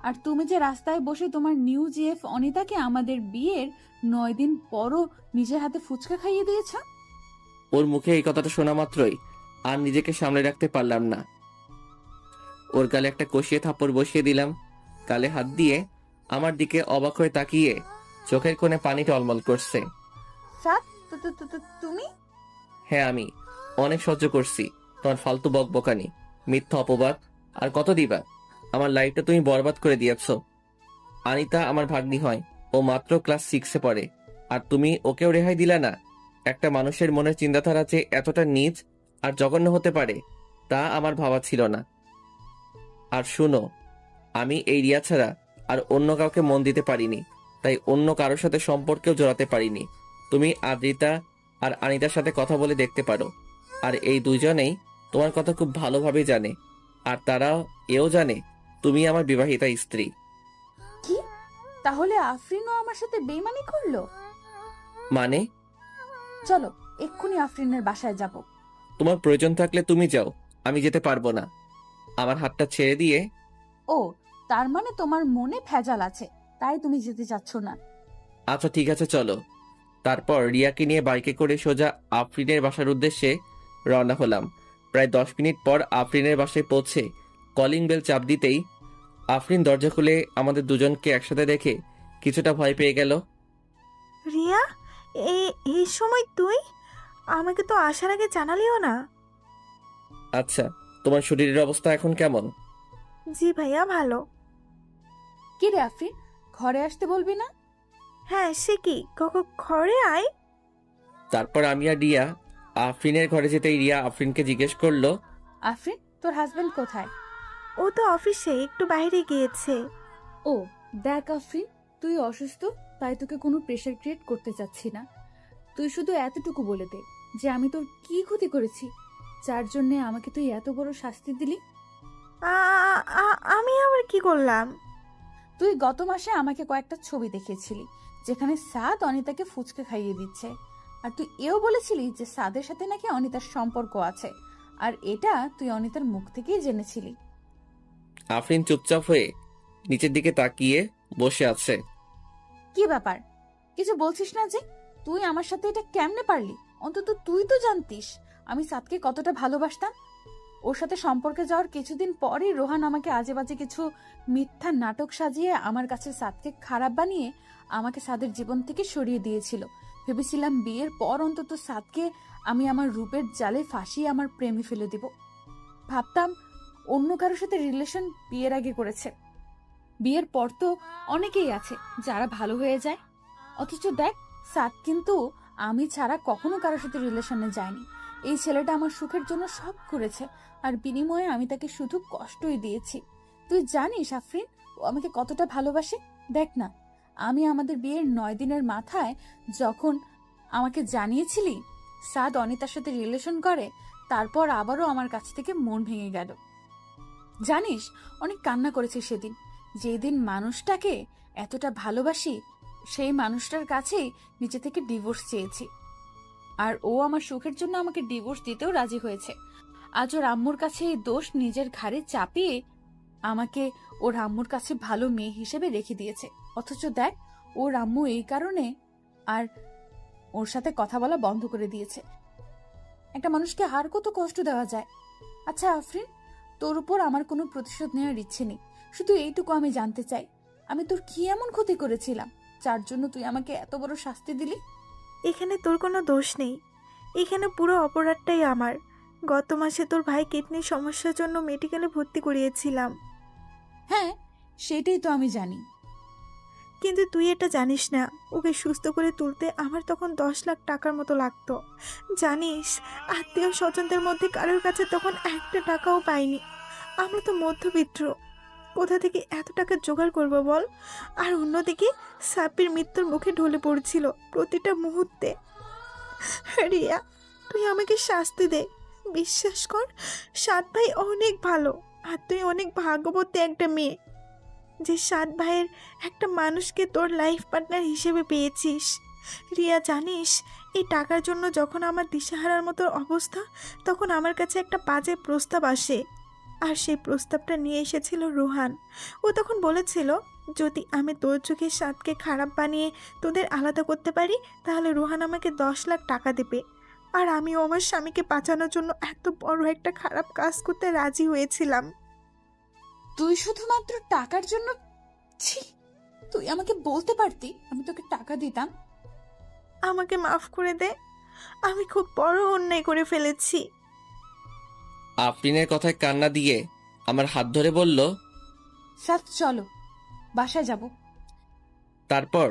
আর তুমি যে রাস্তায় বসে তোমার নিউ জিএফ অনিতাকে আমাদের বিয়ের 9 দিন পরও নিজের হাতে ফুচকা খাইয়ে দিয়েছ। ওর মুখে এই কথাটা শোনা মাত্রই আর নিজেকে সামলে রাখতে পারলাম না। ওর গালে একটা কষিয়ে থাপ্পড় বসিয়ে দিলাম। গালে হাত দিয়ে আমার দিকে অবাক হয়ে তাকিয়ে চোখের কোণে পানি টলমল করছে। তুমি? হ্যাঁ, আমি অনেক সহ্য করছি তোমার ফালতু বকবকানি, মিথ্যা অপবাদ। আর কত দিবা? আমার লাইফটা তুমি বরবাদ করে দিয়েছ। আনিতা আমার ভাগ্নি হয়, ও মাত্র ক্লাস 6-এ পড়ে, আর তুমি ওকেও রেহাই দিলা না। একটা মানুষের মনের চিন্তাধারা যে এতটা নীচ আর জঘন্য হতে পারে তা আমার ভাবা ছিল না। আর শুনো, আমি এই রিয়া ছাড়া আর অন্য কাউকে মন দিতে পারিনি, তাই অন্য কারোর সাথে সম্পর্কেও জড়াতে পারিনি। তুমি আদ্রিতা আর আনিতার সাথে কথা বলে দেখতে পারো, আর এই দুজনেই তোমার কথা খুব ভালোভাবে জানে, আর তারাও এও জানে তুমি আমার বিবাহিতা স্ত্রী। কি? তাহলে আফরিনও আমার সাথে বেইমানি করলো? মানে? চলো এক্ষুনি আফরিনের বাসায় যাব। তোমার প্রয়োজন থাকলে তুমি যাও, আমি যেতে পারবো না। আমার হাতটা ছেড়ে দিয়ে। ও, তার মানে তোমার মনে ভেজাল আছে, তাই তুমি যেতে চাচ্ছ না। আচ্ছা ঠিক আছে, চলো। তারপর রিয়াকে নিয়ে বাইকে করে সোজা আফরিনের বাসার উদ্দেশ্যে রওনা হলাম। প্রায় 10 মিনিট পর আফরিনের বাসায় পৌঁছে কলিং বেল চাপ দিতেই আফরিন দরজা খুলে আমাদের দুজনকে একসাথে দেখে কিছুটা ভয় পেয়ে গেল। রিয়া, এই সময় তুই? আমাকে তো আসার আগে জানালিও না। আচ্ছা, তোমার শরীরের অবস্থা এখন কেমন? জি ভাইয়া, ভালো। কি রে আফরিন, ঘরে আসতে বলবি না? হ্যাঁ, সে কি, ঘরে আয়। তারপর আমি আর রিয়া আফরিনের ঘরে যেতেই রিয়া আফরিনকে জিজ্ঞেস করলো, আফরিন, তোর হাজবেন্ড কোথায়? ও তো অফিসে একটু বাইরে গিয়েছে। ও দেখ আফরিন, তুই অসুস্থ, তাই তোকে কোনো প্রেশার ক্রিয়েট করতে চাচ্ছি না। তুই শুধু এতটুকু বলে দে যে আমি তোর কি ক্ষতি করেছি, যার জন্য আমাকে তুই এত বড় শাস্তি দিলি। আমি আবার কি করলাম? তুই গত মাসে আমাকে কয়েকটা ছবি দেখিয়েছিলি যেখানে সাদ অনিতাকে ফুচকা খাইয়ে দিচ্ছে, আর তুই এও বলেছিলি যে সাদের সাথে নাকি অনিতার সম্পর্ক আছে, আর এটা তুই অনিতার মুখ থেকেই জেনেছিলি। আফরিন চুপচাপ হয়ে নিচের দিকে তাকিয়ে বসে আছে। কি ব্যাপার, কিছু বলছিস না যে? তুই আমার সাথে এটা কেমনে পারলি? অন্তত তুই তো জানতিস আমি সাদকে কতটা ভালোবাসতাম। ওর সাথে সম্পর্কে যাওয়ার কিছুদিন পরই রোহান আমাকে আজে বাজে কিছু মিথ্যা নাটক সাজিয়ে আমার কাছে সাদকে খারাপ বানিয়ে আমাকে সাদের জীবন থেকে সরিয়ে দিয়েছিল। ভেবেছিলাম বিয়ের পর অন্তত সাদকে আমি আমার রূপের জালে ফাঁসিয়ে আমার প্রেমে ফেলে দিব। ভাবতাম অন্য কারোর সাথে রিলেশন বিয়ের আগে করেছে, বিয়ের পর তো অনেকেই আছে যারা ভালো হয়ে যায়। অথচ দেখ, সাদ কিন্তু আমি ছাড়া কখনো কারোর সাথে রিলেশনে যায়নি। এই ছেলেটা আমার সুখের জন্য সব করেছে, আর বিনিময়ে আমি তাকে শুধু কষ্টই দিয়েছি। তুই জানিস আফরিন, ও আমাকে কতটা ভালোবাসে। দেখ না, আমি আমাদের বিয়ের 9 দিনের মাথায় যখন আমাকে জানিয়েছিলি সাদ অনিতার সাথে রিলেশন করে, তারপর আবারও আমার কাছ থেকে মন ভেঙে গেল। জানিস, অনেক কান্না করেছি সেদিন। যেদিন মানুষটাকে এতটা ভালোবাসি সেই মানুষটার কাছেই নিজে থেকে ডিভোর্স চেয়েছি, আর ও আমার সুখের জন্য আমাকে ডিভোর্স দিতেও রাজি হয়েছে। আজ ওর আম্মুর কাছে এই দোষ নিজের ঘাড়ে চাপিয়ে আমাকে ওর আম্মুর কাছে ভালো মেয়ে হিসেবে রেখে দিয়েছে। অথচ দেখ, ওর আম্মু এই কারণে আর ওর সাথে কথা বলা বন্ধ করে দিয়েছে। একটা মানুষকে আর কত কষ্ট দেওয়া যায়। আচ্ছা আফরিন, তোর উপর আমার কোনো প্রতিশোধ নেওয়ার ইচ্ছে নেই, শুধু এইটুকু আমি জানতে চাই, আমি তোর কি এমন ক্ষতি করেছিলাম যার জন্য তুই আমাকে এত বড় শাস্তি দিলি? এখানে তোর কোনো দোষ নেই, এখানে পুরো অপরাধটাই আমার। গত মাসে তোর ভাই কিডনির সমস্যার জন্য মেডিকেলে ভর্তি করিয়েছিলাম। হ্যাঁ, সেটাই তো আমি জানি। কিন্তু তুই এটা জানিস না, ওকে সুস্থ করে তুলতে আমার তখন 10 লাখ টাকার মতো লাগতো। জানিস, আত্মীয় স্বজনদের মধ্যে কারোর কাছে তখন একটা টাকাও পাইনি। আমরা তো মধ্যবিত্ত, কোথা থেকে এত টাকা জোগাড় করবো বল? আর অন্যদিকে সাব্বির মৃত্যুর মুখে ঢলে পড়ছিল প্রতিটা মুহূর্তে। রিয়া, তুই আমাকে শাস্তি দে। বিশ্বাস কর, সাত ভাই অনেক ভালো, আর তুই অনেক ভাগ্যবতী একটা মেয়ে যে 7 ভাইয়ের একটা মানুষকে তোর লাইফ পার্টনার হিসেবে পেয়েছিস। রিয়া, জানিস, এই টাকার জন্য যখন আমার দিশাহারার মতো অবস্থা, তখন আমার কাছে একটা বাজে প্রস্তাব আসে, আর সেই প্রস্তাবটা নিয়ে এসেছিল রোহান। ও তখন বলেছিল, যদি আমি তোর চোখে সাদকে খারাপ বানিয়ে তোদের আলাদা করতে পারি, তাহলে রোহান আমাকে 10 লাখ টাকা দেবে। আর আমিও আমার স্বামীকে বাঁচানোর জন্য এত বড় একটা খারাপ কাজ করতে রাজি হয়েছিলাম। তুই শুধুমাত্র টাকার জন্য? ছি, তুই আমাকে বলতে পারতি, আমি তোকে টাকা দিতাম। আমাকে মাফ করে দে, আমি খুব বড় অন্যায় করে ফেলেছি। আফরিনের কথায় কান্না দিয়ে আমার হাত ধরে বলল, সাথ চলো, বাসায় যাব। তারপর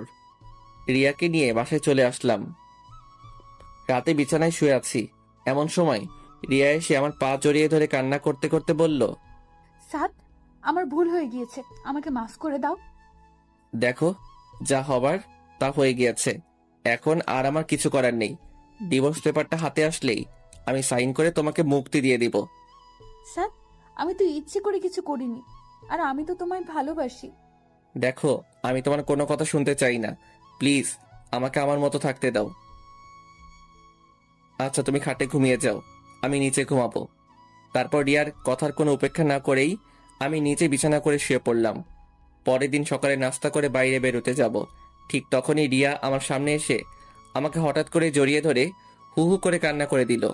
রিয়াকে নিয়ে বাসায় চলে আসলাম। রাতে বিছানায় শুয়ে আছি, এমন সময় রিয়া এসে আমার পা জড়িয়ে ধরে কান্না করতে করতে বলল, সাদ, আমার ভুল হয়ে গিয়েছে, আমাকে মাফ করে দাও। দেখো, যা হবার তা হয়ে গিয়েছে, এখন আর আমার কিছু করার নেই। ডিভোর্স পেপারটা হাতে আসলেই আমি সাইন করে তোমাকে মুক্তি দিয়ে দিব। সাদ, আমি তো ইচ্ছে করে কিছু করিনি, আর আমি তো তোমায় ভালোবাসি। দেখো, আমি তোমার কোনো কথা শুনতে চাই না, প্লিজ আমাকে আমার মতো থাকতে দাও। আচ্ছা, তুমি খাটে ঘুমিয়ে যাও, আমি নিচে ঘুমাবো। তারপর রিয়ার কথার কোনো উপেক্ষা না করেই আমি নিচে বিছানা করে শুয়ে পড়লাম। পরের দিন সকালে নাস্তা করে বাইরে বেরোতে যাব, ঠিক তখনই রিয়া আমার সামনে এসে আমাকে হঠাৎ করে জড়িয়ে ধরে হু হু করে কান্না করে দিল।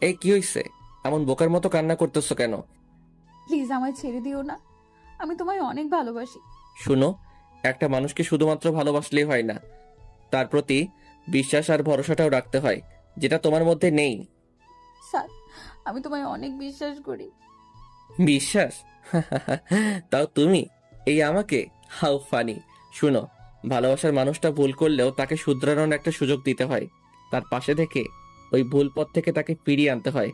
এই কি হয়েছে? এমন বোকার মতো কান্না করতেছো কেন? প্লিজ আমায় ছেড়ে দিও না, আমি তোমায় অনেক ভালোবাসি। শুনো, একটা মানুষকে শুধুমাত্র ভালোবাসলেই হয় না, তার প্রতি বিশ্বাস আর ভরসাটাও রাখতে হয়, যেটা তোমার মধ্যে নেই। স্যার, আমি তোমায় অনেক বিশ্বাস করি। বিশ্বাস? তাও তুমি এই আমাকে? How funny. শুনো, ভালোবাসার মানুষটা ভুল করলেও তাকে শুধরানোর একটা সুযোগ দিতে হয়, তার পাশে থেকে ওই ভুল পথ থেকে তাকে ফিরিয়ে আনতে হয়।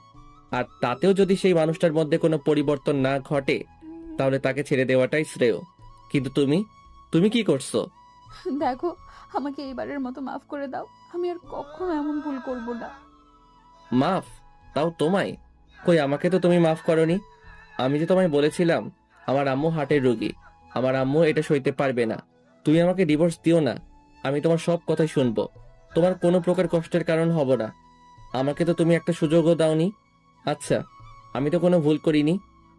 আর তাতেও যদি সেই মানুষটার মধ্যে কোনো পরিবর্তন না ঘটে, তাহলে তাকে ছেড়ে দেওয়াটাই শ্রেয়। কিন্তু তুমি কি করছো? দেখো, আমাকে এবারের মতো মাফ করে দাও, আমি আর কখনো এমন ভুল করব না। মাফ? তাও তোমায়? কই, আমাকে তো তুমি মাফ করনি। আমি যে তোমায় বলেছিলাম আমার আম্মু হার্টের রোগী, আমার আম্মু এটা সইতে পারবে না। তুমি আমাকে ডিভোর্স দিও না, আমি তোমার সব কথাই শুনবো, তোমার কোনো প্রকার কষ্টের কারণ হব না। আমাকে তো তুমি একটা সুযোগও দাওনি। আচ্ছা, আমি তো কোনো ভুল করিনি,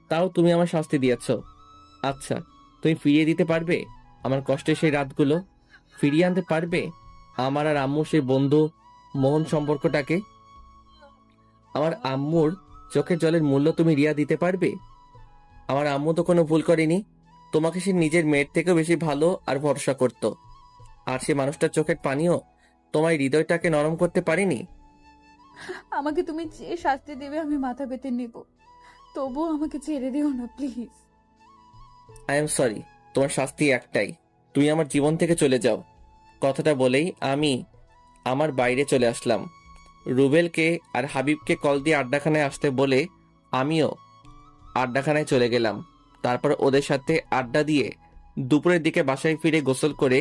তাও তুমি আমার শাস্তি দিয়েছ। আচ্ছা, তুমি ফিরিয়ে দিতে পারবে আমার কষ্টের সেই রাতগুলো? ফিরিয়ে আনতে পারবে আমার আর আম্মুর সেই বন্ধু মোহন সম্পর্কটাকে? আমার আম্মুর চোখের জলের মূল্য তুমি রিয়া দিতে পারবে? আমার আম্মু তো কোনো ভুল করেনি, তোমাকে সে নিজের মেয়ের থেকেও বেশি ভালো আর ভরসা করত। আর সে মানুষটার চোখের পানিও তোমার হৃদয়টাকে নরম করতে পারেনি। আমাকে তুমি যে শাস্তি দেবে আমি মাথা পেতে নিব, তবুও আমাকে ছেড়ে দিও না প্লিজ। আই এম সরি, তোমার শাস্তি একটাই, তুমি আমার জীবন থেকে চলে যাও। কথাটা বলেই আমি আমার বাইরে চলে আসলাম। রুবেলকে আর হাবিবকে কল দিয়ে আড্ডাখানায় আসতে বলে আমিও আড্ডাখানায় চলে গেলাম। তারপর ওদের সাথে আড্ডা দিয়ে দুপুরের দিকে বাসায় ফিরে গোসল করে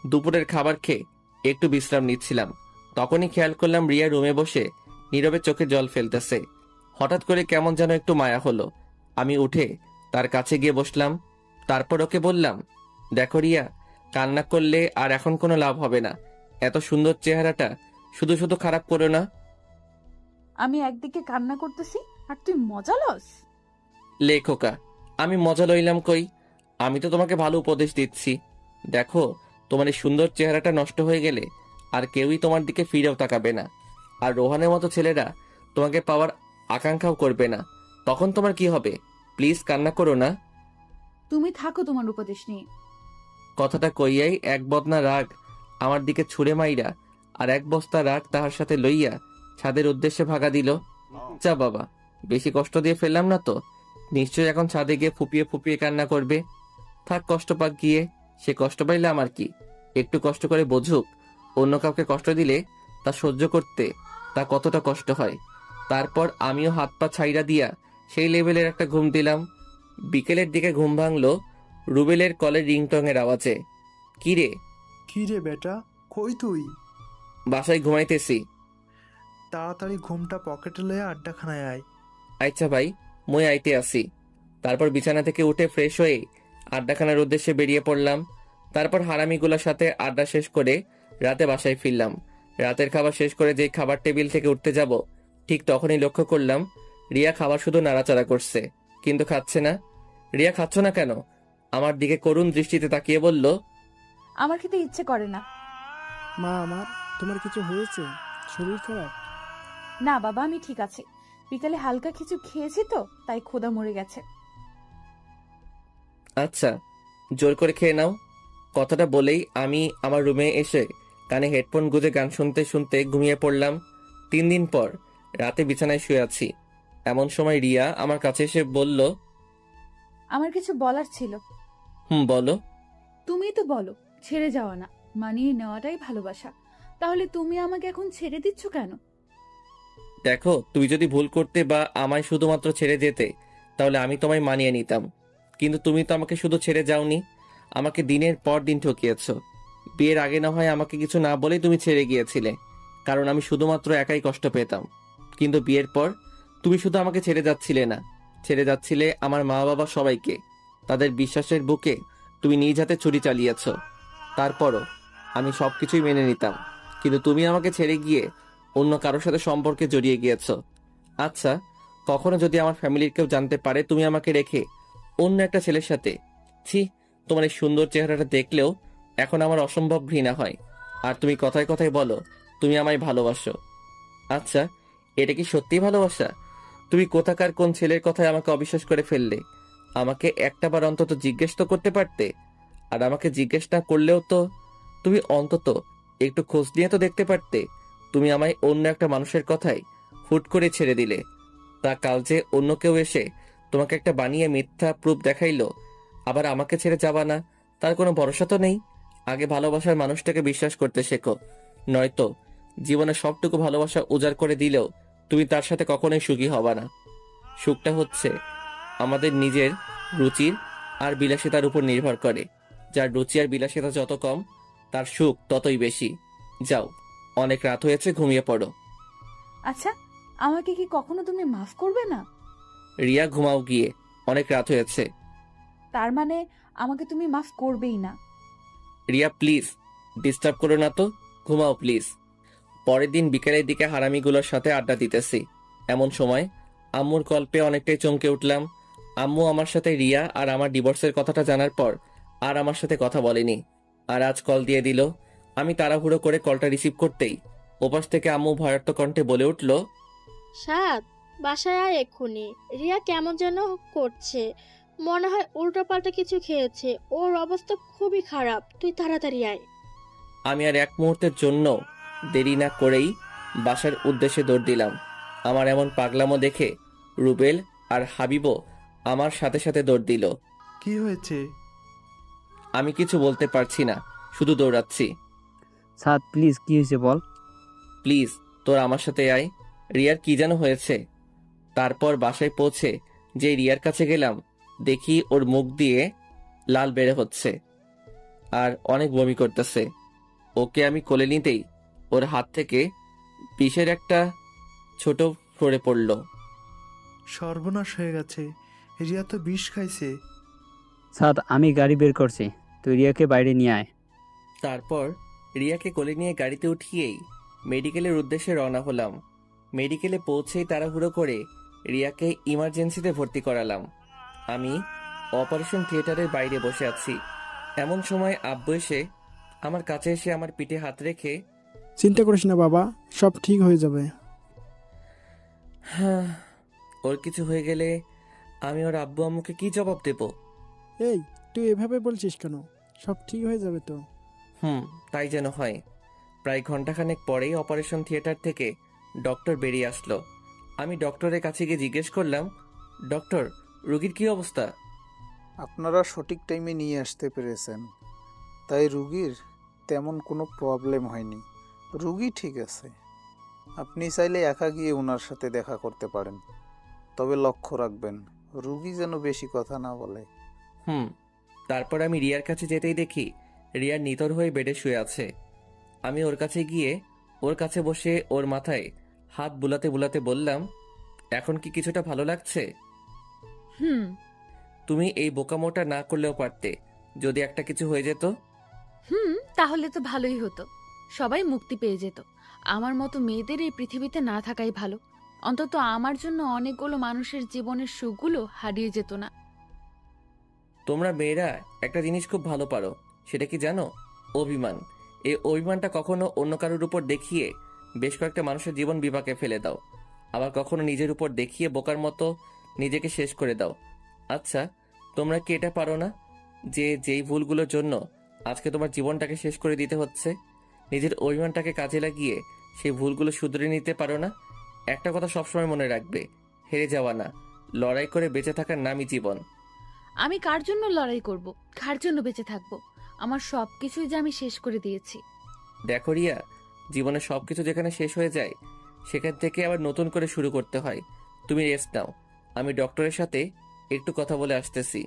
দুপুরের খাবার খেয়ে একটু বিশ্রাম নিচ্ছিলাম। তখনই খেয়াল করলাম রিয়া রুমে বসে নীরবে চোখে জল ফেলতেছে। হঠাৎ করে কেমন যেন একটু মায়া হলো। আমি উঠে তার কাছে গিয়ে বসলাম। তারপর ওকে বললাম, দেখো রিয়া, কান্না করলে আর এখন কোনো লাভ হবে না। এত সুন্দর চেহারাটা শুধু শুধু খারাপ করো না। আমি একদিকে কান্না করতেছি আর তুই মজা লস? লেখকা, আমি মজা লইলাম কই? আমি তো তোমাকে ভালো উপদেশ দিচ্ছি। দেখো, তোমার এই সুন্দর চেহারাটা নষ্ট হয়ে গেলে আর কেউই তোমার দিকে ফিরেও তাকাবে না। আর রোহানের মতো ছেলেরা তোমাকে পাওয়ার আকাঙ্ক্ষাও করবে না। তখন তোমার কি হবে? প্লিজ কান্না করো না। তুমি থাকো তোমার উপদেশ নিয়ে। কথাটা কইয়াই এক বদনা রাগ আমার দিকে ছুঁড়ে মাইরা আর এক বস্তা রাগ তাহার সাথে লইয়া ছাদের উদ্দেশ্যে ভাগা দিল। যা বাবা, বেশি কষ্ট দিয়ে ফেললাম না তো? নিশ্চয়ই এখন ছাদে গিয়ে ফুপিয়ে ফুপিয়ে কান্না করবে। থাক, কষ্ট পাক গিয়ে, সে কষ্ট পাইলে আমার কি? একটু কষ্ট করে বোঝুক, অন্য কাউকে কষ্ট দিলে তা সহ্য করতে তা কতটা কষ্ট হয়। তারপর আমিও হাত পা ছাইড়া দিয়া সেই লেভেলের একটা ঘুম দিলাম। বিকেলের দিকে ঘুম ভাঙলো রুবেলের কলের রিংটংয়ের আওয়াজে। কিরে? কি রে বেটা, কই তুই? বাসায় ঘুমাইতেছি। তাড়াতাড়ি ঘুমটা পকেটে লয়ে আড্ডাখানায় আয়। আচ্ছা ভাই, মই আইতে আসি। তারপর বিছানা থেকে উঠে ফ্রেশ হয়ে আড্ডাখানার উদ্দেশ্যে বেরিয়ে পড়লাম। তারপর হারামিগুলোর সাথে আড্ডা শেষ করে রাতে বাসায় ফিরলাম। রাতের খাবার শেষ করে যেই খাবার টেবিল থেকে উঠতে যাব, ঠিক তখনই লক্ষ্য করলাম রিয়া খাবার শুধু নাড়াচাড়া করছে, কিন্তু খাচ্ছে না। রিয়া, খাচ্ছ না কেন? আমার দিকে করুণ দৃষ্টিতে তাকিয়ে বলল, আমার খেতে ইচ্ছে করে না। মা আমার, তোমার কিছু হয়েছে? শরীর খারাপ? না বাবা, আমি ঠিক আছি। বিকালে হালকা কিছু খেয়েছি তো, তাই ক্ষুধা মরে গেছে। আচ্ছা, জোর করে খেয়ে নাও। কথাটা বলেই আমি আমার রুমে এসে কানে হেডফোন গুঁজে গান শুনতে শুনতে ঘুমিয়ে পড়লাম। 3 দিন পর রাতে বিছানায় শুয়ে আছি। এমন সময় রিয়া আমার কাছে এসে বলল, আমার কিছু বলার ছিল। বলো। তুমি তো বলো ছেড়ে যাওয়া না, মানিয়ে নেওয়াটাই ভালোবাসা। তাহলে তুমি আমাকে এখন ছেড়ে দিচ্ছ কেন? দেখো, তুই যদি ভুল করতে বা আমায় শুধুমাত্র ছেড়ে যেতে, তাহলে আমি তোমায় মানিয়ে নিতাম। কিন্তু তুমি তো আমাকে শুধু ছেড়ে যাওনি, আমাকে দিনের পর দিন ঠকিয়েছ। বিয়ের আগে না হয় আমাকে কিছু না বলেই তুমি ছেড়ে গিয়েছিলে, কারণ আমি শুধুমাত্র একাই কষ্ট পেতাম। কিন্তু বিয়ের পর তুমি শুধু আমাকে ছেড়ে যাচ্ছিলে না, ছেড়ে যাচ্ছিলে আমার মা বাবা সবাইকে। তাদের বিশ্বাসের বুকে তুমি নিজ হাতে ছুরি চালিয়েছ। তারপরও আমি সবকিছুই মেনে নিতাম, কিন্তু তুমি আমাকে ছেড়ে গিয়ে অন্য কারোর সাথে সম্পর্কে জড়িয়ে গিয়েছ। আচ্ছা, কখনো যদি আমার ফ্যামিলির কেউ জানতে পারে তুমি আমাকে রেখে অন্য একটা ছেলের সাথে, ছি, তোমার এই সুন্দর চেহারাটা দেখলেও এখন আমার অসম্ভব ঘৃণা হয়। আর তুমি কথায় কথায় বলো তুমি আমায় ভালোবাসো। আচ্ছা, এটা কি সত্যি ভালোবাসা? তুমি কোথাকার কোন ছেলের কথায় আমাকে অবিশ্বাস করে ফেললে? আমাকে একটাবার অন্তত জিজ্ঞেস তো করতে পারতে। আর আমাকে জিজ্ঞেস না করলেও তো তুমি অন্তত একটু খোঁজ নিয়ে তো দেখতে পারতে। তুমি আমায় অন্য একটা মানুষের কথায় হুট করে ছেড়ে দিলে। তা কাল যে অন্য কেউ এসে তোমাকে একটা বানিয়ে মিথ্যা প্রুফ দেখাইলো, আবার আমাকে ছেড়ে যাবা না, তার কোনো ভরসা তো নেই। আগে ভালোবাসার মানুষটাকে বিশ্বাস করতে শেখো, নয়তো জীবনে সবটুকু ভালোবাসা উজাড় করে দিলেও তুমি তার সাথে কখনোই সুখী হবা না। সুখটা হচ্ছে আমাদের নিজের রুচির আর বিলাসিতার উপর নির্ভর করে। যার রুচি আর বিলাসিতা যত কম, তার সুখ ততই বেশি। যাও, অনেক রাত হয়েছে, ঘুমিয়ে পড়ো। আচ্ছা, আমাকে কি কখনো তুমি মাফ করবে না? রিয়া, ঘুমাও গিয়ে। অনেক রাত হয়েছে। তার মানে আমাকে তুমি মাফ করবেই না? রিয়া প্লিজ ডিস্টার্ব করো না তো, ঘুমাও প্লিজ। পরের দিন বিকেলের দিকে হারামিগুলোর সাথে আড্ডা দিতেছি, এমন সময় আম্মুর কল পেয়ে অনেকটাই চমকে উঠলাম। আম্মু আমার সাথে রিয়া আর আমার ডিভোর্সের কথাটা জানার পর আর আমার সাথে কথা বলেনি, আর আজ কল দিয়ে দিল। আমি তাড়াহুড়ো করে কলটা রিসিভ করতেই ওপাশ থেকে আম্মু ভয়ার্ত কণ্ঠে বলে উঠল, সাদ, বাসায় আয় এক্ষুনি। রিয়া কেমন যেন করছে, মনে হয় উল্টোপাল্টা কিছু খেয়েছে। ওর অবস্থা খুবই খারাপ, তুই তাড়াতাড়ি আয়। আমি আর এক মুহূর্তের জন্য দেরি না করেই বাসার উদ্দেশ্যে দৌড় দিলাম। আমার এমন পাগলামো দেখে রুবেল আর হাবিবও আমার সাথে সাথে দৌড় দিল। কি হয়েছে? আমি কিছু বলতে পারছি না, শুধু দৌড়াচ্ছি। সাদ প্লিজ কি হয়েছে বল। প্লিজ তোর আমার সাথে আয়, রিয়ার কি যেন হয়েছে। তারপর বাসায় পৌঁছে যে রিয়ার কাছে গেলাম, দেখি ওর মুখ দিয়ে লাল বেড়ে হচ্ছে আর অনেক বমি করতেছে। ওকে আমি কোলে নিতেই ওর হাত থেকে বিষের একটা ছোট সরে পড়ল। সর্বনাশ হয়ে গেছে, রিয়া তো বিষ খাইছে। সাদ আমি গাড়ি বের করছি, তুই রিয়াকে বাইরে নিয়ে আয়। তারপর রিয়াকে কোলে নিয়ে গাড়িতে উঠিয়েই মেডিকেলের উদ্দেশ্যে রওনা হলাম। মেডিকেলে পৌঁছেই তাড়াহুড়ো করে রিয়াকে ইমার্জেন্সিতে ভর্তি করালাম। আমি অপারেশন থিয়েটারের বাইরে বসে আছি, এমন সময় আব্বু এসে আমার কাছে এসে আমার পিঠে হাত রেখে, চিন্তা করিস না বাবা, সব ঠিক হয়ে যাবে। হ্যাঁ, ওর কিছু হয়ে গেলে আমি ওর আব্বু আম্মুকে কি জবাব দেব? এই তুই এভাবে বলছিস কেন? সব ঠিক হয়ে যাবে তো। তাই যেন হয়। প্রায় ঘন্টাখানেক পরেই অপারেশন থিয়েটার থেকে ডক্টর বেরিয়ে আসলো। আমি ডক্টরের কাছে গিয়ে জিজ্ঞেস করলাম, ডক্টর রোগীর কি অবস্থা? আপনারা সঠিক টাইমে নিয়ে আসতে পেরেছেন, তাই রুগীর তেমন কোনো প্রবলেম হয়নি। রুগী ঠিক আছে। আপনি চাইলে একা গিয়ে ওনার সাথে দেখা করতে পারেন, তবে লক্ষ্য রাখবেন রুগী যেন বেশি কথা না বলে। তারপর আমি রিয়ার কাছে যেতেই দেখি রিয়া নিথর হয়ে বেডে শুয়ে আছে। আমি ওর কাছে গিয়ে ওর কাছে বসে ওর মাথায় হাত বুলাতে বুলাতে বললাম, এখন কি কিছুটা ভালো লাগছে? তুমি এই বোকামোটা না করলেও পারতে, যদি একটা কিছু হয়ে যেত। তাহলে তো ভালোই হতো, সবাই মুক্তি পেয়ে যেত। আমার মতো মেয়েদের এই পৃথিবীতে না থাকাই ভালো। অন্তত আমার জন্য অনেকগুলো মানুষের জীবনের সুখগুলো হারিয়ে যেত না। তোমরা মেয়েরা একটা জিনিস খুব ভালো পারো, সেটা কি জানো? অভিমান। এই অভিমানটা কখনো অন্য কারোর উপর দেখিয়ে বেশ কয়েকটা মানুষের জীবন বিপাকে ফেলে দাও, আবার কখনো নিজের উপর দেখিয়ে বোকার মতো নিজেকে শেষ করে দাও। আচ্ছা, তোমরা কি এটা পারো না যে যেই ভুলগুলোর জন্য আজকে তোমার জীবনটাকে শেষ করে দিতে হচ্ছে, নিজের অভিমানটাকে কাজে লাগিয়ে সেই ভুলগুলো শুধরে নিতে পারো না? একটা কথা সবসময় মনে রাখবে, হেরে যাওয়া না, লড়াই করে বেঁচে থাকার নামই জীবন। আমি কার জন্য লড়াই করব, কার জন্য বেঁচে থাকবো? আমার সবকিছুই যে আমি শেষ করে দিয়েছি। দেখো রিয়া, জীবনে সবকিছু যেখানে শেষ হয়ে যায় সেখান থেকে আবার নতুন করে শুরু করতে হয়। তুমি রেস্ট নাও, আমি ডক্টরের সাথে একটু কথা বলে আসতেছি।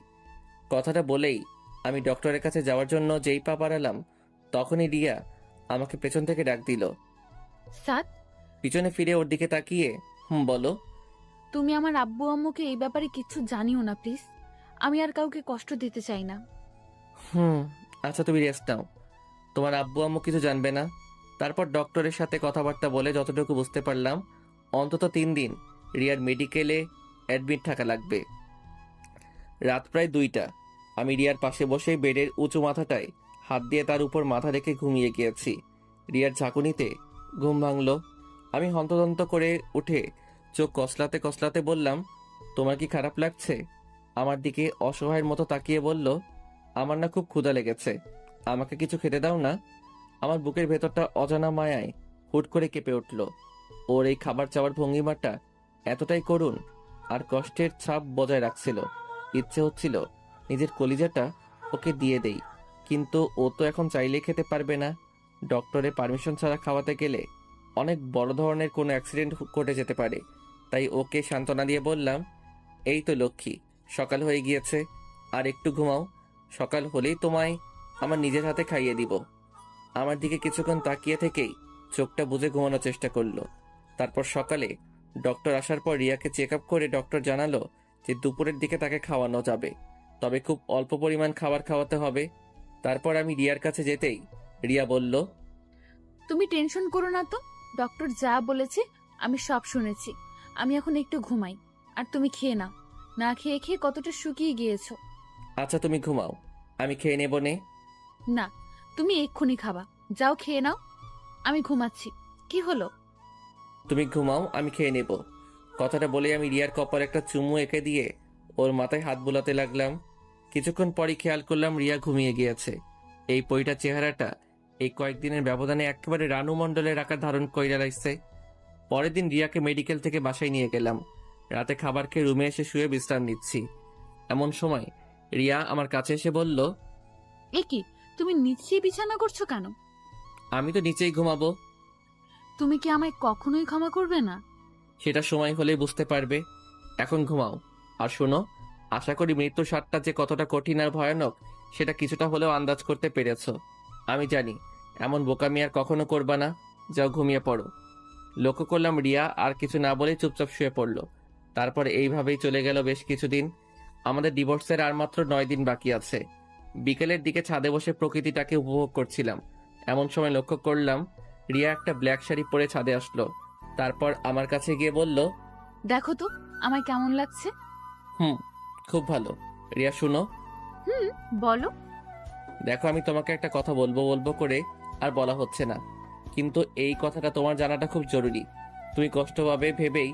কথাটা বলেই আমি ডক্টরের কাছে যাওয়ার জন্য যেই পা বাড়ালাম, তখনই রিয়া আমাকে পেছন থেকে ডাক দিল। সাদ, পিছনে ফিরে ওর দিকে তাকিয়ে বলো। তুমি আমার আব্বু আম্মুকে এই ব্যাপারে কিচ্ছু জানিও না প্লিজ। আমি আর কাউকে কষ্ট দিতে চাই না। আচ্ছা তুমি রেস্ট নাও, তোমার আব্বু আম্মু কিছু জানবে না। তারপর ডক্টরের সাথে কথাবার্তা বলে যতটুকু বুঝতে পারলাম, অন্তত 3 দিন রিয়ার মেডিকেলে অ্যাডমিট থাকা লাগবে। রাত প্রায় 2টা। আমি রিয়ার পাশে বসে বেডের উঁচু মাথাটায় হাত দিয়ে তার উপর মাথা রেখে ঘুমিয়ে গিয়েছি। রিয়ার ঝাঁকুনিতে ঘুম ভাঙল। আমি হন্তদন্ত করে উঠে চোখ কসলাতে কসলাতে বললাম, তোমার কি খারাপ লাগছে? আমার দিকে অসহায়ের মতো তাকিয়ে বলল, আমার না খুব ক্ষুধা লেগেছে, আমাকে কিছু খেতে দাও না। আমার বুকের ভেতরটা অজানা মায়ায় হুট করে কেঁপে উঠল। ওর এই খাবার চাওয়ার ভঙ্গিমাটা এতটাই করুণ আর কষ্টের ছাপ বজায় রাখছিল। ইচ্ছে হচ্ছিল নিজের কলিজাটা ওকে দিয়ে দেই, কিন্তু ও তো এখন চাইলেই খেতে পারবে না। ডক্টরের পারমিশন ছাড়া খাওয়াতে গেলে অনেক বড় ধরনের কোনো অ্যাক্সিডেন্ট ঘটে যেতে পারে। তাই ওকে সান্ত্বনা দিয়ে বললাম, এই তো লক্ষ্মী, সকাল হয়ে গিয়েছে, আর একটু ঘুমাও, সকাল হলেই তোমায় আমার নিজের হাতে খাইয়ে দিব। আমার দিকে কিছুক্ষণ তাকিয়ে থেকেই চোখটা বুজে ঘুমানোর চেষ্টা করলো। তারপর সকালে ডক্টর আসার পর রিয়াকে চেক আপ করে ডক্টর জানালো যে দুপুরের দিকে তাকে খাওয়ানো যাবে, তবে খুব অল্প পরিমাণ খাবার খাওয়াতে হবে। তারপর আমি রিয়ার কাছে যেতেই রিয়া বলল, তুমি টেনশন করো না তো, ডক্টর যা বলেছে আমি সব শুনেছি। আমি এখন একটু ঘুমাই, আর তুমি খেয়ে নাও। না খেয়ে খেয়ে কতটা শুকিয়ে গিয়েছো। আচ্ছা তুমি ঘুমাও, আমি খেয়ে নেব নে। না, তুমি এক্ষুনি খাবা। যাও খেয়ে নাও, আমি ঘুমাচ্ছি। কি হলো? তুমি ঘুমাও, আমি খেয়ে নেব। কথাটা বলে আমি রিয়ার কপালে একটা চুমু এঁকে দিয়ে ওর মাথায় হাত বুলাতে লাগলাম। কিছুক্ষণ পরই খেয়াল করলাম রিয়া ঘুমিয়ে গিয়েছে। এই পরিটার চেহারাটা এই কয়েকদিনের ব্যবধানে একেবারে রানু মণ্ডলের আকার ধারণ কইরা লাগছে। পরের দিন রিয়াকে মেডিকেল থেকে বাসায় নিয়ে গেলাম। রাতে খাবার খেয়ে রুমে এসে শুয়ে বিশ্রাম নিচ্ছি। এমন সময় রিয়া আমার কাছে এসে বলল, এ কি, তুমি নিচেই বিছানা করছো কেন? আমি তো নিচেই ঘুমাবো। তুমি কি আমায় কখনোই ক্ষমা করবে না? সেটা সময় হলেই বুঝতে পারবে। এখন ঘুমাও। আর শোনো, আশা করি মৃত্যুর স্বাদটা যে কতটা কঠিন আর ভয়ানক সেটা কিছুটা হলেও আন্দাজ করতে পেরেছো। আমি জানি এমন বোকামি আর কখনো করবা না। যাও ঘুমিয়ে পড়ো। লক্ষ্য করলাম রিয়া আর কিছু না বলেই চুপচাপ শুয়ে পড়ল। তারপর এইভাবেই চলে গেল বেশ কিছুদিন। আমাদের ডিভোর্সের আর মাত্র 9 দিন বাকি আছে। বিকেলের দিকে ছাদে বসে প্রকৃতিটাকে উপভোগ করছিলাম। এমন সময় লক্ষ্য করলাম রিয়া একটা ব্ল্যাক শাড়ি পরে ছাদে আসলো। তারপর আমার কাছে গিয়ে বলল, দেখো তো আমায় কেমন লাগছে। খুব ভালো। রিয়া শুনো। বলো। দেখো, আমি তোমাকে একটা কথা বলবো বলবো করে আর বলা হচ্ছে না, কিন্তু এই কথাটা তোমার জানাটা খুব জরুরি। তুমি কষ্ট পাবে ভেবেই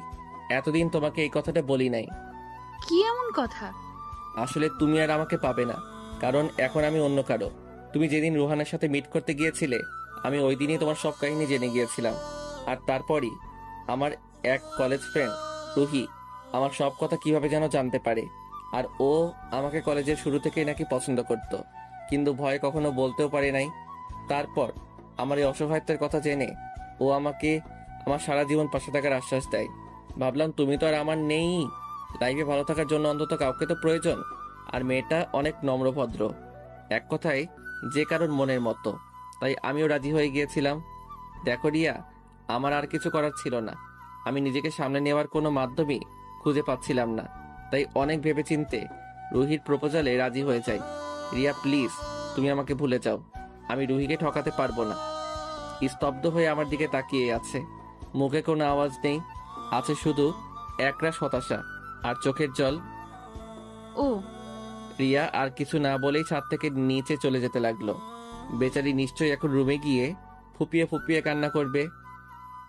এতদিন তোমাকে এই কথাটা বলি নাই। কি এমন কথা? আসলে তুমি আর আমাকে পাবে না, কারণ এখন আমি অন্য কারো। তুমি যেদিন রুহানের সাথে মিট করতে গিয়েছিলে, আমি ওই দিনই তোমার সব কাহিনী জেনে গিয়েছিলাম। আর তারপরই আমার এক কলেজ ফ্রেন্ড রুহি আমার সব কথা কিভাবে যেন জানতে পারে। আর ও আমাকে কলেজের শুরু থেকেই নাকি পছন্দ করত, কিন্তু ভয়ে কখনো বলতেও পারে নাই। তারপর আমার এই অসহায়ত্বের কথা জেনে ও আমাকে আমার সারা জীবন পাশে থাকার আশ্বাস দেয়। ভাবলাম তুমি তো আর আমার নেই, লাইফে ভালো থাকার জন্য অন্তত কাউকে তো প্রয়োজন। আর মেয়েটা অনেক নম্রভদ্র, এক কথায় যে কারোর মনের মতো। তাই আমিও রাজি হয়ে গিয়েছিলাম। দেখো রিয়া, আমার আর কিছু করার ছিল না। আমি নিজেকে সামনে নেওয়ার কোনো মাধ্যমই খুঁজে পাচ্ছিলাম না। তাই অনেক ভেবেচিন্তে রুহির প্রপোজালে রাজি হয়ে যাই। রিয়া প্লিজ, তুমি আমাকে ভুলে যাও। আমি রুহিকে ঠকাতে পারবো না। স্তব্ধ হয়ে আমার দিকে তাকিয়ে আছে। মুখে কোনো আওয়াজ নেই, আছে শুধু একরাশ হতাশা আর চোখের জল। ও রিয়া আর কিছু না বলেই ছাদ থেকে নিচে চলে যেতে লাগলো। বেচারি নিশ্চয়ই এখন রুমে গিয়ে ফুপিয়ে ফুপিয়ে কান্না করবে।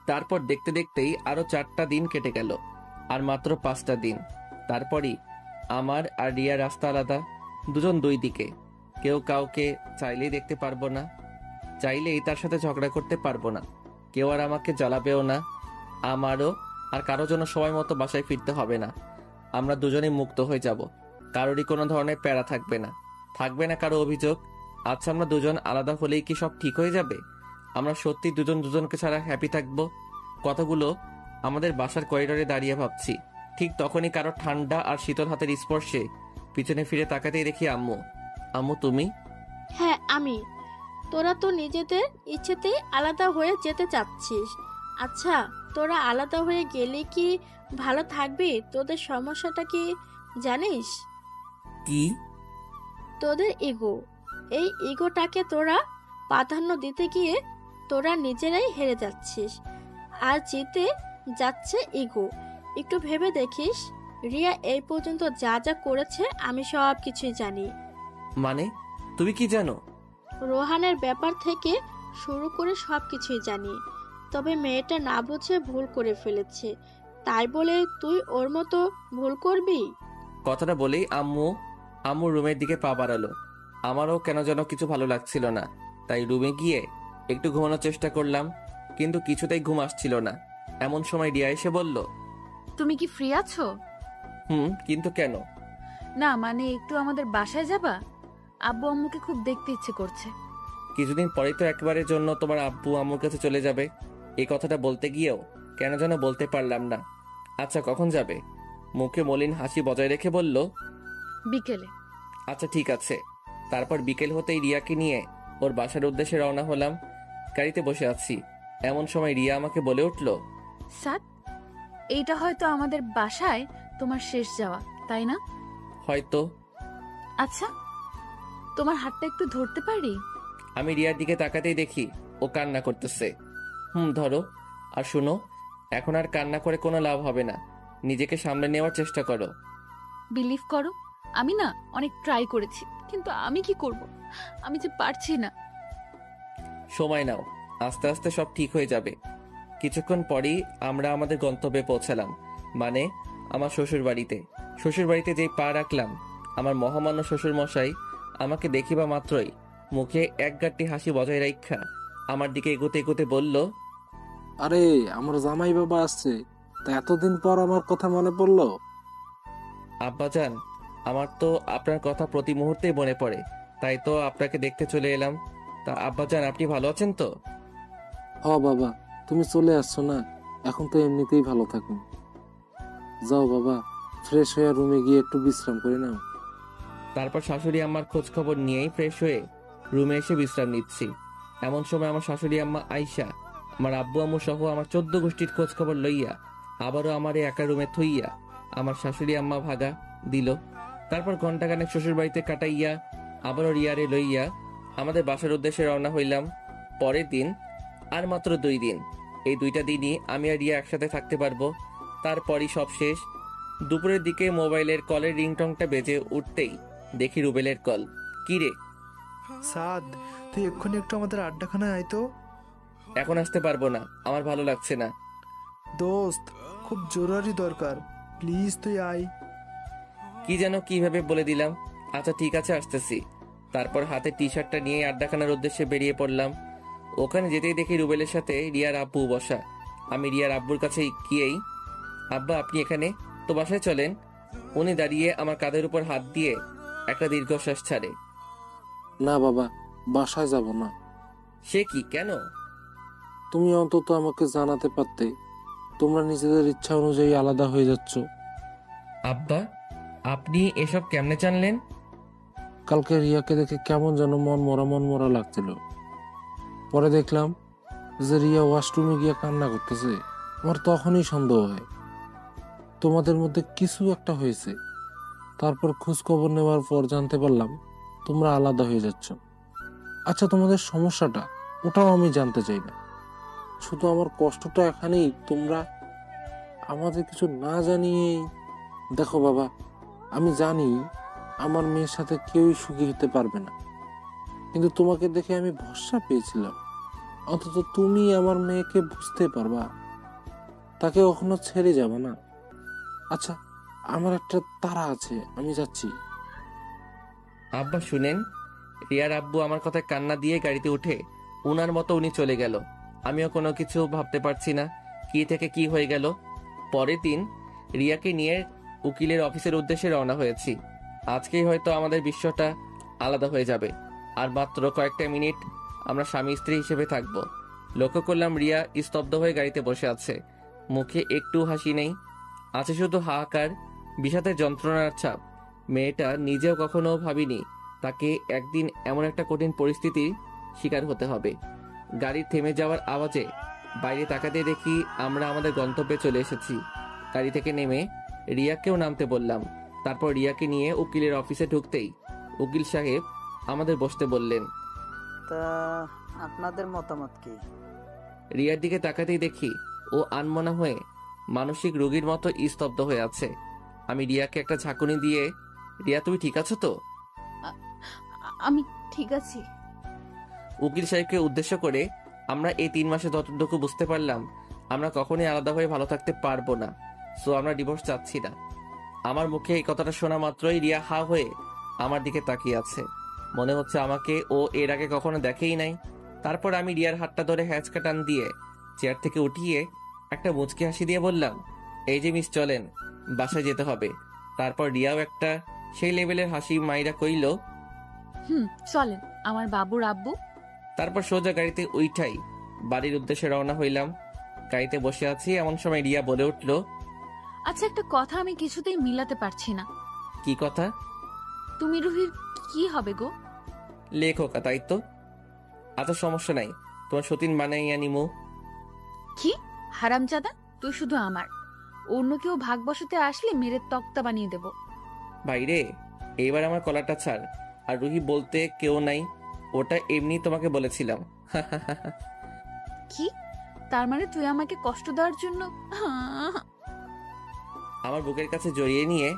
তারপর দেখতে দেখতেই আরো 4টা দিন কেটে গেল, আর মাত্র 5টা দিন। তারপরই আমার আর রিয়া রাস্তা আলাদা, দুজন দুই দিকে। কেউ কাউকে চাইলেই দেখতে পারবো না, চাইলেই তার সাথে ঝগড়া করতে পারবো না। কেউ আর আমাকে জ্বালাবেও না। আমারও আর কারো জন্য সময় মতো বাসায় ফিরতে হবে না। আমরা দুজনেই মুক্ত হয়ে যাব। কারোরই কোনো ধরনের প্যারা থাকবে না, থাকবে না কারো অভিযোগ। আচ্ছা, আমরা দুজন আলাদা হলেই কি সব ঠিক হয়ে যাবে? আমরা সত্যি দুজন দুজনকে ছাড়া হ্যাপি থাকবো? কথাগুলো আমাদের বাসার করিডোরে দাঁড়িয়ে ভাবছি। ঠিক তখনই কারো ঠান্ডা আর শীতল হাতের স্পর্শে পিছনে ফিরে তাকাতেই দেখি আম্মু। আম্মু তুমি? হ্যাঁ আমি। তোরা তো নিজেদের ইচ্ছেতেই আলাদা হয়ে যেতে চাচ্ছিস। আচ্ছা, তোরা আলাদা হয়ে গেলে কি ভালো থাকবি? তোদের সমস্যাটা কি জানিস? কি? তোদের ইগো। এই ইগোটাকে তোরা প্রাধান্য দিতে গিয়ে তোরা নিজেরাই হেরে যাচ্ছিস, আর জিতে যাচ্ছে ইগো। একটু ভেবে দেখিস, রিয়া এই পর্যন্ত যা যা করেছে আমি সব কিছুই জানি। মানে তুমি কি জানো? রোহানের ব্যাপার থেকে শুরু করে সব কিছুই জানি। তবে মেয়েটা না বুঝে ভুল করে ফেলেছে, তাই বলে তুই ওর মতো ভুল করবি? কথাটা বলেই আম্মু রুমের দিকে পা বাড়ালো। আমারও কেন যেন কিছু ভালো লাগছিল না, তাই রুমে গিয়ে একটু ঘুমানোর চেষ্টা করলাম, কিন্তু কিছুতেই ঘুম আসছিল না। এমন সময় রিয়া এসে বলল, তুমি কি ফ্রি আছো? কিন্তু কেন? না মানে একটু আমাদের বাসায় যাবা? আব্বু আম্মুকে খুব দেখতে ইচ্ছে করছে। কিছুদিন পরেই তো একবারের জন্য তোমার আব্বু আম্মুর কাছে চলে যাবে। এই কথাটা বলতে গিয়েও কেন যেন বলতে পারলাম না। আচ্ছা, কখন যাবে? মুখে মলিন হাসি বজায় রেখে বলল, বিকেলে। আচ্ছা ঠিক আছে। তারপর বিকেল হতেই রিয়াকে নিয়ে ওর বাসার উদ্দেশ্যে রওনা হলাম। গাড়িতে বসে আছি, এমন সময় রিয়া আমাকে বলে উঠল, সাত, এইটা হয়তো আমাদের বাসায় তোমার শেষ যাওয়া, তাই না? হয়তো। আচ্ছা, তোমার হাতটা একটু ধরতে পারি? আমি রিয়ার দিকে তাকাতেই দেখি ও কান্না করতেছে। ধরো। আর শুনো, এখন আর কান্না করে কোনো লাভ হবে না, নিজেকে সামলে নেওয়ার চেষ্টা করো। বিলিভ করো, আমি না অনেক ট্রাই করেছি, কিন্তু আমি কি করব, আমি যে পারছি না। সময় নাও, আস্তে আস্তে সব ঠিক হয়ে যাবে। কিছুক্ষণ পরেই আমরা আমাদের গন্তব্যে পৌঁছালাম, মানে আমার শ্বশুর বাড়িতে। শ্বশুর বাড়িতে যেই পা রাখলাম, আমার মহামান্য শ্বশুর মশাই আমাকে দেখিবা মাত্রই মুখে এক গাঁটটি হাসি বজায় রাখা আমার দিকে এগোতে এগোতে বলল, আরে আমার জামাই বাবা আসছে, তা এতদিন পর আমার কথা মনে পড়লো? আব্বাজান, আমার তো আপনার কথা প্রতি মুহূর্তেই মনে পড়ে, তাই তো আপনাকে দেখতে চলে এলাম। তা আব্বাজান, আপনি ভালো আছেন তো? হ বাবা, তুমি চলে আসছো না, এখন তো এমনিতেই ভালো থাকুন। যাও বাবা, ফ্রেশ হয়ে রুমে গিয়ে একটু বিশ্রাম করে নাও। তারপর শাশুড়ি আম্মার খোঁজ খবর নিয়েই ফ্রেশ হয়ে রুমে এসে বিশ্রাম নিচ্ছি। এমন সময় আমার শাশুড়ি আম্মা আইসা আমার আব্বু আম্মু সহ আমার 14 গোষ্ঠীর খোঁজ খবর লইয়া আবারও আমার একা রুমে থইয়া আমার শাশুড়ি আম্মা ভাগা দিল। তারপর ঘন্টাখানেক শ্বশুর বাড়িতে কাটাইয়া আবারও রিয়ারে লইয়া আমাদের বাসার উদ্দেশ্যে রওনা হইলাম। পরের দিন আর মাত্র 2 দিন, এই 2টা দিনই আমি আর রিয়া একসাথে থাকতে পারবো। তারপরই সব শেষ। দুপুরের দিকে মোবাইলের কলের রিংটংটা বেজে উঠতেই দেখি রুবেলের কল। কি রে? সাদ, তুই এক্ষুনি একটু আমাদের আড্ডাখানায় আয় তো। এখন আসতে পারবো না, আমার ভালো লাগছে না। দোস্ত, খুব জরুরি দরকার, প্লিজ তুই আয়। কি যেন কিভাবে বলে দিলাম। আচ্ছা ঠিক আছে, আসতেছি। তারপর হাতে টি শার্টটা নিয়ে আড্ডাখানার উদ্দেশ্যে বেরিয়ে পড়লাম। ওখানে যেতেই দেখি রুবেলের সাথে রিয়ার আব্বু বসা। আমি রিয়ার আব্বুর কাছে গিয়েই, আব্বা আপনি এখানে, তো বাসায় চলেন। উনি দাঁড়িয়ে আমার কাঁধের উপর হাত দিয়ে একটা দীর্ঘশ্বাস ছাড়ে। না বাবা, বাসায় যাব না। সে কি, কেন? তুমি অন্তত আমাকে জানাতে পারতে, তোমরা নিজেদের ইচ্ছা অনুযায়ী আলাদা হয়ে যাচ্ছ। আব্বা, আপনি এসব কেমনে জানলেন? কালকে রিয়াকে দেখে কেমন যেন মন মরা লাগছিল। পরে দেখলাম যে রিয়া ওয়াশরুমে গিয়ে কান্না করতেছে। আমার তখনই সন্দেহ হয় তোমাদের মধ্যে কিছু একটা হয়েছে। তারপর খোঁজ খবর নেওয়ার পর জানতে পারলাম তোমরা আলাদা হয়ে যাচ্ছ। আচ্ছা, তোমাদের সমস্যাটা ওটাও আমি জানতে চাই না, শুধু আমার কষ্টটা এখানেই তোমরা আমাদের কিছু না জানিয়ে। দেখো বাবা, আমি জানি আমার মেয়ের সাথে কেউই সুখী হতে পারবে না, কিন্তু তোমাকে দেখে আমি ভরসা পেয়েছিলাম অন্তত তুমি আমার মেয়েকে বুঝতে পারবা, তাকে কখনো ছেড়ে যাবে না। আচ্ছা, আমার একটা তাড়া আছে, আমি যাচ্ছি। আব্বা শুনেন, রিয়ার আব্বু আমার কথায় কান্না দিয়ে গাড়িতে উঠে উনার মতো উনি চলে গেল। আমিও কোনো কিছু ভাবতে পারছি না কি থেকে কি হয়ে গেল। পরের দিন রিয়াকে নিয়ে উকিলের অফিসের উদ্দেশ্যে রওনা হয়েছি। আজকেই হয়তো আমাদের বিশ্বটা আলাদা হয়ে যাবে। আর মাত্র কয়েকটা মিনিট আমরা স্বামী স্ত্রী হিসেবে থাকবো। লক্ষ্য করলাম রিয়া স্তব্ধ হয়ে গাড়িতে বসে আছে, মুখে একটু হাসি নেই, আছে শুধু হাহাকার, বিষাদের যন্ত্রণার ছাপ। মেয়েটা নিজেও কখনো ভাবিনি তাকে একদিন এমন একটা কঠিন পরিস্থিতির শিকার হতে হবে। গাড়ি থেমে যাওয়ার আওয়াজে বাইরে তাকাতে দেখি আমরা আমাদের গন্তব্যে চলে এসেছি। গাড়ি থেকে নেমে রিয়াকেও নামতে বললাম। তারপর রিয়াকে নিয়ে উকিলের অফিসে ঢুকতেই উকিল সাহেব আমাদের বসতে বললেন। তা আপনাদের মতামত কি? রিয়ার দিকে তাকাতেই দেখি ও আনমনা হয়ে মানসিক রোগীর মতো স্তব্ধ হয়ে আছে। আমি রিয়াকে একটা ঝাঁকুনি দিয়ে, রিয়া তুমি ঠিক আছো তো? আমি ঠিক আছি। উকিল সাহেবকে উদ্দেশ্য করে, আমরা এই 3 মাসে যতটুকু বুঝতে পারলাম আমরা কখনোই আলাদা হয়ে ভালো থাকতে পারবো না, সো আমরা ডিভোর্স চাচ্ছি না। আমার মুখে এই কথাটা শোনা মাত্রই রিয়া হা হয়ে আমার দিকে তাকিয়ে আছে, মনে হচ্ছে আমাকে ও এর আগে কখনো দেখেই নাই। তারপর আমি রিয়ার হাতটা ধরে হ্যাঁচকা টান দিয়ে চেয়ার থেকে উঠিয়ে একটা মুচকি হাসি দিয়ে বললাম, এই যে মিস চলেন, বাসায় যেতে হবে। তারপর রিয়াও একটা সেই লেভেলের হাসি মাইরা কইল, চলেন আমার বাবুর আব্বু। তারপর সোজা গাড়িতে উইঠাই বাড়ির উদ্দেশ্যে রওনা হইলাম। গাড়িতে বসে আছি এমন সময় রিয়া বলে উঠল, আচ্ছা, একটা কথা আমি কিছুতেই মিলাতে পারছি না। কি কথা? তুমি রুহির কি হবে গো? লেখকা, তাই তো। আচ্ছা সমস্যা নাই, তোমার সতীন বানাইয়া নিমু। কি হারামজাদা, তুই শুধু আমার, অন্য কেউ ভাগ বসাতে আসলে মেরে তক্তা বানিয়ে দেব। ভাইরে, এইবার আমার কলারটা ছাড়। আর রুহি বলতে কেউ নাই, ওটা এমনি তোমাকে বলেছিলাম। কি? তার মানে তুই আমাকে কষ্ট দেওয়ার জন্য আমার বুকের কাছে জড়িয়ে নিয়ে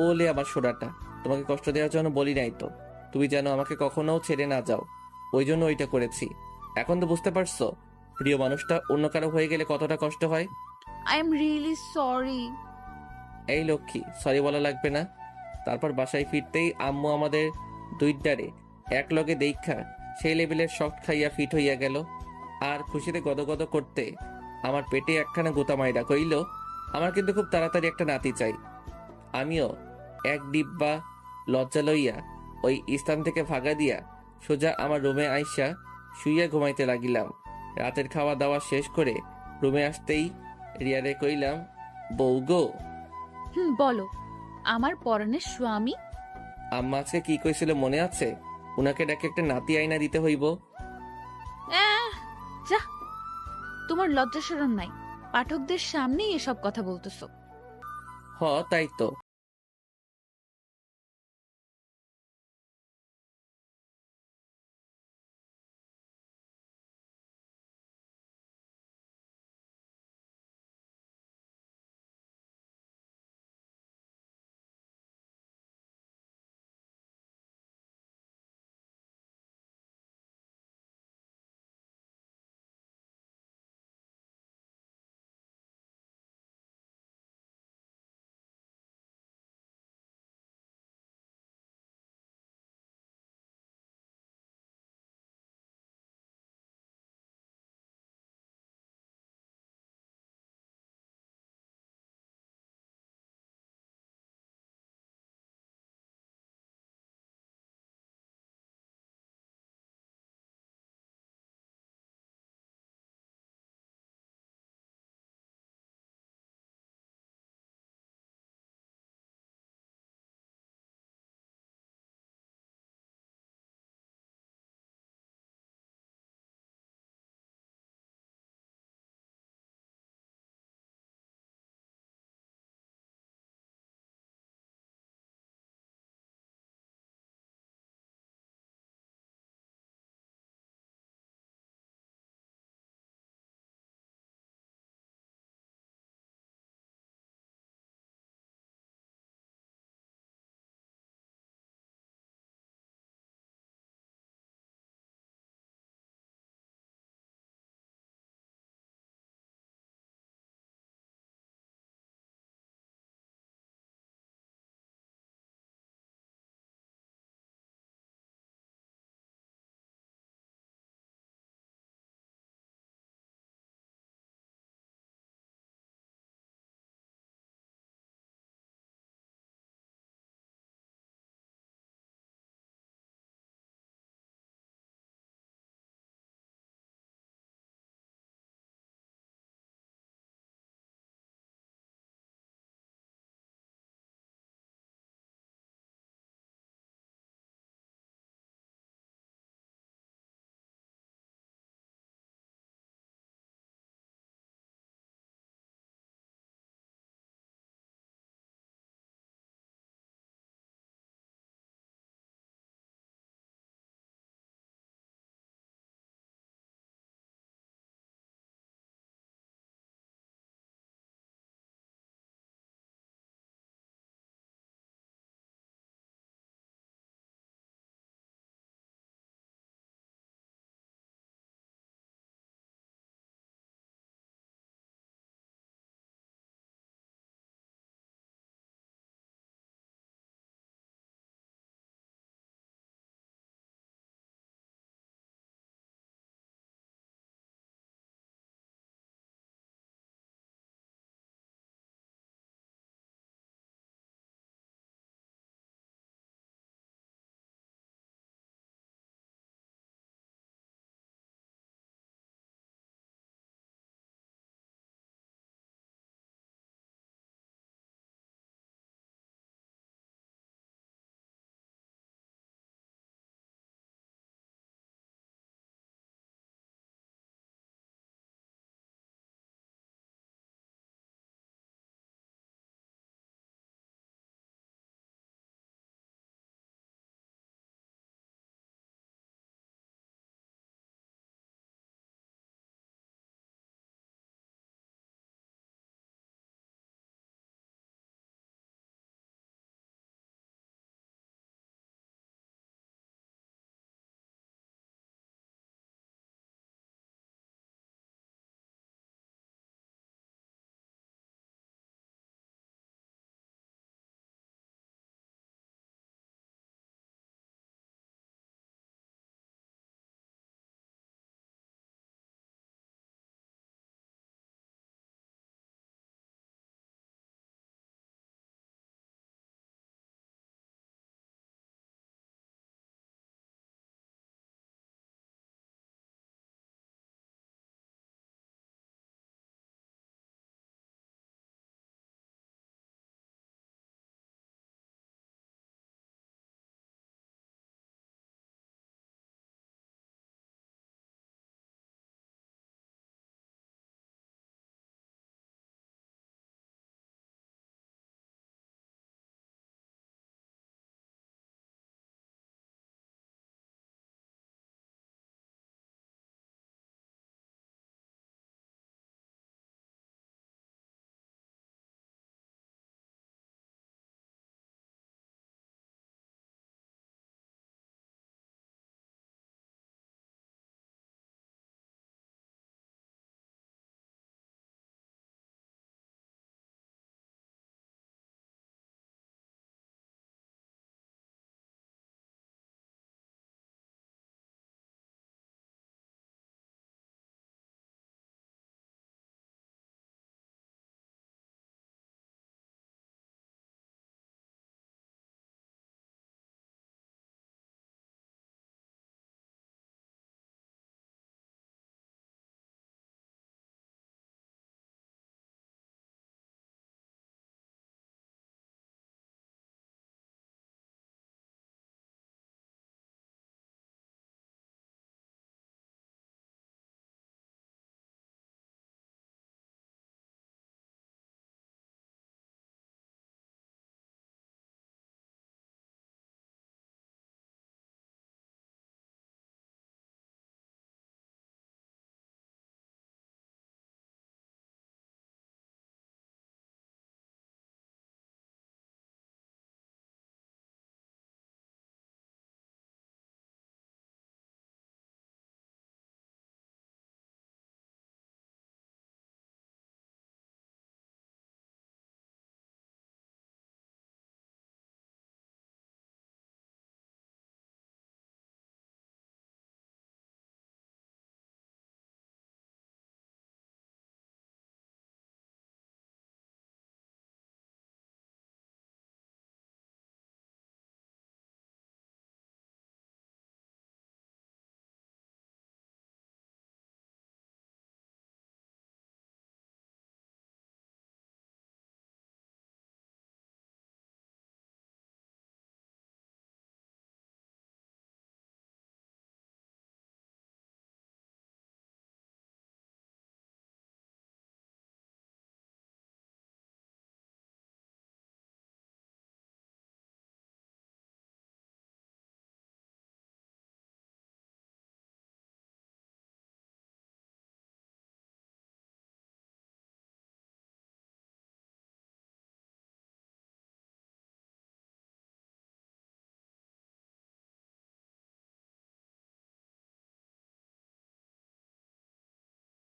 ওলে আমার সোনাটা, তোমাকে কষ্ট দেওয়ার জন্য বলি নাই তো। তুমি যেন আমাকে কখনো ছেড়ে না যাও, ওই জন্য ওইটা করেছি। এখন তো বুঝতে পারছো প্রিয় মানুষটা অন্য কারো হয়ে গেলে কতটা কষ্ট হয়। I am really sorry. এই লক্ষ্মী, সরি বলা লাগবে না। তারপর বাসায় ফিরতেই আম্মু আমাদের দুইটারে এক লগে দেখা সেই লেভেলের শখ খাইয়া ফিট হইয়া গেল। আর খুশিতে গদগদ করতে আমার পেটে একখানা গোতা মাইরা কইল, আমার কিন্তু খুব তাড়াতাড়ি একটা নাতি চাই। আমিও এক ডিব্বা লজ্জা লইয়া ওই স্থান থেকে ভাগা দিয়া সোজা আমার রুমে আইসা শুইয়া ঘুমাইতে লাগিলাম। রাতের খাওয়া দাওয়া শেষ করে রুমে আসতেই রিয়ারে কইলাম, বউ গো। বলো। আমার পরাণের স্বামী। আম্মা আজকে কি কইছিল মনে আছে? উনাকে ডাকে একটা নাতি আইনা দিতে হইব। যা, তোমার লজ্জা শরম নাই? পাঠকদের সামনেই এসব কথা বলতেছো। তাই তো।